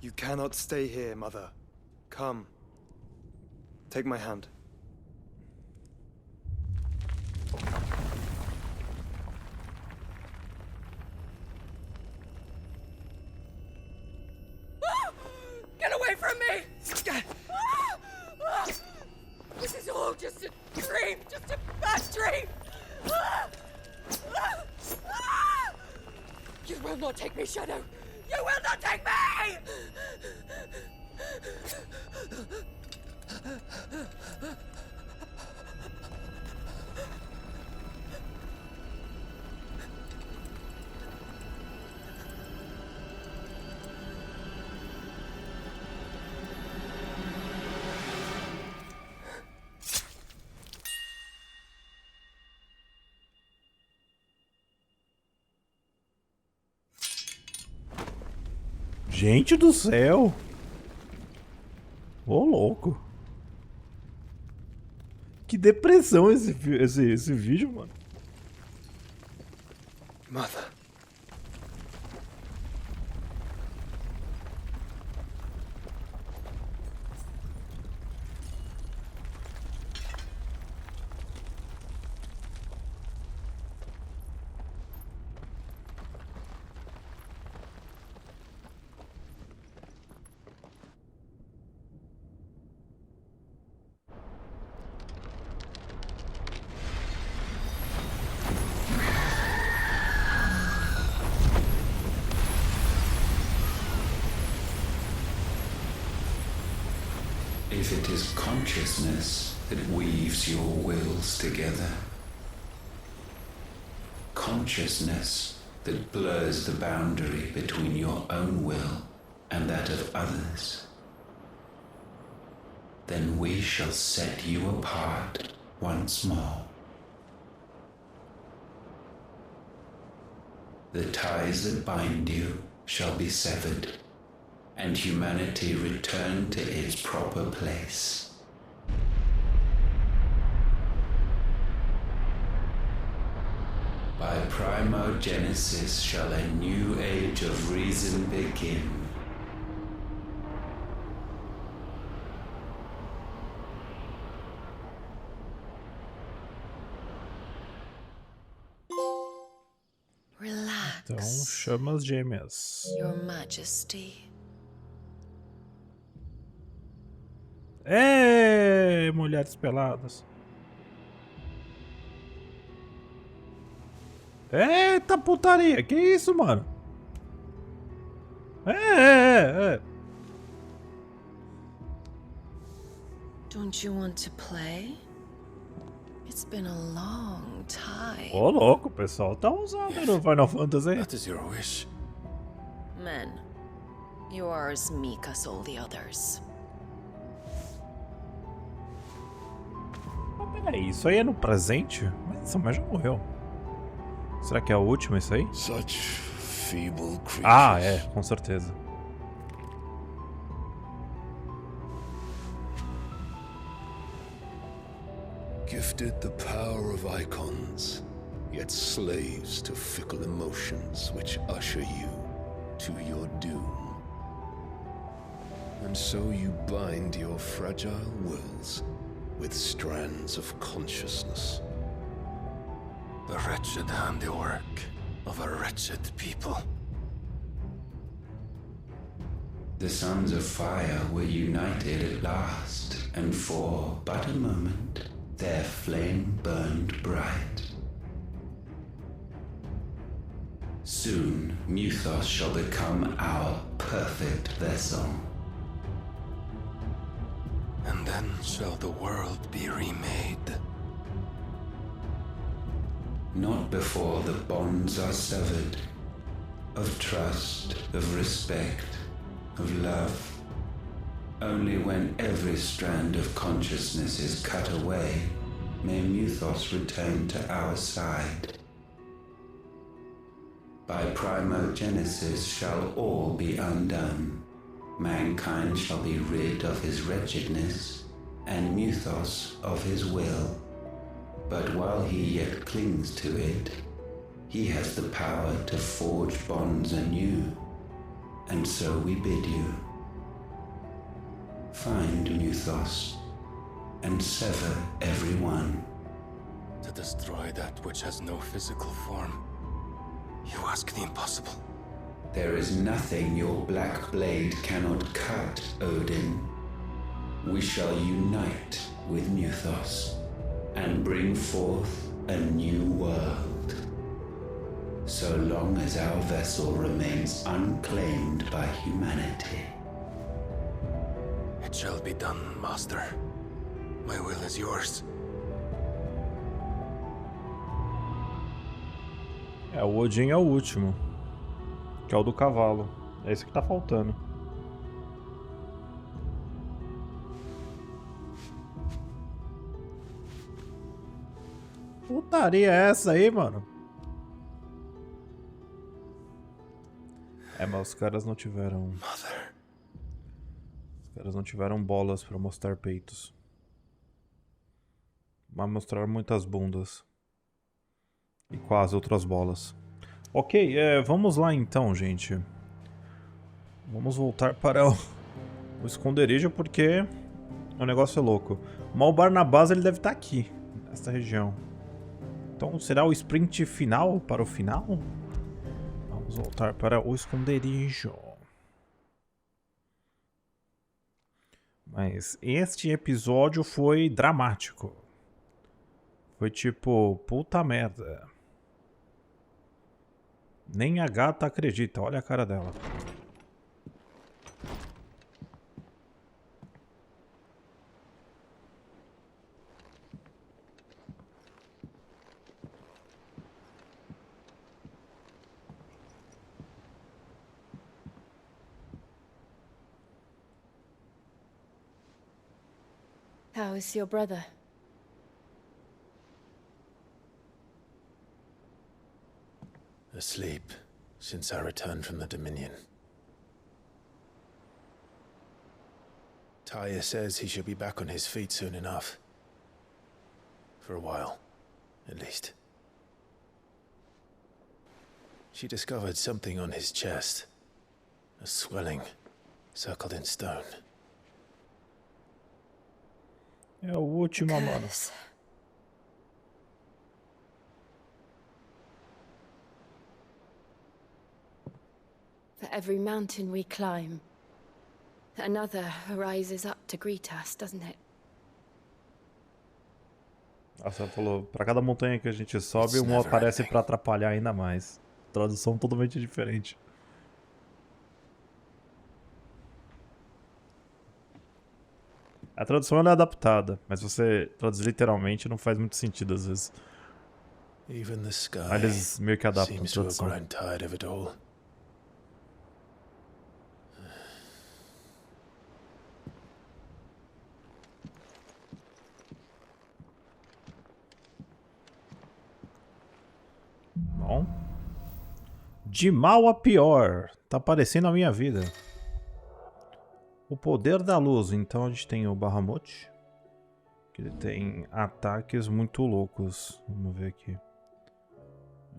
You cannot stay here, Mother. Come. Take my hand. Get away from me! This is all just a dream, just a bad dream! You will not take me, Shadow! You will not take me! Gente do céu. Ô, louco. Que depressão esse vídeo, mano. Mother. If it is consciousness, that weaves your wills together. Consciousness that blurs the boundary between your own will and that of others. Then we shall set you apart once more. The ties that bind you shall be severed, and humanity return to its proper place. By primogenesis shall a new age of reason begin. Relax, Então, chamas gêmeas. Your Majesty. Mulheres peladas. Eita putaria, que isso, mano? Don't you want to play? It's been a long time. Ô, louco, o pessoal tá usando no Final Fantasy. That is your wish. Men, you are as meek as all the others. Peraí, isso aí é no presente? Mas essa mulher já morreu. Será que é a última isso aí? Such feeble creatures. Ah, é, com certeza. Gifted the power of Eikons, yet slaves to fickle emotions which usher you to your doom. And so you bind your fragile wills with strands of consciousness. The wretched handiwork of a wretched people. The sons of fire were united at last, and for but a moment their flame burned bright. Soon Mythos shall become our perfect vessel. And then shall the world be remade. Not before the bonds are severed, of trust, of respect, of love. Only when every strand of consciousness is cut away, may Mythos return to our side. By primogenesis shall all be undone. Mankind shall be rid of his wretchedness, and Mythos of his will. But while he yet clings to it, he has the power to forge bonds anew. And so we bid you, find Mythos, and sever every one. To destroy that which has no physical form, you ask the impossible. There is nothing your black blade cannot cut, Odin. We shall unite with Mythos, and bring forth a new world. So long as our vessel remains unclaimed by humanity. It shall be done, Master. My will is yours. É, o Odin é o último. Que é o do cavalo. É esse que tá faltando. Putaria é essa aí, mano? É, mas os caras não tiveram... Os caras não tiveram bolas pra mostrar peitos. Mas mostraram muitas bundas. E quase outras bolas. Ok, vamos lá então, gente. Vamos voltar para o esconderijo porque o negócio é louco. O Mal Barnabás ele deve estar aqui, nessa região. Então será o sprint final para o final? Vamos voltar para o esconderijo. Mas este episódio foi dramático. Foi tipo, puta merda. Nem a gata acredita, olha a cara dela. How is your brother? Asleep since I returned from the Dominion. Taya says he should be back on his feet soon enough. For a while, at least. She discovered something on his chest. A swelling, circled in stone. É o último, mano. For every mountain we climb, another rises up to greet us, doesn't it? Nossa, ela falou, pra cada montanha que a gente sobe, uma aparece pra atrapalhar ainda mais. Tradução totalmente diferente. A tradução ela é adaptada, mas você traduzir literalmente não faz muito sentido às vezes. Even the sky Aí eles meio que adaptam a seems to have tradução. grown tired of it all. Bom. De mal a pior. Tá aparecendo a minha vida. O poder da luz. Então a gente tem o Bahamut. Que ele tem ataques muito loucos. Vamos ver aqui.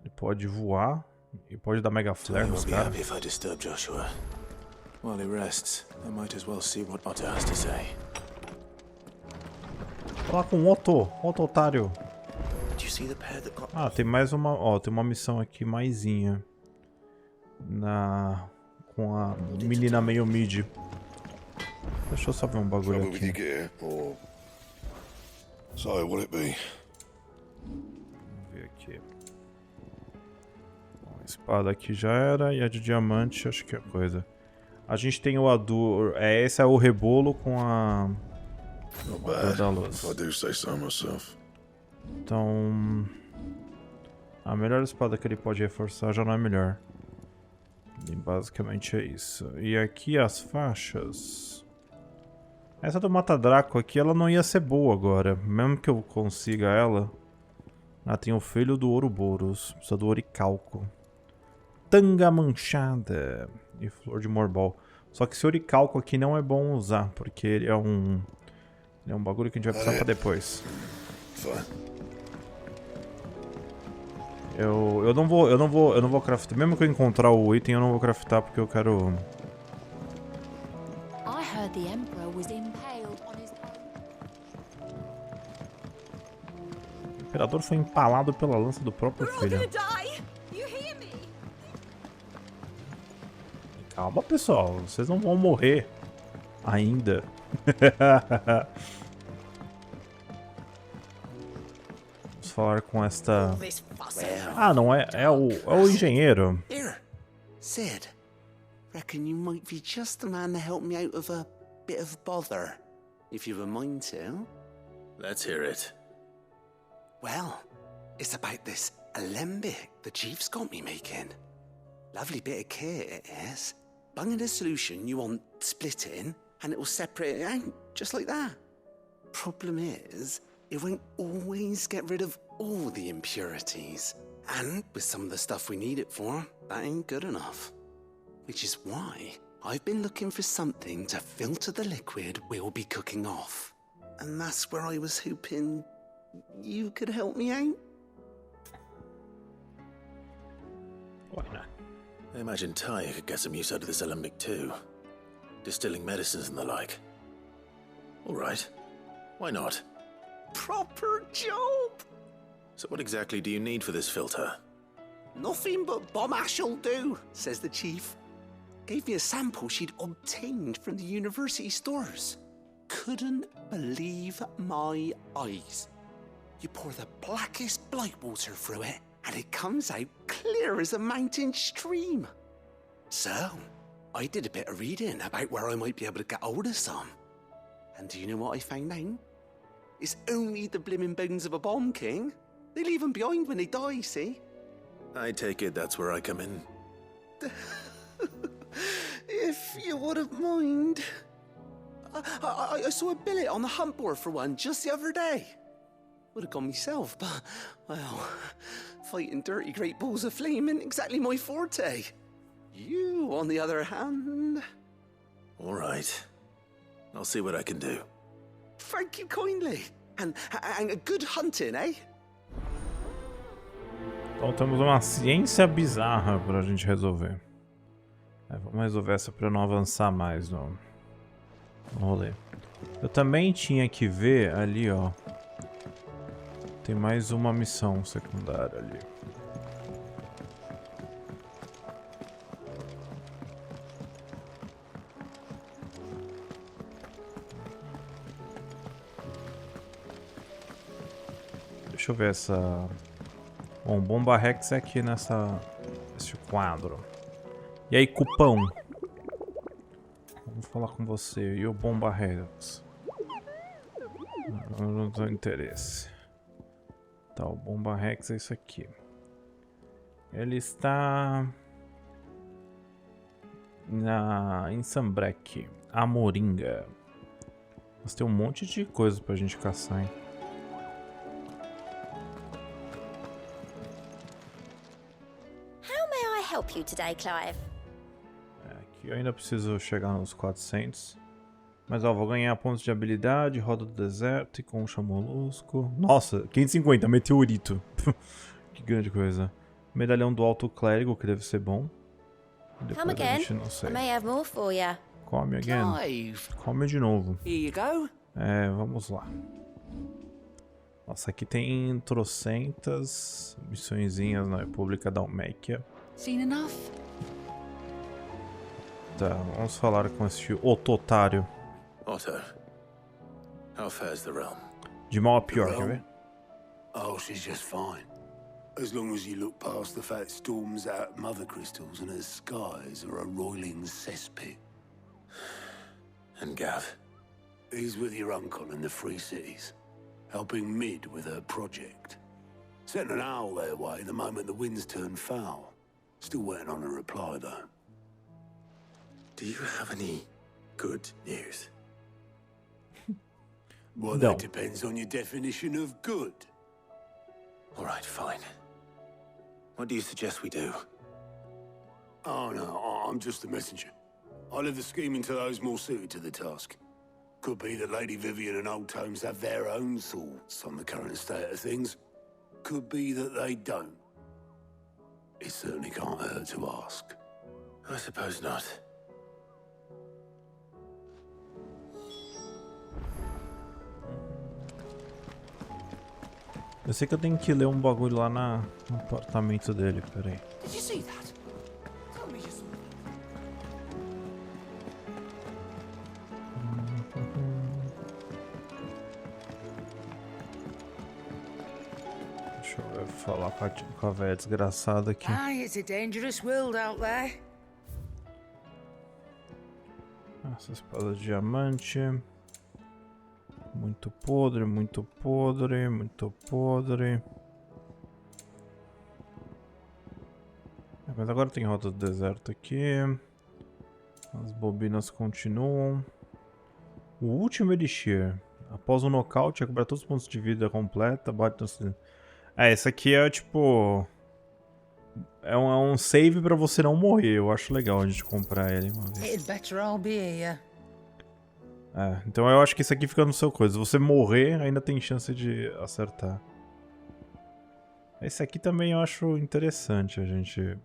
Ele pode voar. E pode dar Mega Flare nos caras. If I disturb Joshua. While he rests, I might as well see what Otto has to say. Fala com o Otto. Otto otário. Do you see the pair that got... Ah, tem mais uma... Ó, tem uma missão aqui maisinha. Com a menina meio mid. Deixa eu só ver um bagulho aqui. So, what it be? Vamos ver aqui. Bom, a espada aqui já era. E a de diamante, acho que é coisa. A gente tem o Adur. Esse é o rebolo com a... Not bad, da if I do say so myself. Então... A melhor espada que ele pode reforçar já não é melhor. E basicamente é isso. E aqui as faixas. Essa do Mata-Draco aqui, ela não ia ser boa agora. Mesmo que eu consiga ela. Ela tem o filho do Ouroboros. Precisa do Oricalco. Tanga manchada. E flor de morbol. Só que esse Oricalco aqui não é bom usar. Porque ele é um... Ele é um bagulho que a gente vai precisar pra depois. Eu não vou craftar. Mesmo que eu encontrar o item, eu não vou craftar porque eu quero... I heard the Emperor was impaled on his... O Imperador foi empalado pela lança do próprio filho. Calma, pessoal. Vocês não vão morrer ainda. Vamos falar com esta... Ah, não é? É o engenheiro. Here, Sid. Reckon you might be just the man to help me out of a bit of bother, if you've a mind to. Let's hear it. Well, it's about this alembic the chief's got me making. Lovely bit of kit it is. Bunging a solution you want splitting, and it will separate it out, just like that. Problem is, it won't always get rid of all the impurities. And with some of the stuff we need it for, that ain't good enough. Which is why I've been looking for something to filter the liquid we'll be cooking off. And that's where I was hoping you could help me out. Why not? I imagine Taya could get some use out of this alembic too. Distilling medicines and the like. Alright. Why not? Proper job! So what exactly do you need for this filter? Nothing but bomb ash'll do, says the chief. Gave me a sample she'd obtained from the university stores. Couldn't believe my eyes. You pour the blackest blight water through it, and it comes out clear as a mountain stream. So, I did a bit of reading about where I might be able to get hold of some. And do you know what I found out? It's only the blimmin' bones of a bomb king. They leave them behind when they die, see? I take it that's where I come in. If you wouldn't mind. I saw a billet on the hunt board for one just the other day. Would have gone myself, but, well, fighting dirty great balls of flame isn't exactly my forte. You, on the other hand... All right. I'll see what I can do. Thank you kindly. And good hunting, eh? Então temos uma ciência bizarra pra gente resolver. Vamos resolver essa pra eu não avançar mais no rolê. Eu também tinha que ver ali, ó. Tem mais uma missão secundária ali. Deixa eu ver essa... Bom, Bomba Rex é aqui nesse quadro. E aí, cupão? Vamos falar com você. E o Bomba Rex? Eu não tenho interesse. Tá, o Bomba Rex é isso aqui. Ele está... em Sambrec, Amoringa. Mas tem um monte de coisa pra gente caçar, hein? Help you today, Clive? Aqui eu ainda preciso chegar nos 400. Mas ó, vou ganhar pontos de habilidade, roda do deserto e concha molusco. Nossa, 550, meteorito. Que grande coisa. Medalhão do alto clérigo, que deve ser bom. Come again. Não sei. I may have more for you. Come again. Clive. Come de novo. Here you go. Vamos lá. Nossa, aqui tem trocentas missõezinhas na República da Alméquia. Seen enough? Tá, vamos falar com esse otário. Otto, how fares the realm? De mal a pior, quer ver? Oh, she's just fine. As long as you look past the fat storms out mother crystals and her skies are a roiling cesspit. And Gav? He's with your uncle in the Free Cities, helping Mid with her project. Sent an owl their way the moment the winds turned foul. Still waiting on a reply, though. Do you have any good news? Well, No. that depends on your definition of good. All right, fine. What do you suggest we do? Oh, no, I'm just the messenger. I leave the scheming to those more suited to the task. Could be that Lady Vivian and Old Tomes have their own thoughts on the current state of things. Could be that they don't. It certainly can't hurt to ask. I suppose not. Eu sei que eu tenho que ler um bagulho lá no apartamento dele, peraí. Did you see that? Tell me you saw Deixa eu falar com a velha desgraçada aqui. Aye, it's a dangerous world out there. Essa espada de diamante. Muito podre, muito podre, muito podre. Mas agora tem rota do deserto aqui. As bobinas continuam. O último elixir. Após o nocaute, recupera todos os pontos de vida completa. Bate no... esse aqui é tipo... É um save pra você não morrer. Eu acho legal a gente comprar ele uma vez. It'd better all be here. Então eu acho que isso aqui fica no seu coisa. Se você morrer, ainda tem chance de acertar. Esse aqui também eu acho interessante a gente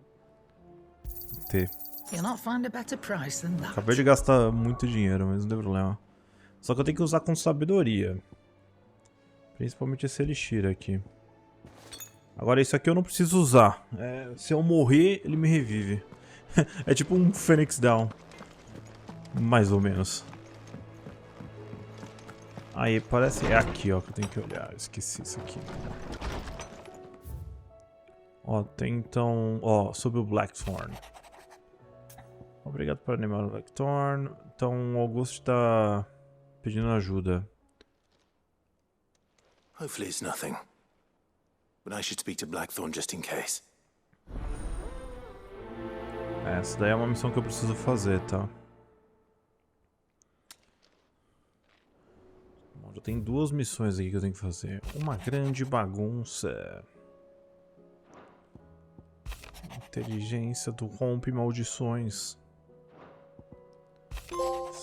ter. You'll not find a better price than that. Acabei de gastar muito dinheiro, mas não tem problema. Só que eu tenho que usar com sabedoria. Principalmente esse elixir aqui. Agora isso aqui eu não preciso usar. Se eu morrer, ele me revive. É tipo um Phoenix Down. Mais ou menos. Aí parece... É aqui, ó, que eu tenho que olhar. Eu esqueci isso aqui. Ó, tem então... Ó, sobre o Blackthorn. Obrigado por animar o Blackthorn. Então o Augusto tá pedindo ajuda. Hopefully it's nothing. But I should speak to Blackthorn just in case. Essa daí é uma missão que eu preciso fazer, tá? 4. Tem 2 missões aqui que eu tenho que fazer. Uma grande bagunça. Inteligência do rompe maldições.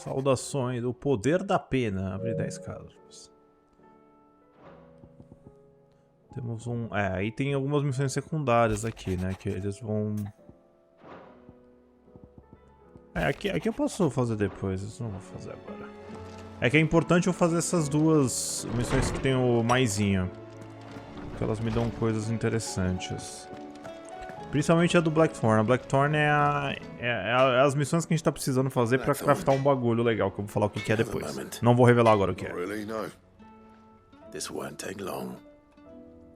Saudações. O poder da pena. Abrir 10 casos. Temos um... aí tem algumas missões secundárias aqui, né? Que eles vão... aqui eu posso fazer depois. Isso não vou fazer agora. É que é importante eu fazer essas 2 missões que tem o maisinho. Porque elas me dão coisas interessantes. Principalmente a do Blackthorn. A Blackthorn é as missões que a gente tá precisando fazer pra craftar um bagulho legal. Que eu vou falar o que é depois. Não vou revelar agora o que é. This won't take long.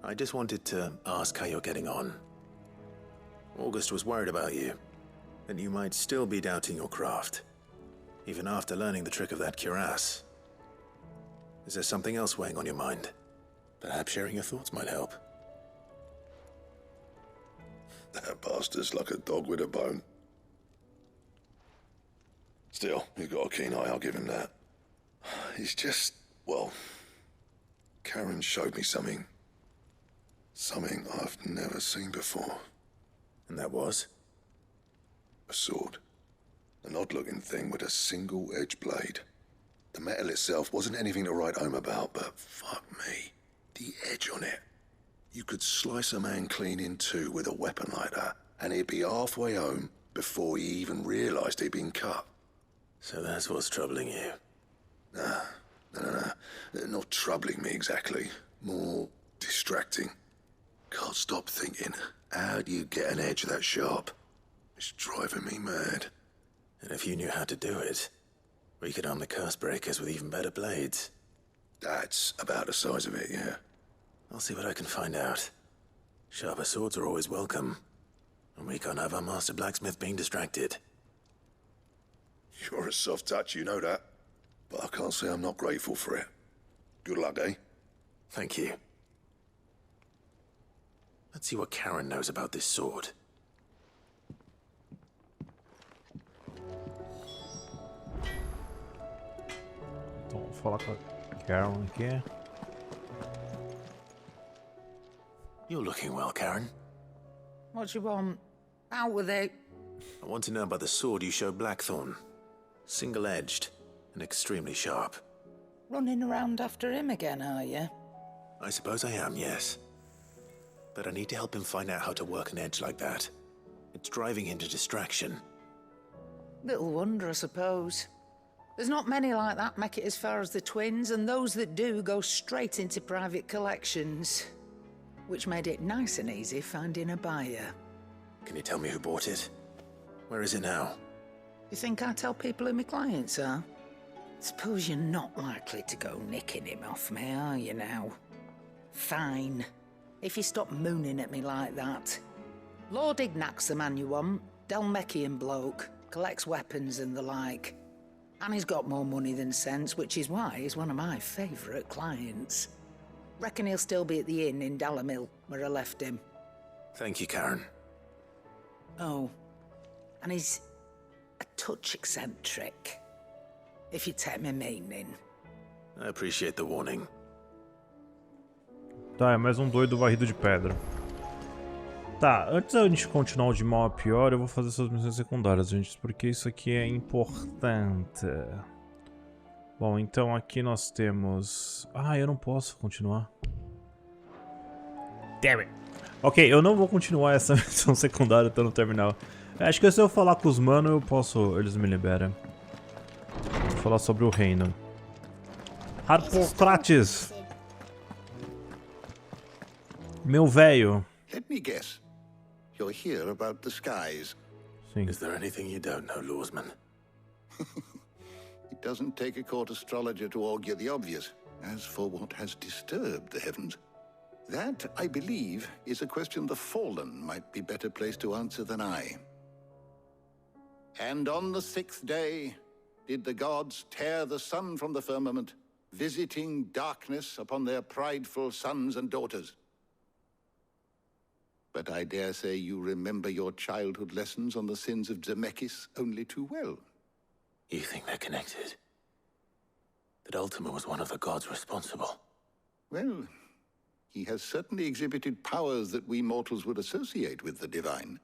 I just wanted to ask how you're getting on. August was worried about you, that you might still be doubting your craft, even after learning the trick of that cuirass. Is there something else weighing on your mind? Perhaps sharing your thoughts might help. That bastard's like a dog with a bone. Still, he's got a keen eye, I'll give him that. He's just, well... Karen showed me something. Something I've never seen before. And that was? A sword. An odd-looking thing with a single-edged blade. The metal itself wasn't anything to write home about, but fuck me. The edge on it. You could slice a man clean in two with a weapon like that, and he'd be halfway home before he even realized he'd been cut. So that's what's troubling you? Nah. Not troubling me exactly. More distracting. Can't stop thinking, how do you get an edge that sharp? It's driving me mad. And if you knew how to do it, we could arm the curse breakers with even better blades. That's about the size of it, yeah. I'll see what I can find out. Sharper swords are always welcome. And we can't have our master blacksmith being distracted. You're a soft touch, you know that. But I can't say I'm not grateful for it. Good luck, eh? Thank you. Let's see what Karen knows about this sword. Então, vou falar com a Karen aqui. You're looking well, Karen. What do you want? Out with it. I want to know about the sword you showed Blackthorn. Single-edged and extremely sharp. Running around after him again, are you? I suppose I am, yes. But I need to help him find out how to work an edge like that. It's driving him to distraction. Little wonder, I suppose. There's not many like that make it as far as the twins, and those that do go straight into private collections. Which made it nice and easy finding a buyer. Can you tell me who bought it? Where is it now? You think I tell people who my clients are? Suppose you're not likely to go nicking him off me, are you now? Fine. If you stop mooning at me like that. Lord Ignac's the man you want. Dalmekian bloke. Collects weapons and the like. And he's got more money than sense, which is why he's one of my favourite clients. Reckon he'll still be at the inn in Dalamil, where I left him. Thank you, Karen. Oh. And he's a touch eccentric. If you take my meaning. I appreciate the warning. Tá, é mais um doido varrido de pedra. Tá, antes da gente continuar de mal a pior, eu vou fazer essas missões secundárias, gente, porque isso aqui é importante. Bom, então aqui nós temos... Ah, eu não posso continuar. Damn it. Ok, eu não vou continuar essa missão secundária até no terminal. Acho que se eu falar com os manos, eu posso... Eles me liberam. Vou falar sobre o reino. Harpocrates! Meu velho. Let me guess. You're here about the skies. Sim. Is there anything you don't know, Lawsman? It doesn't take a court astrologer to augur the obvious. As for what has disturbed the heavens, that, I believe, is a question the Fallen might be better placed to answer than I. And on the 6th day, did the gods tear the sun from the firmament, visiting darkness upon their prideful sons and daughters. But I dare say you remember your childhood lessons on the sins of Zemeckis only too well. You think they're connected? that Ultima was one of the gods responsible. Well, he has certainly exhibited powers that we mortals would associate with the divine.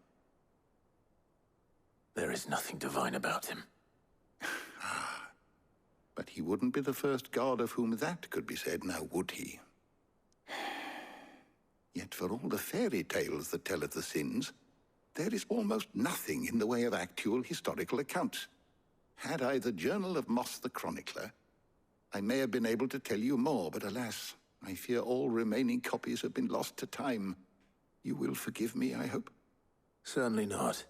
There is nothing divine about him. But he wouldn't be the first god of whom that could be said, now would he? Yet for all the fairy tales that tell of the sins, there is almost nothing in the way of actual historical accounts. Had I the Journal of Moss the Chronicler, I may have been able to tell you more, but alas, I fear all remaining copies have been lost to time. You will forgive me, I hope? Certainly not.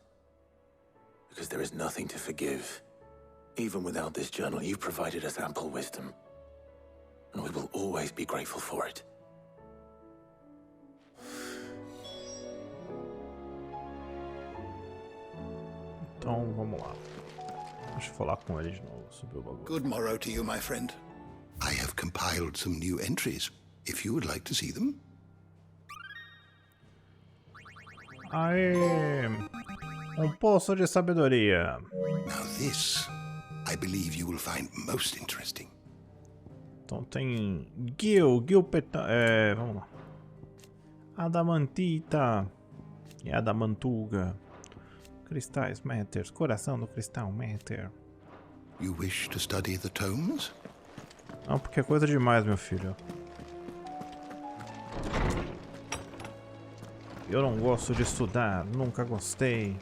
Because there is nothing to forgive. Even without this journal, you provided us ample wisdom. And we will always be grateful for it. Então, vamos lá. Deixa eu falar com ele de novo sobre o bagulho. Good morrow to you, my friend. I have compiled some new entries, if you would like to see them. Aê! Poço de sabedoria. Now this, I believe you will find most interesting. Então tem vamos lá. Adamantita e adamantuga. Cristais Matters, coração do cristal Matter. You wish to study the tomes? Não, porque é coisa demais, meu filho. Eu não gosto de estudar, nunca gostei.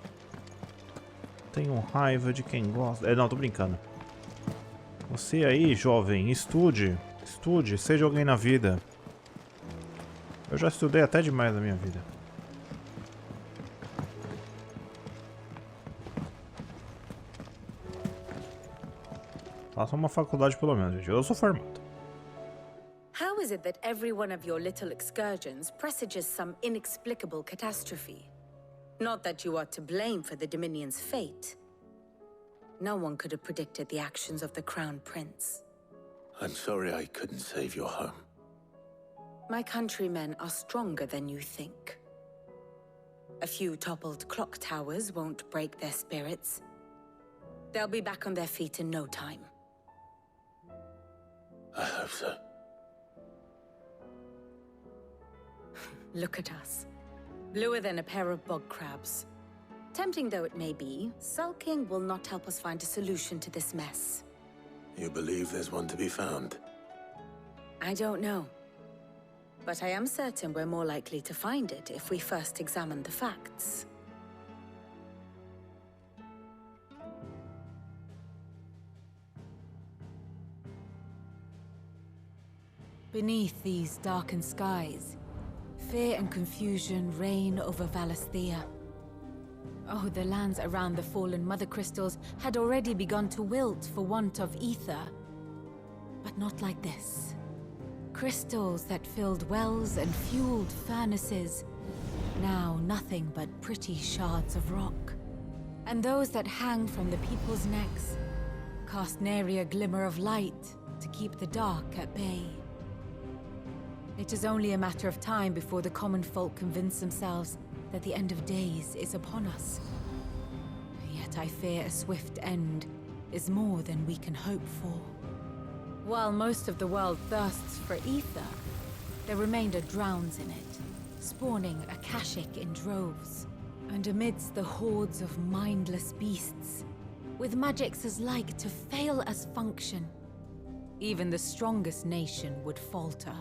Tenho raiva de quem gosta. Não, tô brincando. Você aí, jovem, estude. Estude, seja alguém na vida. Eu já estudei até demais na minha vida. Faça uma faculdade pelo menos, gente. Eu sou formado. How is it that every one of your little excursions presages some inexplicable catastrophe? Not that you are to blame for the Dominion's fate. No one could have predicted the actions of the Crown Prince. I'm sorry I couldn't save your home. My countrymen are stronger than you think. A few toppled clock towers won't break their spirits. They'll be back on their feet in no time. I hope so. Look at us. Bluer than a pair of bog crabs. Tempting though it may be, sulking will not help us find a solution to this mess. You believe there's one to be found? I don't know. But I am certain we're more likely to find it if we first examine the facts. Beneath these darkened skies, fear and confusion reign over Valisthea. Oh, the lands around the fallen mother crystals had already begun to wilt for want of ether. But not like this. Crystals that filled wells and fueled furnaces, now nothing but pretty shards of rock. And those that hang from the people's necks cast nary a glimmer of light to keep the dark at bay. It is only a matter of time before the common folk convince themselves that the end of days is upon us. Yet I fear a swift end is more than we can hope for. While most of the world thirsts for ether, the remainder drowns in it, spawning Akashic in droves. And amidst the hordes of mindless beasts, with magics as like to fail as function, even the strongest nation would falter.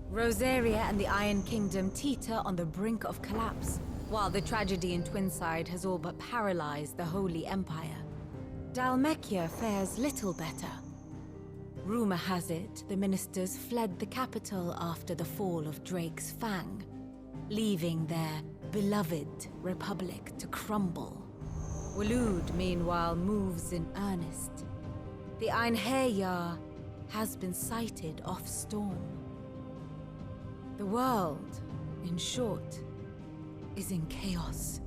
Rosaria and the Iron Kingdom teeter on the brink of collapse, while the tragedy in Twinside has all but paralyzed the Holy Empire. Dhalmekia fares little better. Rumor has it the ministers fled the capital after the fall of Drake's Fang, leaving their beloved republic to crumble. Waloed, meanwhile, moves in earnest. The Einherjar has been sighted off Storm. The world, in short, is in chaos.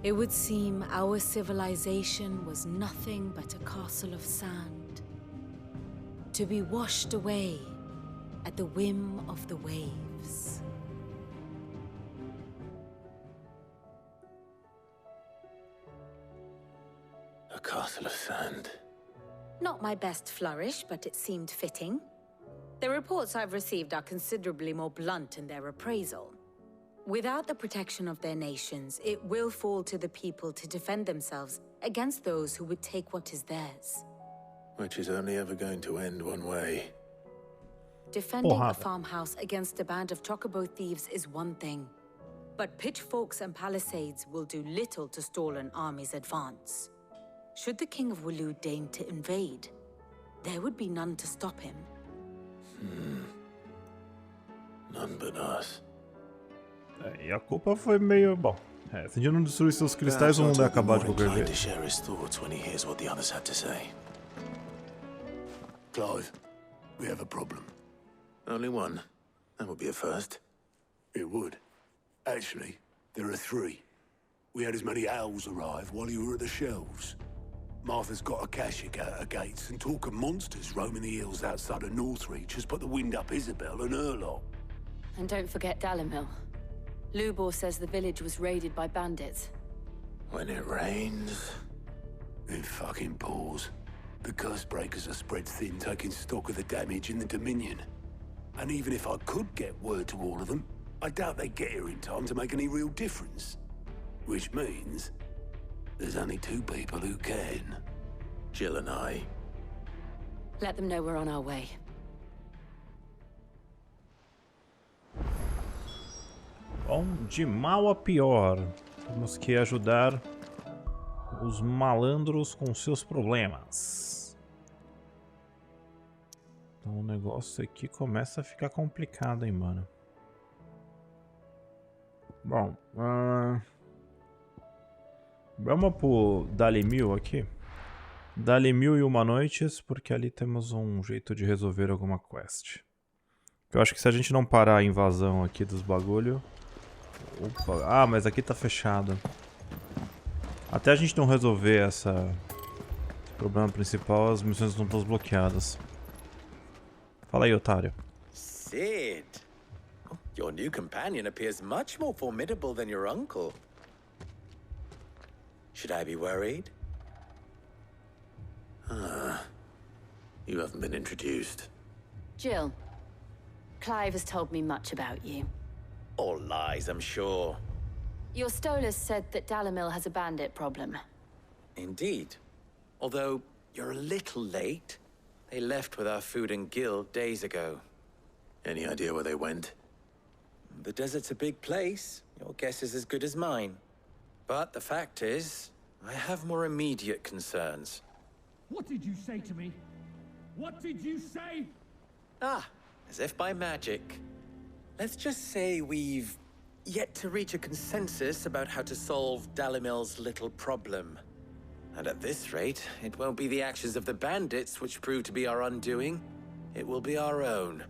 It would seem our civilization was nothing but a castle of sand, to be washed away at the whim of the waves. A castle of sand. Not my best flourish, but it seemed fitting. The reports I've received are considerably more blunt in their appraisal. Without the protection of their nations, it will fall to the people to defend themselves against those who would take what is theirs. Which is only ever going to end one way. Defending a farmhouse against a band of chocobo thieves is one thing, but pitchforks and palisades will do little to stall an army's advance. Should the King of Waloed deign to invade, there would be none to stop him. None but us. E a culpa foi meio... Bom, se a gente não destruir seus cristais, o mundo vai acabar de qualquer jeito. To share his thoughts when he hears what the others had to say. Clive, we have a problem. Only one. That would be a first. It would. Actually, there are three. We had as many owls arrive while you were at the shelves. Martha's got a Akashic out her gates, and talk of monsters roaming the hills outside of Northreach has put the wind up Isabel and her lot. And don't forget Dalimil. Lubor says the village was raided by bandits. When it rains... It fucking pours. The curse breakers are spread thin, taking stock of the damage in the Dominion. And even if I could get word to all of them, I doubt they'd get here in time to make any real difference. Which means... there's only two people who can. Jill and I. Let them know we're on our way. Bom, de mal a pior. Temos que ajudar os malandros com seus problemas. Então o negócio aqui começa a ficar complicado, hein, mano. Bom, vamos pro Dalimil aqui. Dalimil e uma noites, porque ali temos um jeito de resolver alguma quest. Eu acho que se a gente não parar a invasão aqui dos bagulho... Opa, ah, mas aqui tá fechado. Até a gente não resolver esse problema principal, as missões não estão bloqueadas. Fala aí, otário. Sid, your new companion appears much more formidable than your uncle. Should I be worried? You haven't been introduced. Jill, Clive has told me much about you. All lies, I'm sure. Your Stolas said that Dalimil has a bandit problem. Indeed. Although, you're a little late. They left with our food and guild days ago. Any idea where they went? The desert's a big place. Your guess is as good as mine. But the fact is, I have more immediate concerns. What did you say to me? What did you say? Ah, as if by magic. Let's just say we've yet to reach a consensus about how to solve Dalimil's little problem. And at this rate, it won't be the actions of the bandits which prove to be our undoing. It will be our own.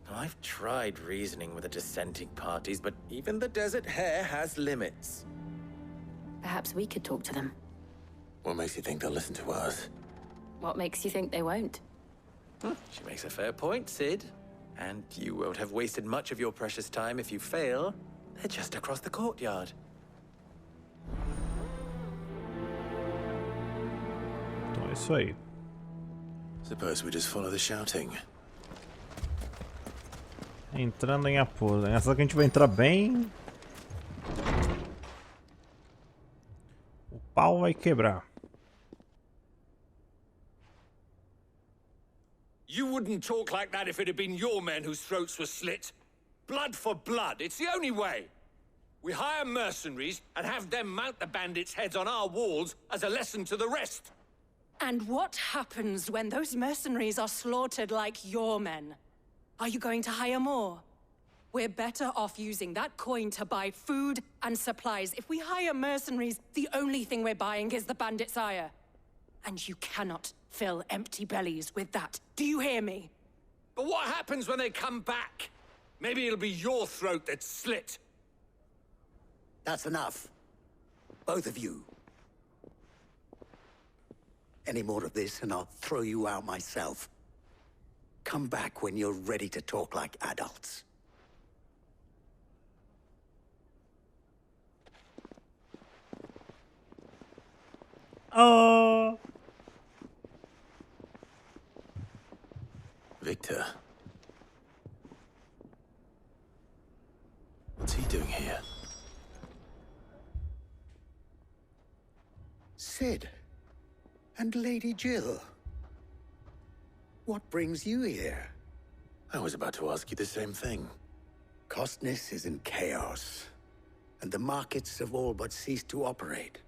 I've tried reasoning with the dissenting parties, but even the Desert Hare has limits. Perhaps we could talk to them. What makes you think they'll listen to us? What makes you think they won't? She makes a fair point, Sid. And you won't have wasted much of your precious time if you fail. They're just across the courtyard. Então é isso aí. Suppose we just follow the shouting. Entrando em apuro. Essa que a gente vai entrar bem. O pau vai quebrar. You wouldn't talk like that if it had been your men whose throats were slit. Blood for blood, it's the only way. We hire mercenaries and have them mount the bandits' heads on our walls as a lesson to the rest. And what happens when those mercenaries are slaughtered like your men? Are you going to hire more? We're better off using that coin to buy food and supplies. If we hire mercenaries, the only thing we're buying is the bandits' ire. And you cannot fill empty bellies with that. Do you hear me? But what happens when they come back? Maybe it'll be your throat that's slit. That's enough. Both of you. Any more of this and I'll throw you out myself. Come back when you're ready to talk like adults. Victor. What's he doing here? Sid. And Lady Jill. What brings you here? I was about to ask you the same thing. Costness is in chaos, and the markets have all but ceased to operate.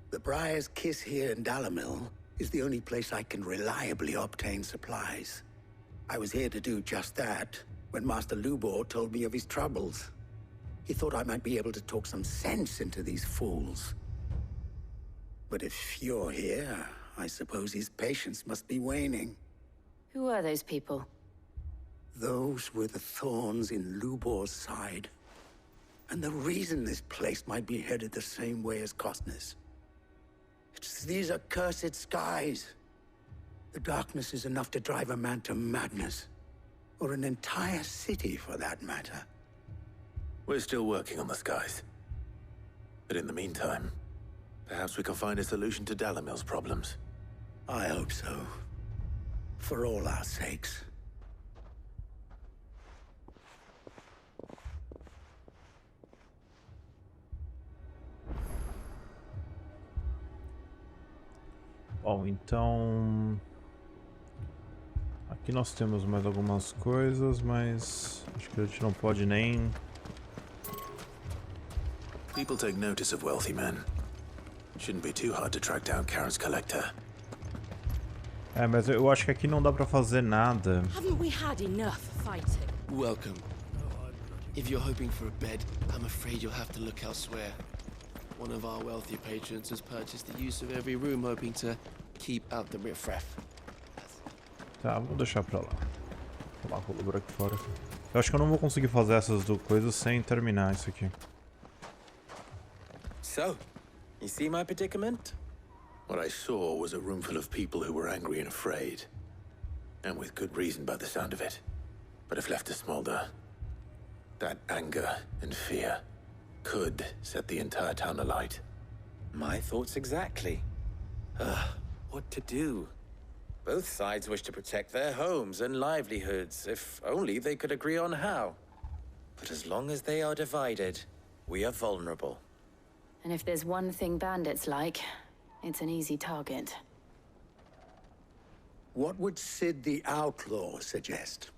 The Briar's Kiss here in Dalimil is the only place I can reliably obtain supplies. I was here to do just that when Master Lubor told me of his troubles. He thought I might be able to talk some sense into these fools. But if you're here, I suppose his patience must be waning. Who are those people? Those were the thorns in Lubor's side. And the reason this place might be headed the same way as Costness. It's these accursed skies. The darkness is enough to drive a man to madness. Or an entire city, for that matter. We're still working on the skies. But in the meantime, perhaps we can find a solution to Dalimil's problems. I hope so. For all our sakes. Bom, então... Aqui nós temos mais algumas coisas, mas acho que a gente não pode nem... People take notice of wealthy men. Shouldn't be too hard to track down Karen's collector. É, mas eu acho que aqui não dá pra fazer nada. Haven't we had enough fighting? Welcome. If you're hoping for a bed, I'm afraid you'll have to look elsewhere. One of our wealthy patrons has purchased the use of every room, hoping to keep out the riffraff. Tá, vou deixar pra lá. Vou lá, vou por aqui fora. Eu acho que eu não vou conseguir fazer essas duas coisas sem terminar isso aqui. So, you see my predicament? What I saw was a room full of people who were angry and afraid. And with good reason by the sound of it. But if left to smolder, that anger and fear could set the entire town alight. My thoughts exactly. What to do? Both sides wish to protect their homes and livelihoods, if only they could agree on how. But as long as they are divided, we are vulnerable. And if there's one thing bandits like, it's an easy target. What would Sid the Outlaw suggest?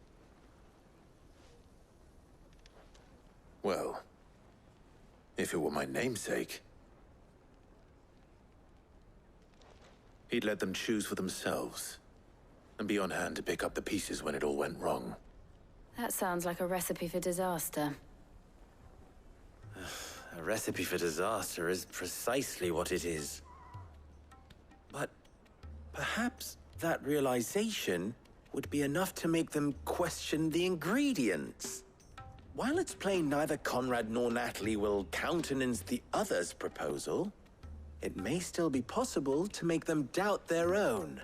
Well, if it were my namesake, he'd let them choose for themselves, and be on hand to pick up the pieces when it all went wrong. That sounds like a recipe for disaster. A recipe for disaster is precisely what it is. But perhaps that realization would be enough to make them question the ingredients. While it's plain neither Conrad nor Natalie will countenance the other's proposal, it may still be possible to make them doubt their own.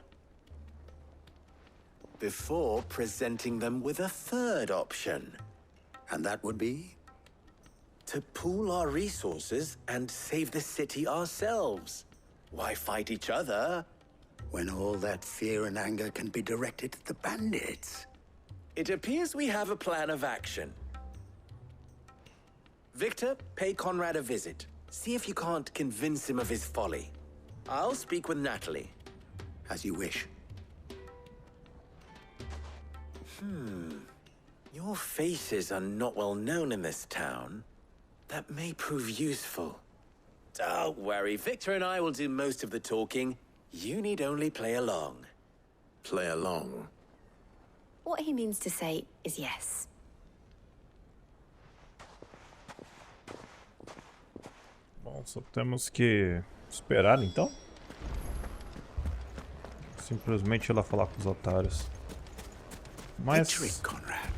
Before presenting them with a third option. And that would be? To pool our resources and save the city ourselves. Why fight each other? When all that fear and anger can be directed at the bandits. It appears we have a plan of action. Victor, pay Conrad a visit. See if you can't convince him of his folly. I'll speak with Natalie. As you wish. Your faces are not well known in this town. That may prove useful. Don't worry, Victor and I will do most of the talking. You need only play along. Play along? What he means to say is yes. Bom, só temos que esperar então. Simplesmente ir lá falar com os otários. Mas... Victory, Conrad.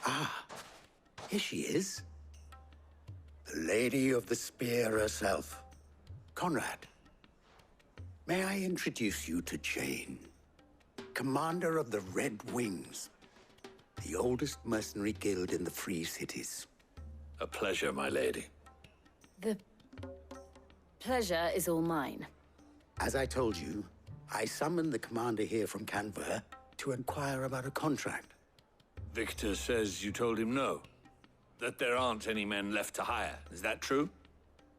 Ah, here she is. The Lady of the Spear herself. Conrad, may I introduce you to Jane, commander of the Red Wings, the oldest mercenary guild in the Free Cities. A pleasure, my lady. The pleasure is all mine. As I told you, I summoned the commander here from Canver to inquire about a contract. Victor says you told him no. That there aren't any men left to hire. Is that true?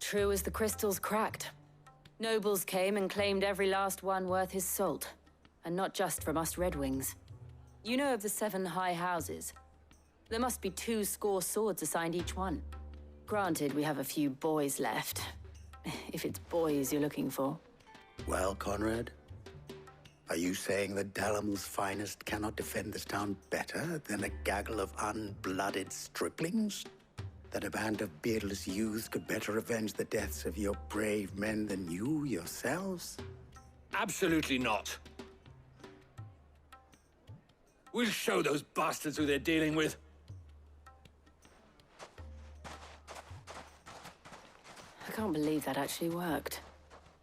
True as the crystals cracked. Nobles came and claimed every last one worth his salt. And not just from us Red Wings. You know of the 7 high houses? There must be 2 swords assigned each one. Granted, we have a few boys left. If it's boys you're looking for. Well, Conrad, are you saying that Dalamel's finest cannot defend this town better than a gaggle of unblooded striplings? That a band of beardless youths could better avenge the deaths of your brave men than you yourselves? Absolutely not. We'll show those bastards who they're dealing with. I can't believe that actually worked.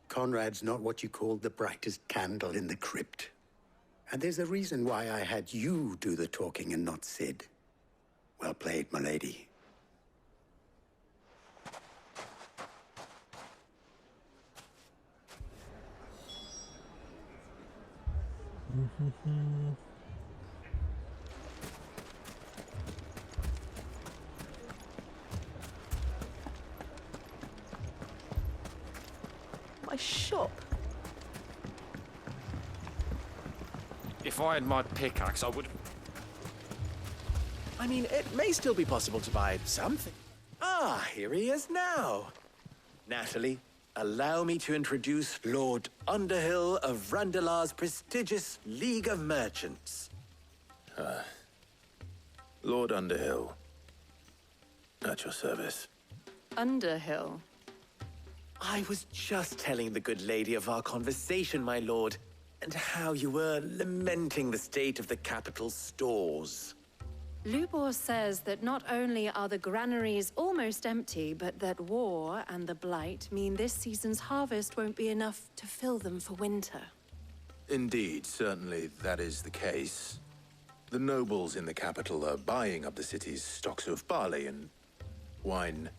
Conrad's not what you called the brightest candle in the crypt. And there's a reason why I had you do the talking and not Sid. Well played, my lady. My shop. If I had my pickaxe, I would... I mean, it may still be possible to buy something. Ah, here he is now. Natalie, allow me to introduce Lord Underhill of Randalar's prestigious League of Merchants. Lord Underhill. At your service. Underhill? I was just telling the good lady of our conversation, my lord, and how you were lamenting the state of the capital's stores. Lubor says that not only are the granaries almost empty, but that war and the Blight mean this season's harvest won't be enough to fill them for winter. Indeed, certainly that is the case. The nobles in the capital are buying up the city's stocks of barley and wine,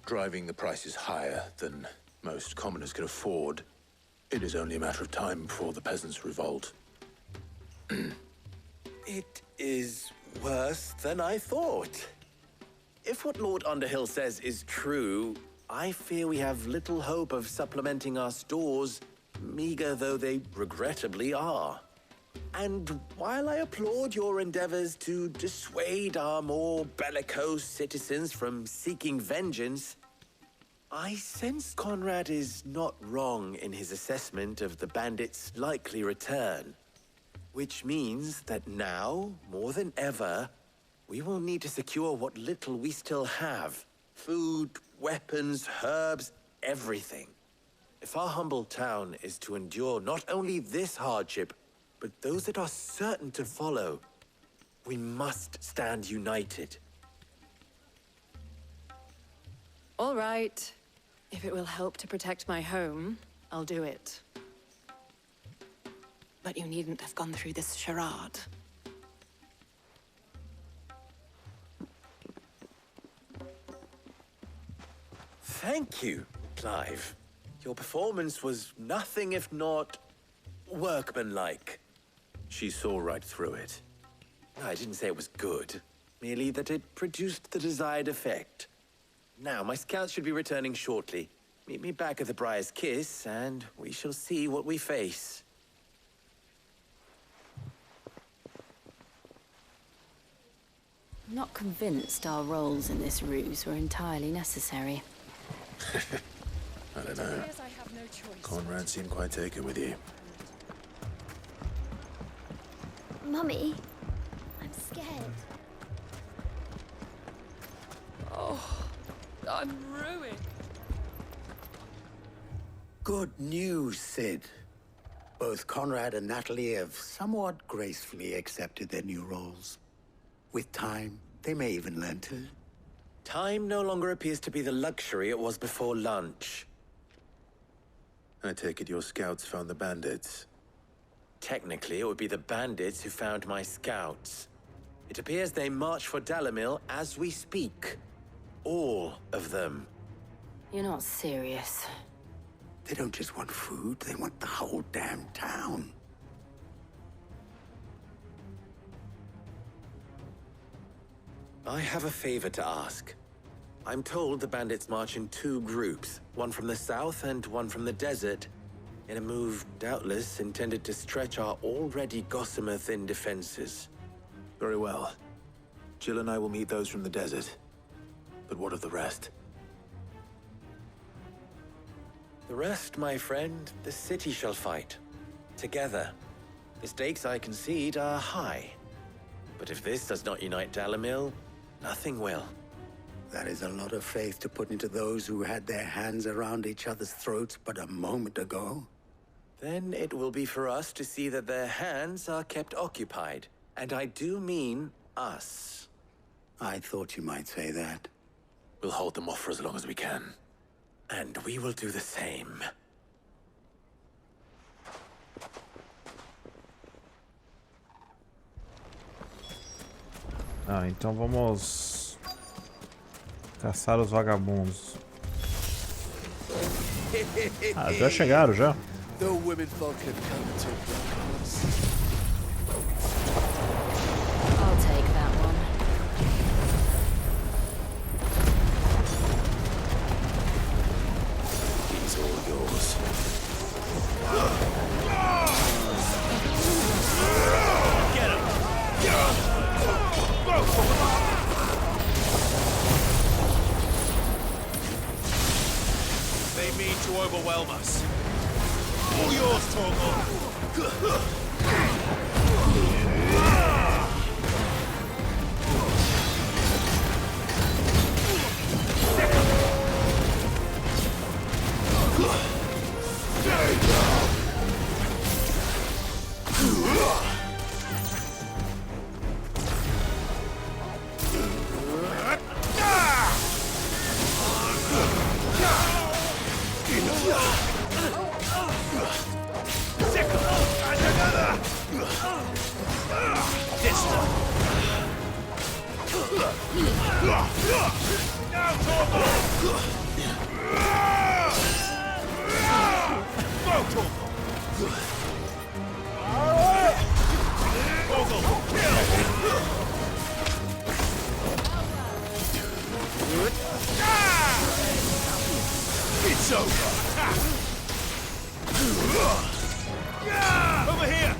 driving the prices higher than most commoners can afford. It is only a matter of time before the peasants revolt. It is worse than I thought. If what Lord Underhill says is true, I fear we have little hope of supplementing our stores, meager though they regrettably are. And while I applaud your endeavors to dissuade our more bellicose citizens from seeking vengeance, I sense Conrad is not wrong in his assessment of the bandits' likely return. Which means that now, more than ever, we will need to secure what little we still have. Food, weapons, herbs, everything. If our humble town is to endure not only this hardship, but those that are certain to follow, we must stand united. All right. If it will help to protect my home, I'll do it. But you needn't have gone through this charade. Thank you, Clive. Your performance was nothing if not workmanlike. She saw right through it. I didn't say it was good, merely that it produced the desired effect. Now, my scouts should be returning shortly. Meet me back at the Briar's Kiss, and we shall see what we face. I'm not convinced our roles in this ruse were entirely necessary. I don't know. Conrad seemed quite taken with you. Mummy, I'm scared. Oh, I'm ruined. Good news, Sid. Both Conrad and Natalie have somewhat gracefully accepted their new roles. With time, they may even learn to. Time no longer appears to be the luxury it was before lunch. I take it your scouts found the bandits. Technically, it would be the bandits who found my scouts. It appears they march for Dalamil as we speak. All of them. You're not serious. They don't just want food, they want the whole damn town. I have a favor to ask. I'm told the bandits march in 2 groups, one from the south and one from the desert, in a move doubtless intended to stretch our already gossamer-thin defenses. Very well. Jill and I will meet those from the desert. But what of the rest? The rest, my friend, the city shall fight. Together. The stakes, I concede, are high. But if this does not unite Dalimil, nothing will. That is a lot of faith to put into those who had their hands around each other's throats but a moment ago. Then it will be for us to see that their hands are kept occupied. And I do mean us. I thought you might say that. We'll hold them off for as long as we can. And we will do the same. Ah, então vamos caçar os vagabundos. Ah, já chegaram já. The women folk have come to us. I'll take that one. He's all yours. Get him! They mean to overwhelm us. All yours, Torgal. It's over. Over here.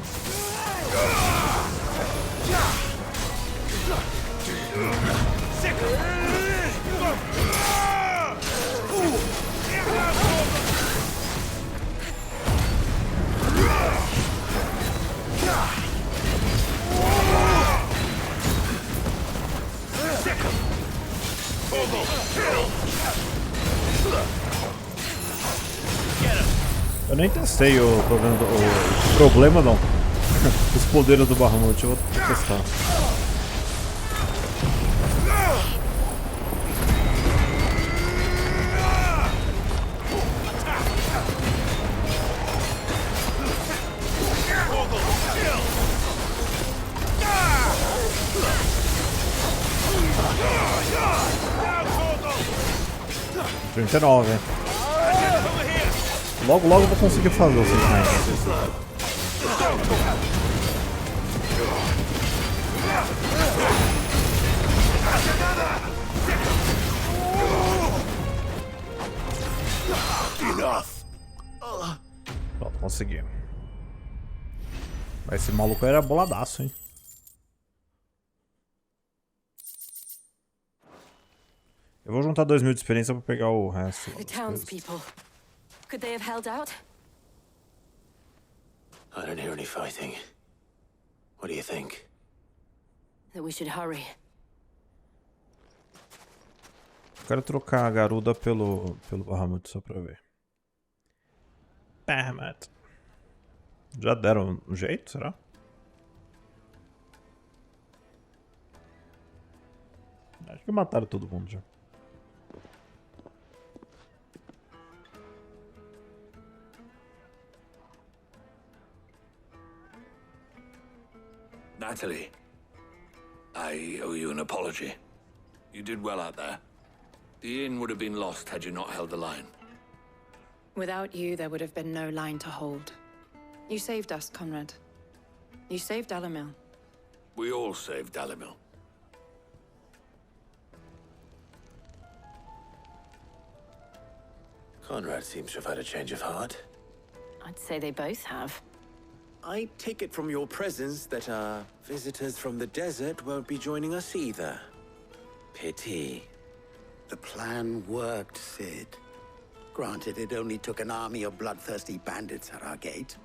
Eu nem testei o problema não. Os poderes do Bahamut, eu vou testar. Logo eu vou conseguir fazer o Sigam. Pronto, consegui. Mas esse maluco era boladaço, hein? Eu vou juntar 2.000 de experiência pra pegar o resto. The townspeople. Could they have held out? I don't hear any fighting. What do you think? That we should hurry. Quero trocar a garuda pelo Bahamut só pra ver. Bahamut. Já deram um jeito, será? Acho que mataram todo mundo já. Natalie, I owe you an apology. You did well out there. The inn would have been lost had you not held the line. Without you, there would have been no line to hold. You saved us, Conrad. You saved Dalimil. We all saved Dalimil. Conrad seems to have had a change of heart. I'd say they both have. I take it from your presence that our visitors from the desert won't be joining us either. Pity. The plan worked, Sid. Granted, it only took an army of bloodthirsty bandits at our gate.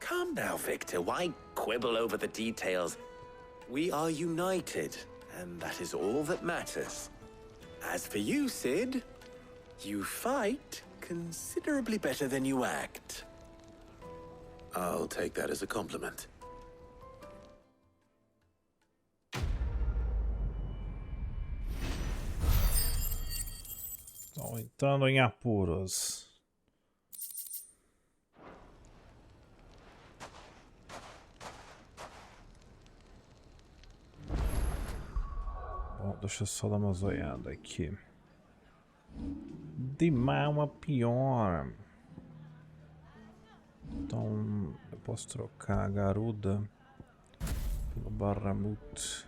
Calm now, Victor. Why quibble over the details? We are united, and that is all that matters. As for you, Sid, you fight considerably better than you act. I'll take that as a compliment. Estão entrando em apuros. Bom, deixa eu só dar uma zoiada aqui. De mal a pior. Então, eu posso trocar a Garuda pelo Barramut.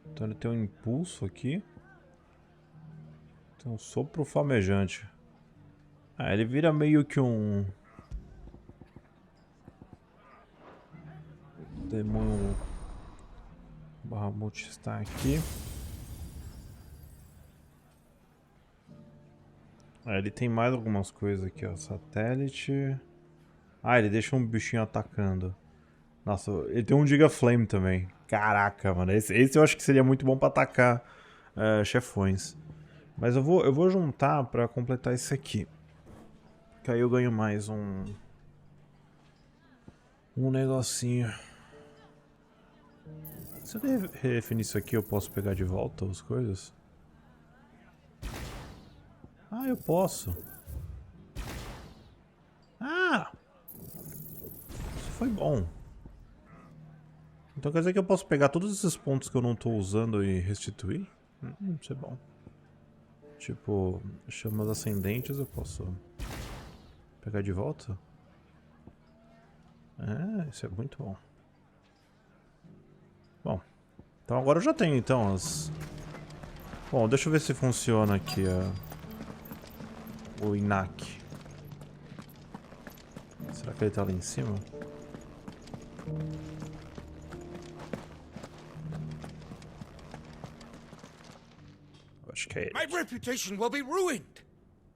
Então ele tem um impulso aqui. Tem um sopro flamejante. Ah, ele vira meio que um... demônio. O Barramut está aqui. Ah, ele tem mais algumas coisas aqui, ó. Satélite. Ah, ele deixa um bichinho atacando. Nossa, ele tem um Giga Flame também. Caraca, mano. Esse eu acho que seria muito bom pra atacar chefões. Mas eu vou juntar pra completar esse aqui. Que aí eu ganho mais um negocinho. Se eu redefinir isso aqui, eu posso pegar de volta as coisas? Ah, eu posso. Ah! Isso foi bom. Então quer dizer que eu posso pegar todos esses pontos que eu não tô usando e restituir? Isso é bom. Tipo, chamas ascendentes eu posso pegar de volta? É, isso é muito bom. Bom, então agora eu já tenho então as... Bom, deixa eu ver se funciona aqui o Inak. Será que ele tá lá em cima? Acho que é ele. My reputation will be ruined.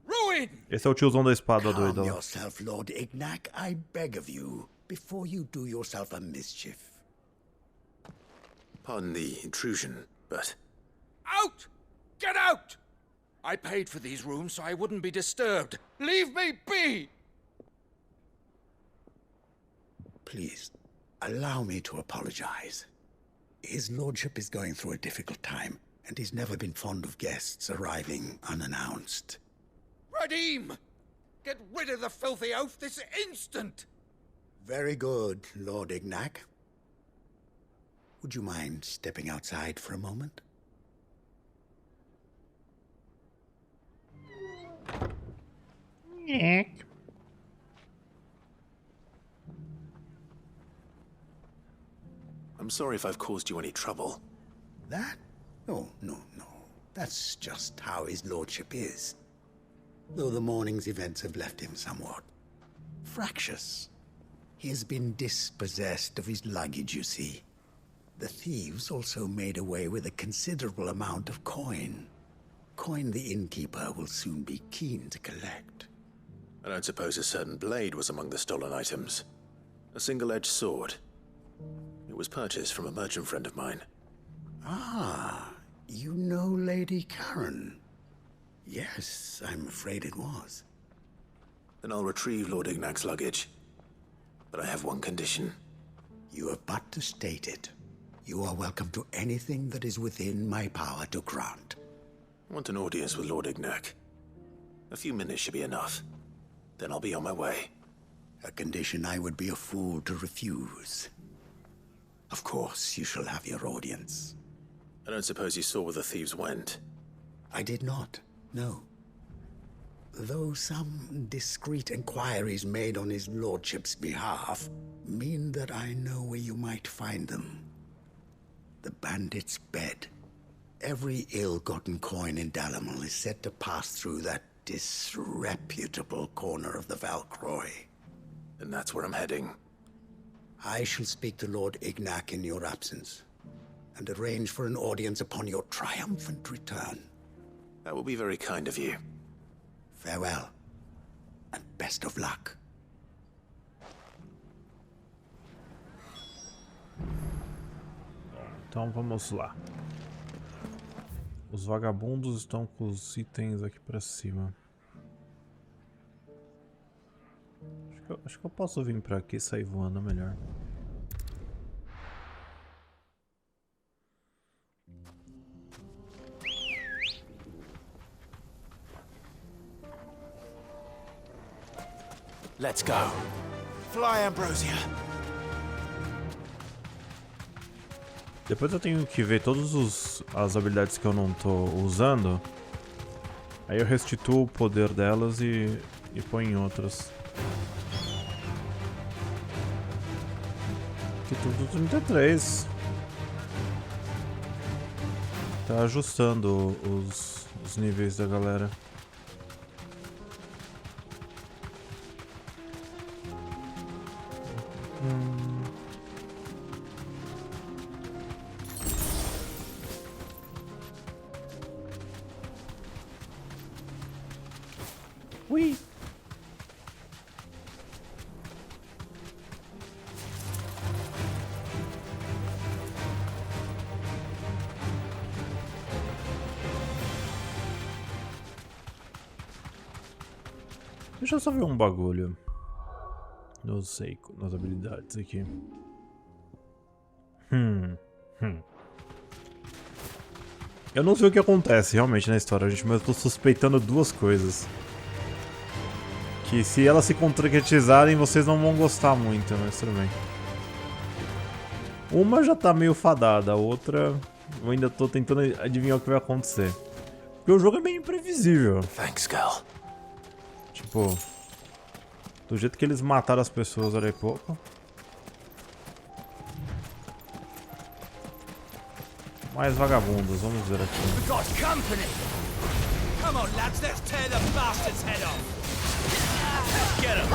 Ruined. Esse é o tiozão da espada Calm doido lá. yourself, Lord Ignac, I beg of you, before you do yourself a mischief. Pardon the intrusion, but... Out! Get out! I paid for these rooms so I wouldn't be disturbed. Leave me be! Please, allow me to apologize. His lordship is going through a difficult time, and he's never been fond of guests arriving unannounced. Radim! Get rid of the filthy oaf this instant! Very good, Lord Ignac. Would you mind stepping outside for a moment? I'm sorry if I've caused you any trouble. That? Oh, no. That's just how his lordship is. Though the morning's events have left him somewhat fractious. He has been dispossessed of his luggage, you see. The thieves also made away with a considerable amount of coin. Coin the innkeeper will soon be keen to collect. I don't suppose a certain blade was among the stolen items. A single-edged sword. It was purchased from a merchant friend of mine. Ah, you know Lady Karen. Yes, I'm afraid it was. Then I'll retrieve Lord Ignac's luggage. But I have one condition. You have but to state it. You are welcome to anything that is within my power to grant. I want an audience with Lord Ignac. A few minutes should be enough. Then I'll be on my way. A condition I would be a fool to refuse. Of course, you shall have your audience. I don't suppose you saw where the thieves went? I did not, no. though some discreet inquiries made on his lordship's behalf mean that I know where you might find them. The bandit's bed. Every ill-gotten coin in Dalimil is said to pass through that disreputable corner of the Valcroy. And that's where I'm heading. I shall speak to Lord Ignac in your absence, and arrange for an audience upon your triumphant return. That will be very kind of you. Farewell, and best of luck. Então vamos lá. Os vagabundos estão com os itens aqui pra cima. Acho que eu posso vir pra aqui e sair voando melhor. Let's go. Fly, Ambrosia. Depois eu tenho que ver todas as habilidades que eu não tô usando. Aí eu restituo o poder delas e põe em outras. Aqui tudo 33. Tá ajustando os níveis da galera. Ui! Deixa eu só ver um bagulho. Não sei, nas habilidades aqui. Eu não sei o que acontece realmente na história, gente, mas eu tô suspeitando duas coisas. Que se elas se concretizarem, vocês não vão gostar muito, mas tudo bem. Uma já tá meio fadada, a outra eu ainda tô tentando adivinhar o que vai acontecer. Porque o jogo é meio imprevisível. Thanks, girl. Tipo, do jeito que eles mataram as pessoas ali há pouco. Mais vagabundos, vamos ver aqui. We got company. Come on, lads, let's tear the bastard's head off. Get him.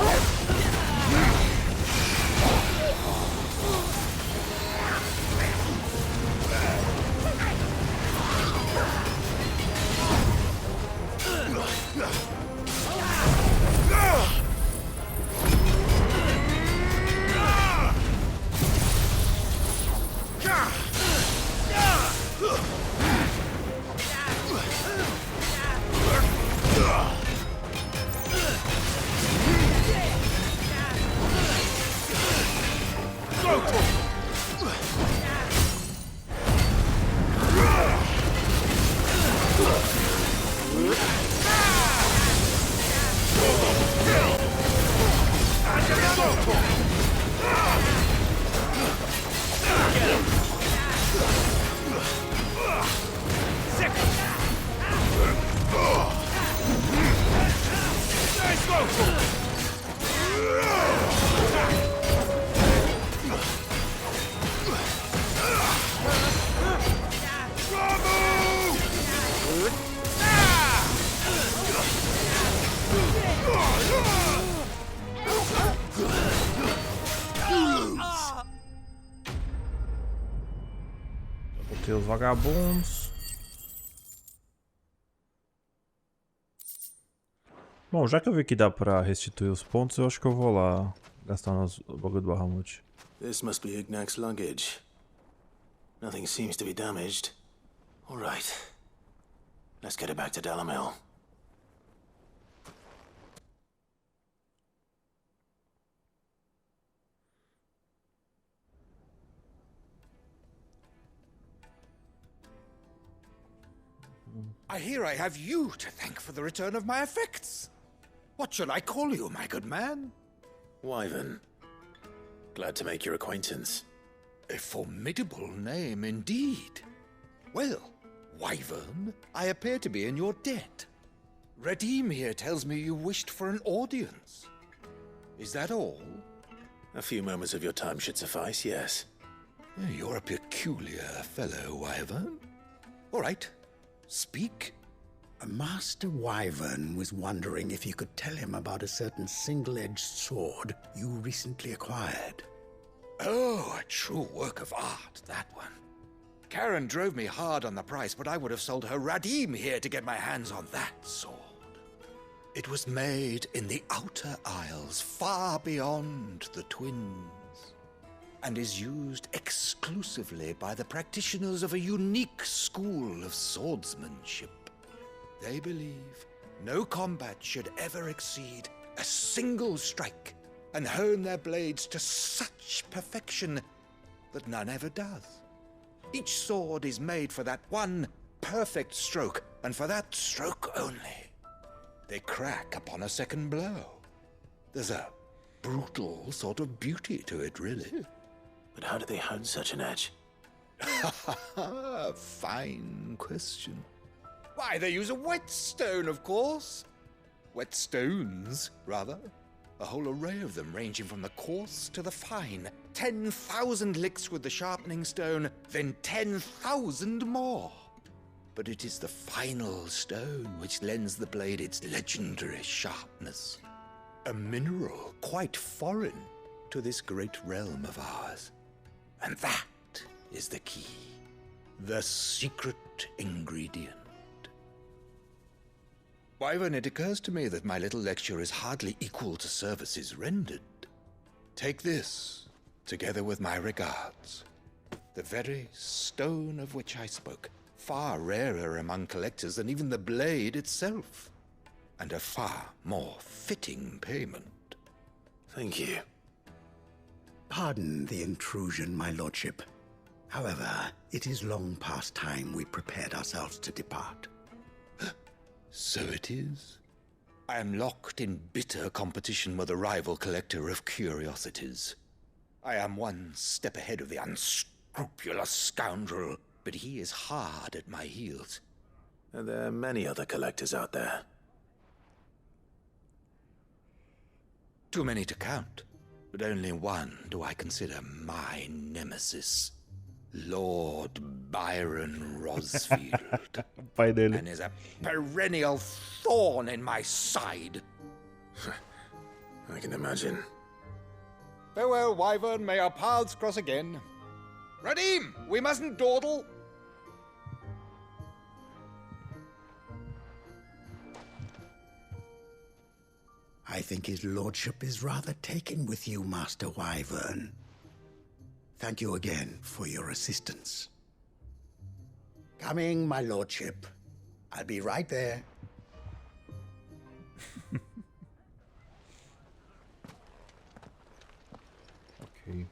Botei os vagabundos. Bom, já que eu vi que dá pra restituir os pontos, eu acho que eu vou lá gastar no bagulho do Bahamut. This must be Ignac's luggage. Nothing seems to be damaged. All right. Let's get it back to Dalimil. I hear I have you to thank for the return of my effects. What shall I call you, my good man? Wyvern. Glad to make your acquaintance. A formidable name indeed. Well, Wyvern, I appear to be in your debt. Redeem here tells me you wished for an audience. Is that all? A few moments of your time should suffice, yes. You're a peculiar fellow, Wyvern. All right, speak. Master Wyvern was wondering if you could tell him about a certain single-edged sword you recently acquired. Oh, a true work of art, that one. Karen drove me hard on the price, but I would have sold her Radim here to get my hands on that sword. It was made in the Outer Isles, far beyond the Twins, and is used exclusively by the practitioners of a unique school of swordsmanship. They believe no combat should ever exceed a single strike, and hone their blades to such perfection that none ever does. Each sword is made for that one perfect stroke, and for that stroke only. They crack upon a second blow. There's a brutal sort of beauty to it, really. But how do they hone such an edge? Fine question. Why, they use a whetstone, of course. Whetstones, rather. A whole array of them, ranging from the coarse to the fine. 10,000 licks with the sharpening stone, then 10,000 more. But it is the final stone which lends the blade its legendary sharpness. A mineral quite foreign to this great realm of ours. And that is the key. The secret ingredient. Wyvern, it occurs to me that my little lecture is hardly equal to services rendered. Take this, together with my regards. The very stone of which I spoke, far rarer among collectors than even the blade itself, and a far more fitting payment. Thank you. Pardon the intrusion, my lordship. However, it is long past time we prepared ourselves to depart. So it is. I am locked in bitter competition with a rival collector of curiosities. I am one step ahead of the unscrupulous scoundrel, but he is hard at my heels. Are there many other collectors out there? Too many to count, but only one do I consider my nemesis. Lord Byron Rosfield. And is a perennial thorn in my side. I can imagine. Farewell, Wyvern. May our paths cross again. Radim, we mustn't dawdle. I think his lordship is rather taken with you, Master Wyvern. Thank you again for your assistance. Coming, my lordship. I'll be right there. Ok.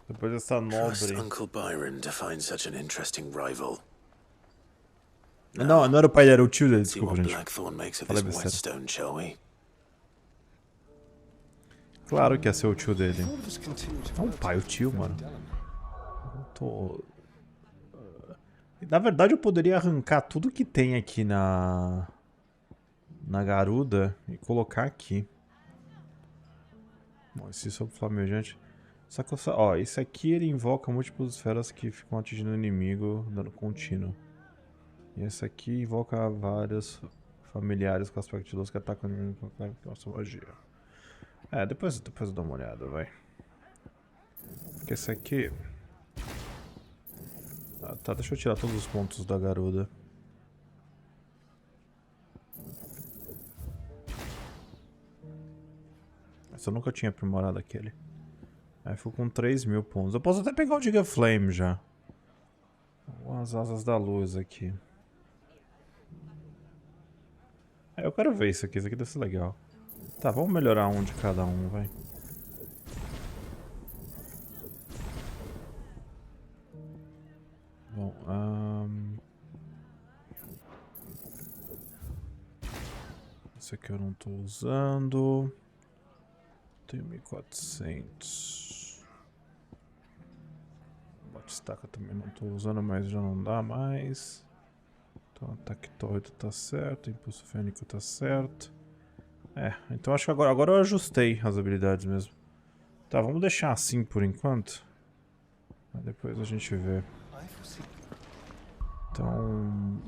Depois dessa Trust nobre... Uncle Byron to find such an interesting rival. Não, não era o pai dele, era o tio dele, See desculpa, what gente. Blackthorn makes of Falei this besteira. whetstone, shall we? Claro que ia ser o tio dele. Não, o pai, o tio, mano. Eu tô... Na verdade, eu poderia arrancar tudo que tem aqui na garuda e colocar aqui. Bom, esse sobre flamejante. Só que, ó, esse aqui ele invoca múltiplas esferas que ficam atingindo o inimigo, dando contínuo. E esse aqui invoca vários familiares com aspecto de luz que atacam o inimigo com a sua magia. É, depois eu dou uma olhada, vai. Porque esse aqui... Ah, tá, deixa eu tirar todos os pontos da garuda. Essa eu nunca tinha aprimorado aquele. Aí ficou com 3.000 pontos. Eu posso até pegar o Giga Flame já. As asas da luz aqui. É, eu quero ver isso aqui deve ser legal. Tá, vamos melhorar um de cada um, vai. Bom, esse aqui eu não tô usando. Tenho 1.400. Batistaca também não tô usando, mas já não dá mais. Então, ataque tórrido tá certo, impulso fênico tá certo. Então acho que agora eu ajustei as habilidades mesmo. Tá, vamos deixar assim por enquanto. Depois a gente vê. Então...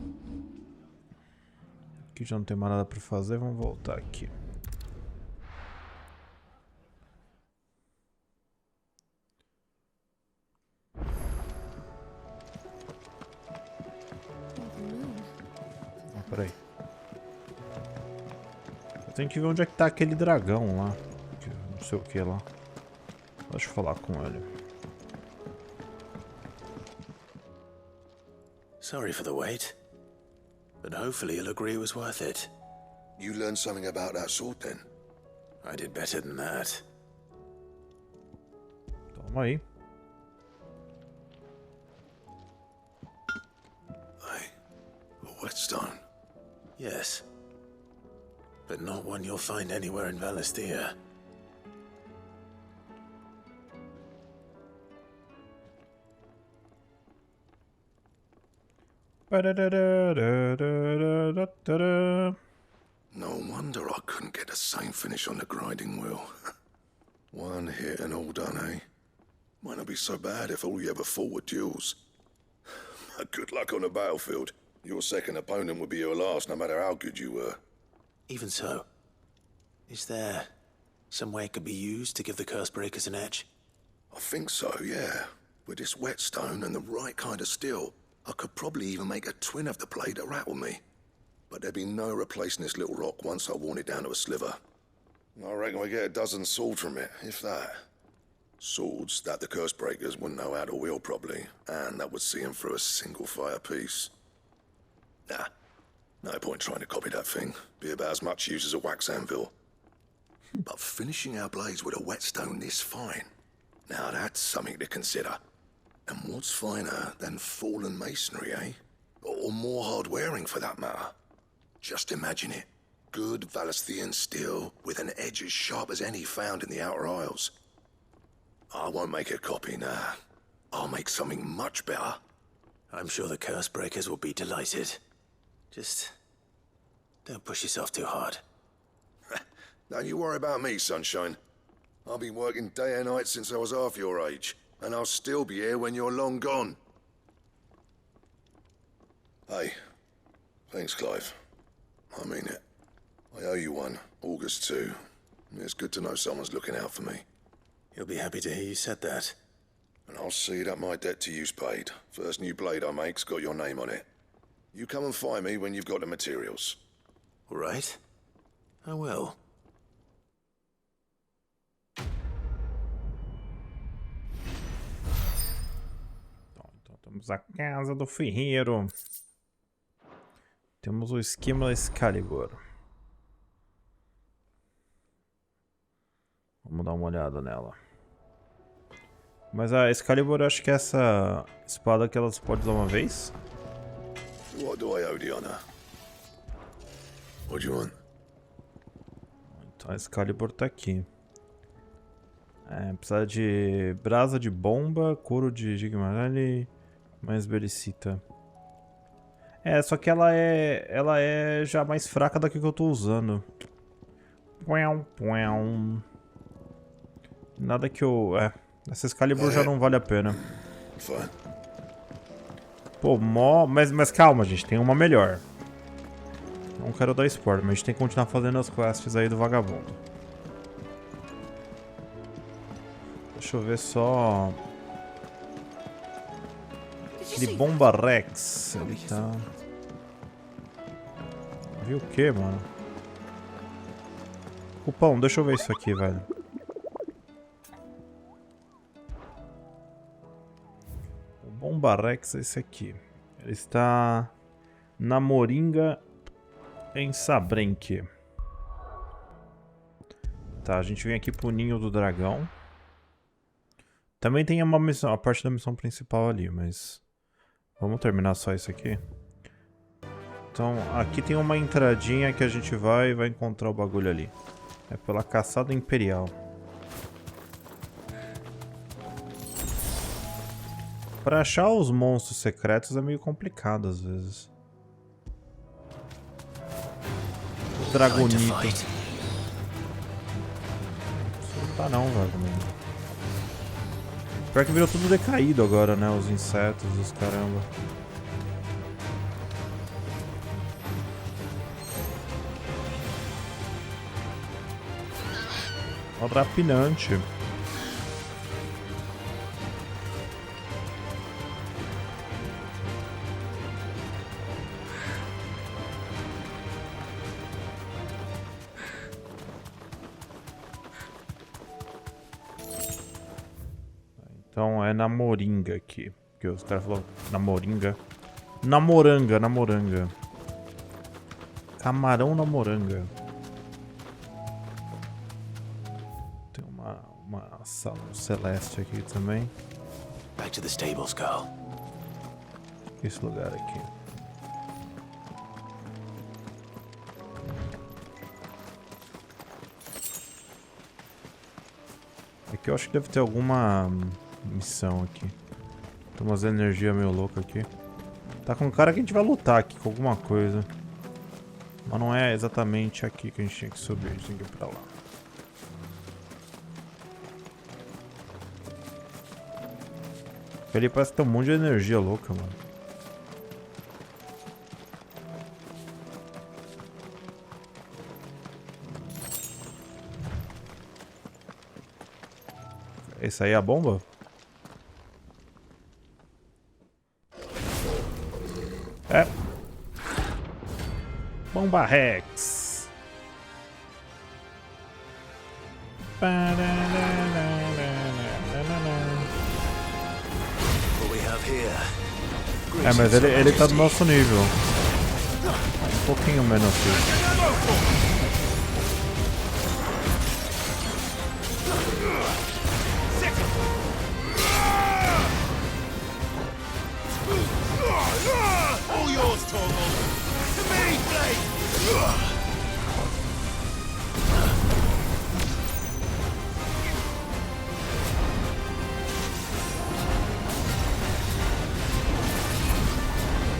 Aqui já não tem mais nada pra fazer, vamos voltar aqui. Peraí. Eu tenho que ver onde é que tá aquele dragão lá. Não sei o que lá. Deixa eu falar com ele. Sorry for the wait, but hopefully you'll agree it was worth it. You learned something about that sword then? I did better than that. Toma aí. A whetstone? Yes. But not one you'll find anywhere in Valisthea. No wonder I couldn't get the same finish on the grinding wheel. One hit and all done, eh? Might not be so bad if all you ever fought were duels. Good luck on the battlefield. Your second opponent would be your last, no matter how good you were. Even so, is there some way it could be used to give the curse breakers an edge? I think so, yeah. With this whetstone and the right kind of steel, I could probably even make a twin of the blade that rattled me. But there'd be no replacing this little rock once I worn it down to a sliver. I reckon we get a dozen swords from it, if that. Swords that the curse breakers wouldn't know how to wield properly, and that would see them through a single fire piece. Nah, no point trying to copy that thing. Be about as much use as a wax anvil. But finishing our blades with a whetstone this fine, now that's something to consider. And what's finer than fallen masonry, eh? Or more hard-wearing, for that matter. Just imagine it. Good Valisthean steel with an edge as sharp as any found in the Outer Isles. I won't make a copy, nah. I'll make something much better. I'm sure the curse breakers will be delighted. Just don't push yourself too hard. Don't you worry about me, sunshine. I'll be working day and night since I was half your age, and I'll still be here when you're long gone. Hey, thanks, Clive. I mean it. I owe you one, August too. It's good to know someone's looking out for me. He'll be happy to hear you said that. And I'll see that my debt to you's paid. First new blade I make's got your name on it. You come and find me when you've got the materials. All right. I will. Então temos a casa do ferreiro. Temos o esquema da Excalibur. Vamos dar uma olhada nela. Mas a Excalibur, acho que é essa espada que ela pode usar uma vez. What do I owe the honor? What do you want? Então a Excalibur tá aqui. Precisa de brasa de bomba, couro de Gigmarali, mais belicita. Só que ela é já mais fraca da que eu tô usando. Nada que eu... essa Excalibur já não vale a pena. Pô, mas calma, gente, tem uma melhor. Não quero dar spoiler, mas a gente tem que continuar fazendo as quests aí do vagabundo. Deixa eu ver só... Aquele Bomba Rex, ele tá... Viu o que, mano? Cupão, deixa eu ver isso aqui, velho. O Bomba Rex é esse aqui. Ele está na Moringa em Sabrenque. Tá, a gente vem aqui pro Ninho do Dragão. Também tem uma missão, a parte da missão principal ali, mas... Vamos terminar só isso aqui. Então, aqui tem uma entradinha que a gente vai encontrar o bagulho ali. É pela Caçada Imperial. Pra achar os monstros secretos é meio complicado às vezes. Dragonito. Não tá não, velho. Pior que virou tudo decaído agora, né? Os insetos, os caramba. Ó, rapinante. Então é na moringa aqui. Porque os caras falaram na moringa. Na moranga, na moranga. Camarão na moranga. Tem uma sala celeste aqui também. Back to the stables, girl. Esse lugar aqui. Aqui eu acho que deve ter alguma missão aqui. Tem umas energias meio loucas aqui. Tá com cara que a gente vai lutar aqui com alguma coisa. Mas não é exatamente aqui que a gente tinha que subir. A gente tem que ir pra lá. Ali parece que tem um monte de energia louca, mano. Esse aí é a bomba? É. Bomba Rex. É, mas ele tá do nosso nível. Um pouquinho menos que.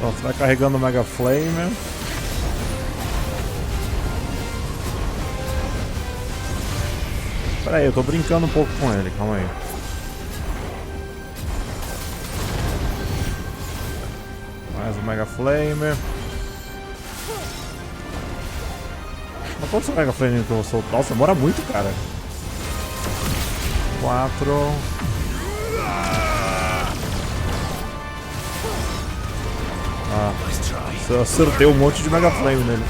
Nossa, vai carregando o Mega Flame. Pera aí, eu tô brincando um pouco com ele, calma aí. Mais um Mega Flame. Mas quantos Mega Flame que eu vou soltar? Nossa, demora muito, cara. 4. Ah, eu acertei um monte de Mega Flame nele.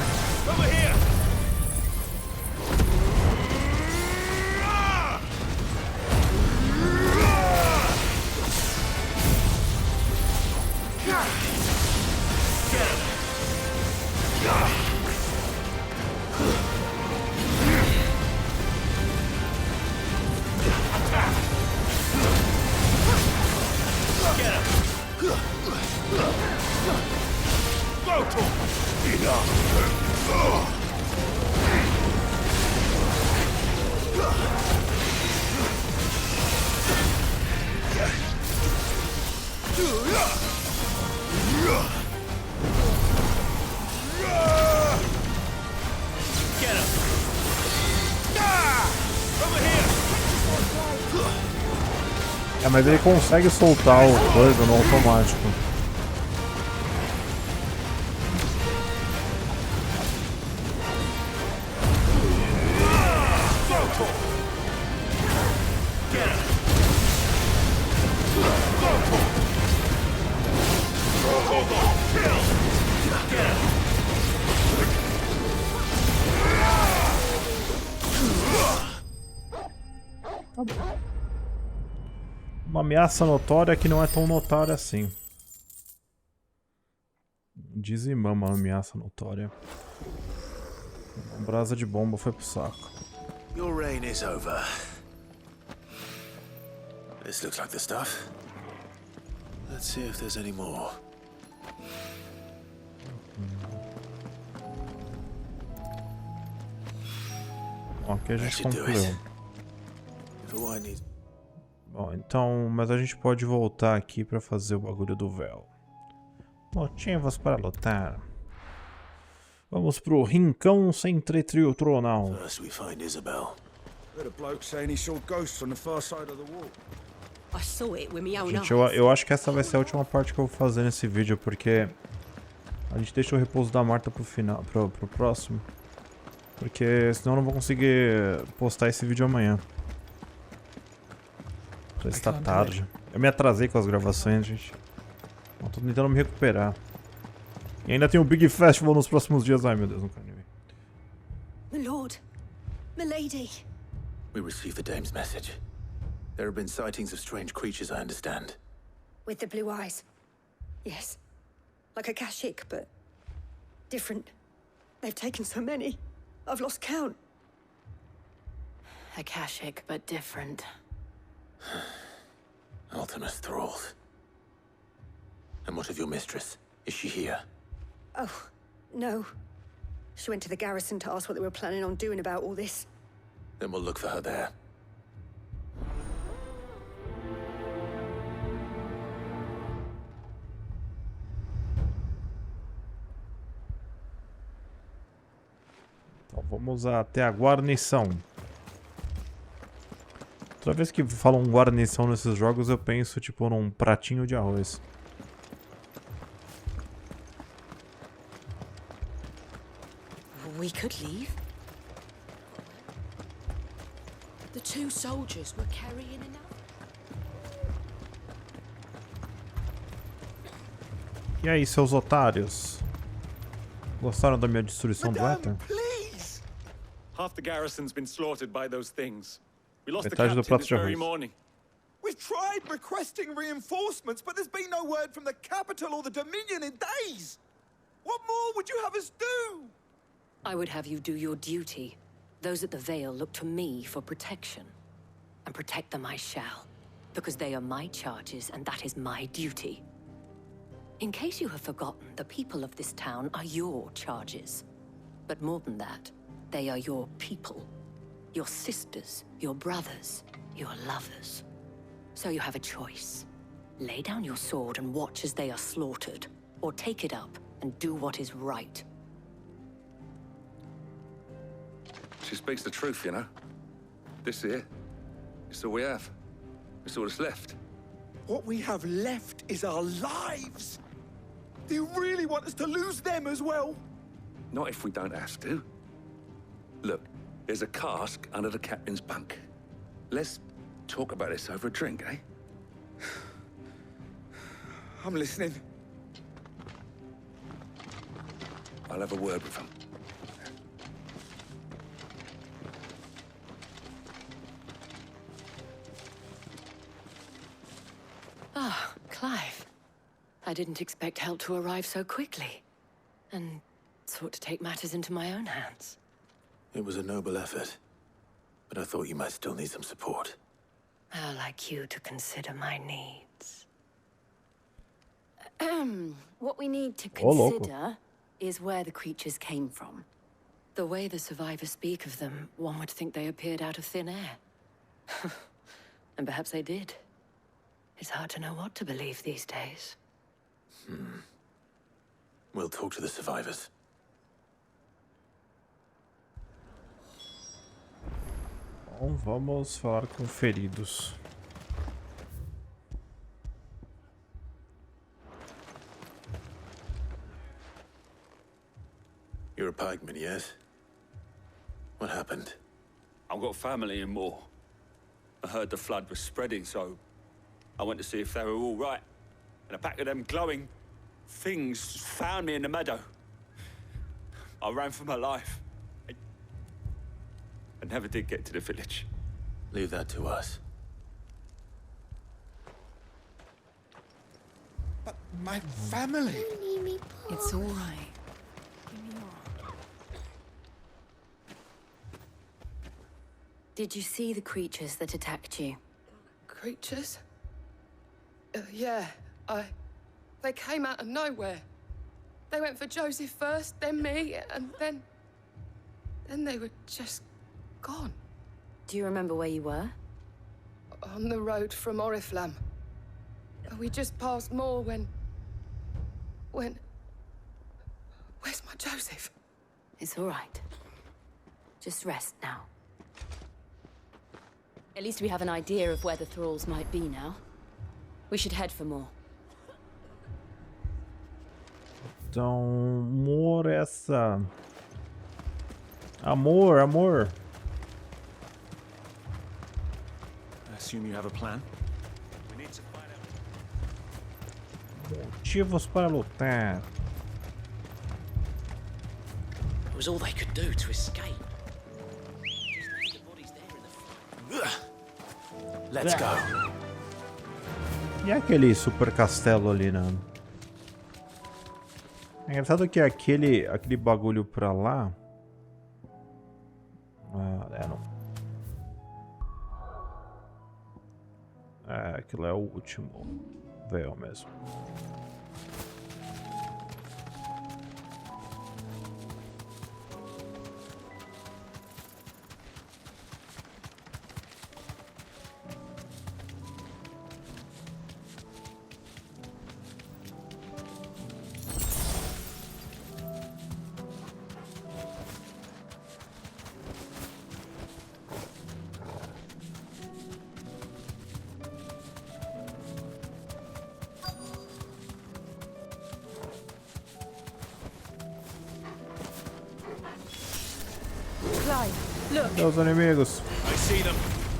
É, mas ele consegue soltar o coisa no automático. Uma ameaça notória que não é tão notória assim. Dizimamos uma ameaça notória. Uma brasa de bomba foi pro saco. Your reign is over. This looks like the stuff. Let's see if there's any more. Bom, aqui a gente concluiu. Bom, então, mas a gente pode voltar aqui pra fazer o bagulho do véu. Motivos para lutar. Vamos pro rincão setentrional. First we find Isabel. Heard a bloke saying he saw ghosts on the far side of the wall. I saw it with my own Gente, eyes. eu acho que essa vai ser a última parte que eu vou fazer nesse vídeo, porque a gente deixou o repouso da Marta pro final, pro próximo. Porque senão eu não vou conseguir postar esse vídeo amanhã. Já está tarde. Eu me atrasei com as gravações, gente. Eu tô tentando me recuperar. E ainda tem o Big Festival nos próximos dias. Ai, meu Deus, não quero nem ver. My lord, my lady. We received the dame's message. There have been sightings of strange creatures, I understand. With the blue eyes. Yes. Like a Kashik, but different. They've taken so many. I've lost count. Akashic, but different. Ultimus thralls. And what of your mistress? Is she here? Oh, no. She went to the garrison to ask what they were planning on doing about all this. Then we'll look for her there. Então vamos até a guarnição. Toda vez que falam guarnição nesses jogos, eu penso tipo num pratinho de arroz. We could leave. The two soldiers were carrying enough. E aí, seus otários? Gostaram da minha destruição do Éter? Please! Half the garrison's been slaughtered by those things. We lost the Metade do captain prato this de very arroz. morning. We've tried requesting reinforcements, but there's been no word from the capital or the Dominion in days. What more would you have us do? I would have you do your duty. Those at the Vale look to me for protection. And protect them I shall. Because they are my charges, and that is my duty. In case you have forgotten, the people of this town are your charges. But more than that, they are your people. Your sisters, your brothers, your lovers. So you have a choice. Lay down your sword and watch as they are slaughtered. Or take it up and do what is right. She speaks the truth, you know. This here, it's all we have. It's all that's left. What we have left is our lives. Do you really want us to lose them as well? Not if we don't have to. Look, there's a cask under the captain's bunk. Let's talk about this over a drink, eh? I'm listening. I'll have a word with him. Ah, Clive. I didn't expect help to arrive so quickly. And sought to take matters into my own hands. It was a noble effort, but I thought you might still need some support. How like you to consider my needs. What we need to consider is where the creatures came from. The way the survivors speak of them, one would think they appeared out of thin air. And perhaps they did. It's hard to know what to believe these days. We'll talk to the survivors. Bom, vamos falar com feridos. You're a pikeman, yes? What happened? I've got family in Moor. I heard the flood was spreading, so I went to see if they were all right. And a pack of them glowing things found me in the meadow. I ran for my life. I never did get to the village. Leave that to us. But my family. It's all right. Did you see the creatures that attacked you? Creatures? Yeah, they came out of nowhere. They went for Joseph first, then me, and then they were just gone. Do you remember where you were? On the road from Oriflamme. We just passed Moor when... Where's my Joseph? It's all right. Just rest now. At least we have an idea of where the thralls might be now. We should head for more. Então, amor, essa... Amor, amor. I assume you have a plan? Motivos para lutar. It was all they could do to escape. Let's go. E aquele super castelo ali, né? É engraçado que aquele bagulho pra lá... não. Aquilo é o último véu mesmo. Meus inimigos. I see them.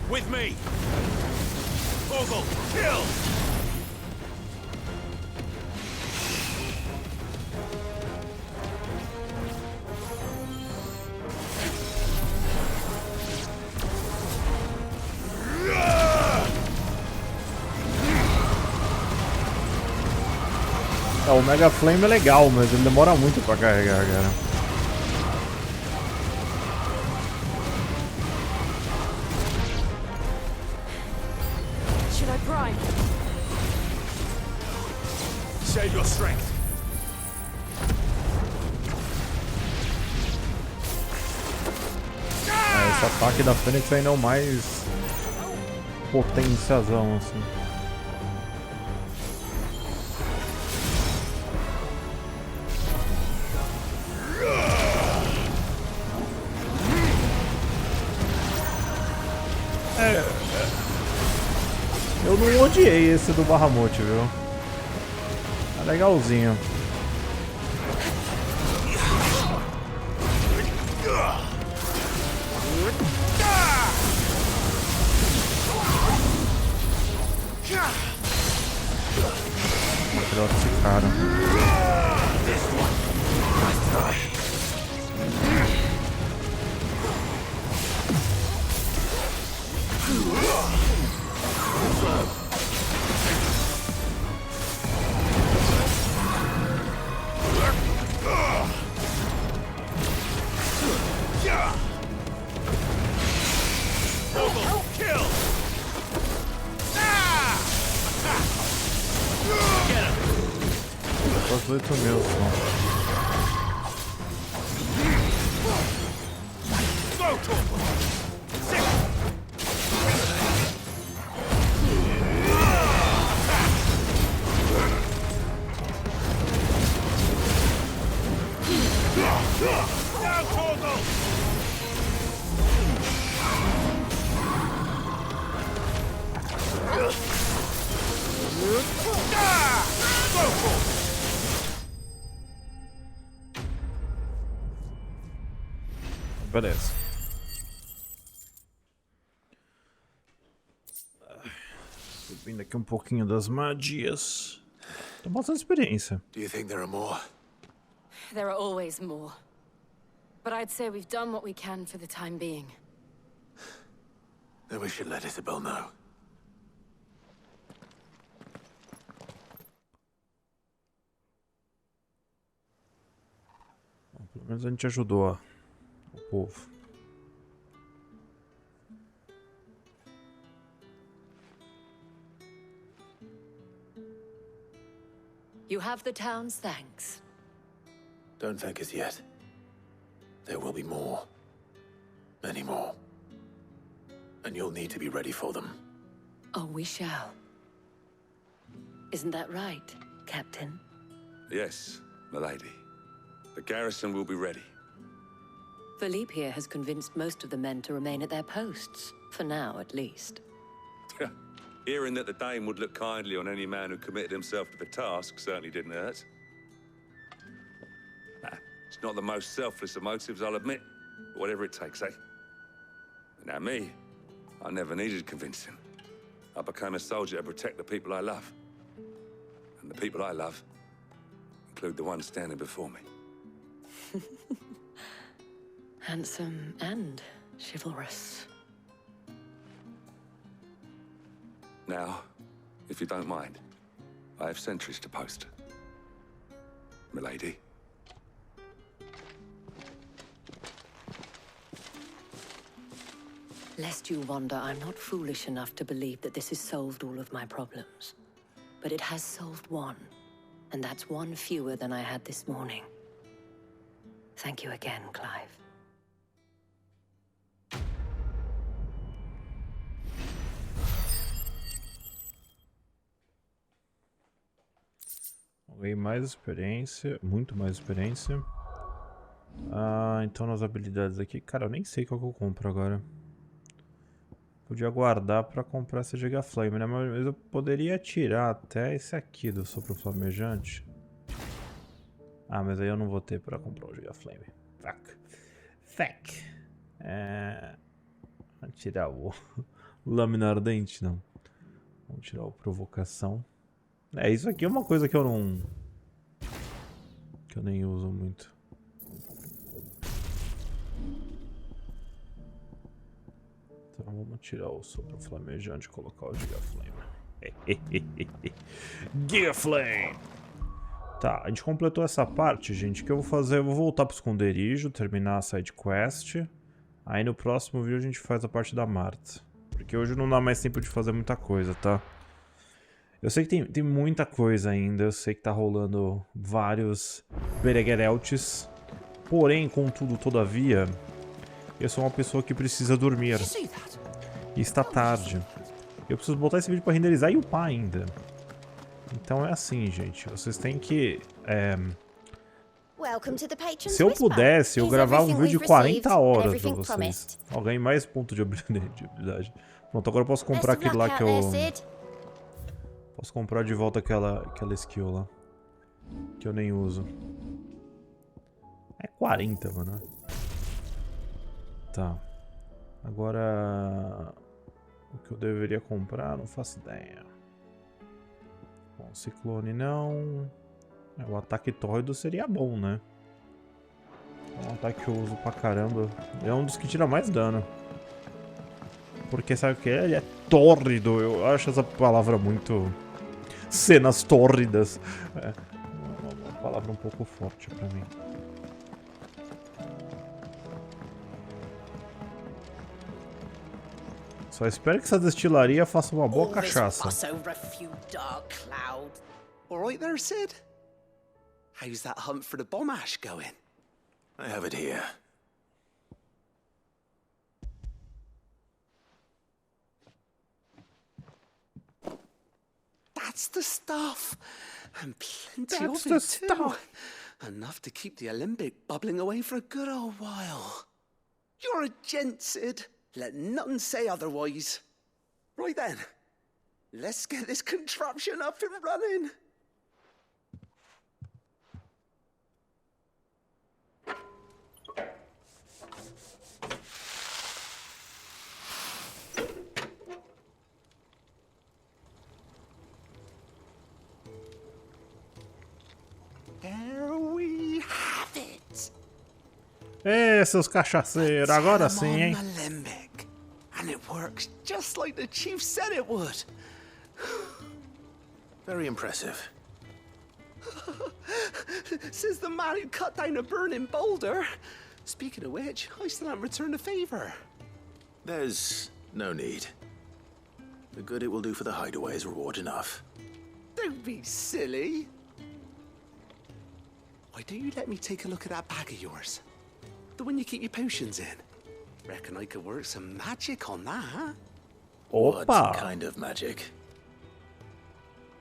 With me. Ogle, kill. O Mega Flame é legal, mas ele demora muito pra carregar, cara. Save your strength. Esse ataque da Fênix ainda é o mais potenciazão, assim. Eu não odiei esse do Bahamut, viu? Tá legalzinho. Vou tirar esse cara. Quase 8 mil só. Beleza. Subindo aqui um pouquinho das magias. Tô bastante experiência. Do you think there are more? There are always more. But I'd say we've done what we can for the time being. Then we should let Isabel know. Bom, pelo menos a gente ajudou o povo. You have the town's thanks. Don't thank us yet. There will be more. Many more. And you'll need to be ready for them. Oh, we shall. Isn't that right, Captain? Yes, milady. The garrison will be ready. Philippe here has convinced most of the men to remain at their posts, for now at least. Hearing that the Dane would look kindly on any man who committed himself to the task certainly didn't hurt. Nah, it's not the most selfless of motives, I'll admit. But whatever it takes, eh? Now me, I never needed convincing. I became a soldier to protect the people I love. And the people I love include the ones standing before me. Handsome and chivalrous. Now, if you don't mind, I have sentries to post. Milady. Lest you wonder, I'm not foolish enough to believe that this has solved all of my problems. But it has solved one, and that's one fewer than I had this morning. Thank you again, Clive. Ganhei mais experiência, muito mais experiência. Então nas habilidades aqui, cara, eu nem sei qual que eu compro agora. Podia guardar pra comprar esse Gigaflame, né? Mas eu poderia tirar até esse aqui do sopro flamejante. Mas aí eu não vou ter pra comprar o Gigaflame. Fuck. Vamos tirar o lâmina ardente, não. Vamos tirar o provocação. Isso aqui é uma coisa que eu não... que eu nem uso muito. Então vamos tirar o sopro flamejante e colocar o Gigaflame. Gigaflame! Tá, a gente completou essa parte, gente. O que eu vou fazer? Eu vou voltar pro esconderijo, terminar a side quest. Aí no próximo vídeo a gente faz a parte da Marta. Porque hoje não dá mais tempo de fazer muita coisa, tá? Eu sei que tem muita coisa ainda, eu sei que tá rolando vários bereguereltes. Porém, contudo, todavia, eu sou uma pessoa que precisa dormir. E está tarde. Eu preciso botar esse vídeo pra renderizar e upar ainda. Então é assim, gente, vocês têm que... se eu pudesse, eu gravava um vídeo de 40 horas pra vocês. Eu ganhei mais ponto de habilidade. Pronto, agora eu posso comprar aquele lá que eu... Posso comprar de volta aquela skill lá. Que eu nem uso. É 40, mano. Tá. Agora... o que eu deveria comprar, não faço ideia. Bom, ciclone não. O ataque tórrido seria bom, né? É um ataque que eu uso pra caramba. É um dos que tira mais dano. Porque sabe o que é? Ele é tórrido. Eu acho essa palavra muito... cenas tórridas. É uma palavra um pouco forte pra mim. Só espero que essa destilaria faça uma boa cachaça. Alright there, Sid? How's that hunt for the bomb ash going? I have it here. That's the stuff. And plenty That's of the it too. stuff. Enough to keep the Olympic bubbling away for a good old while. You're a gent, Sid. Let nothing say otherwise. Right then, let's get this contraption up and running. There we have it. Seus cachaceiros, agora sim, hein? Alembic. And it works just like the chief said it would. Very impressive. Says the man who cut down a burning boulder. Speaking of which, I still haven't returned the favor. There's no need. The good it will do for the hideaway is reward enough. Don't be silly. Why don't you let me take a look at that bag of yours? The one you keep your potions in. Reckon I could work some magic on that, huh? Opa! What kind of magic?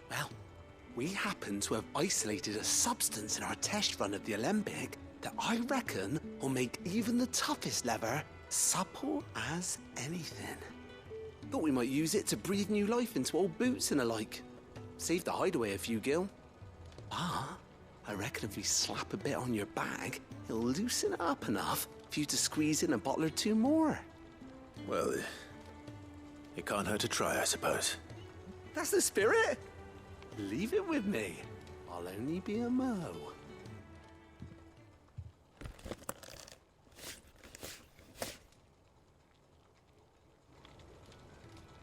Well, we happen to have isolated a substance in our test run of the Alembic that I reckon will make even the toughest leather supple as anything. Thought we might use it to breathe new life into old boots and the like. Save the hideaway a few gil. Ah, I reckon if we slap a bit on your bag, it'll loosen it up enough for you to squeeze in a bottle or two more. Well, it can't hurt to try, I suppose. That's the spirit. Leave it with me. I'll only be a MEU.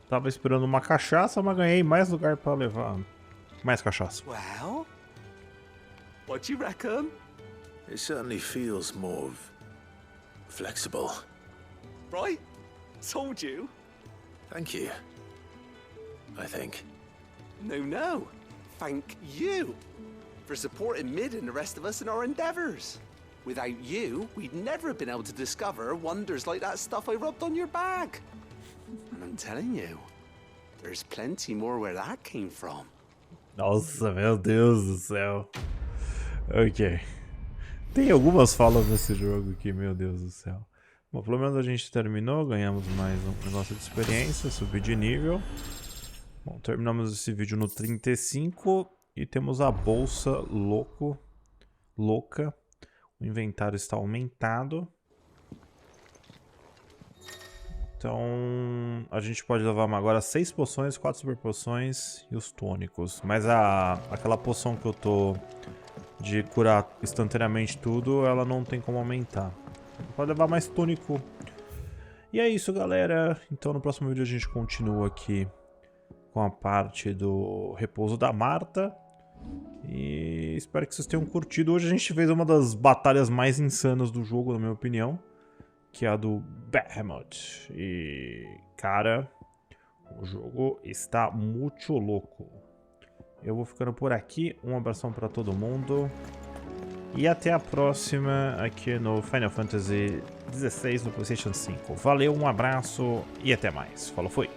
Tava esperando uma cachaça, mas ganhei mais lugar pra levar mais cachaça. Well, what do you reckon? It certainly feels more flexible. Right? Told you. Thank you. I think. No. Thank you for supporting Mid and the rest of us in our endeavors. Without you, we'd never have been able to discover wonders like that stuff I rubbed on your bag. And I'm telling you, there's plenty more where that came from. Nossa, meu Deus do céu. Ok. Tem algumas falas nesse jogo aqui, meu Deus do céu. Bom, pelo menos a gente terminou, ganhamos mais um negócio de experiência, subir de nível. Bom, terminamos esse vídeo no 35 e temos a bolsa louca. O inventário está aumentado. Então, a gente pode levar agora 6 poções, 4 super poções e os tônicos. Mas aquela poção que eu tô de curar instantaneamente tudo, ela não tem como aumentar. Pode levar mais tônico. E é isso, galera. Então, no próximo vídeo a gente continua aqui com a parte do repouso da Marta. E espero que vocês tenham curtido. Hoje a gente fez uma das batalhas mais insanas do jogo, na minha opinião, que é a do Behemoth. E, cara, o jogo está muito louco. Eu vou ficando por aqui. Um abração para todo mundo. E até a próxima aqui no Final Fantasy XVI no PlayStation 5. Valeu, um abraço e até mais. Falou, fui.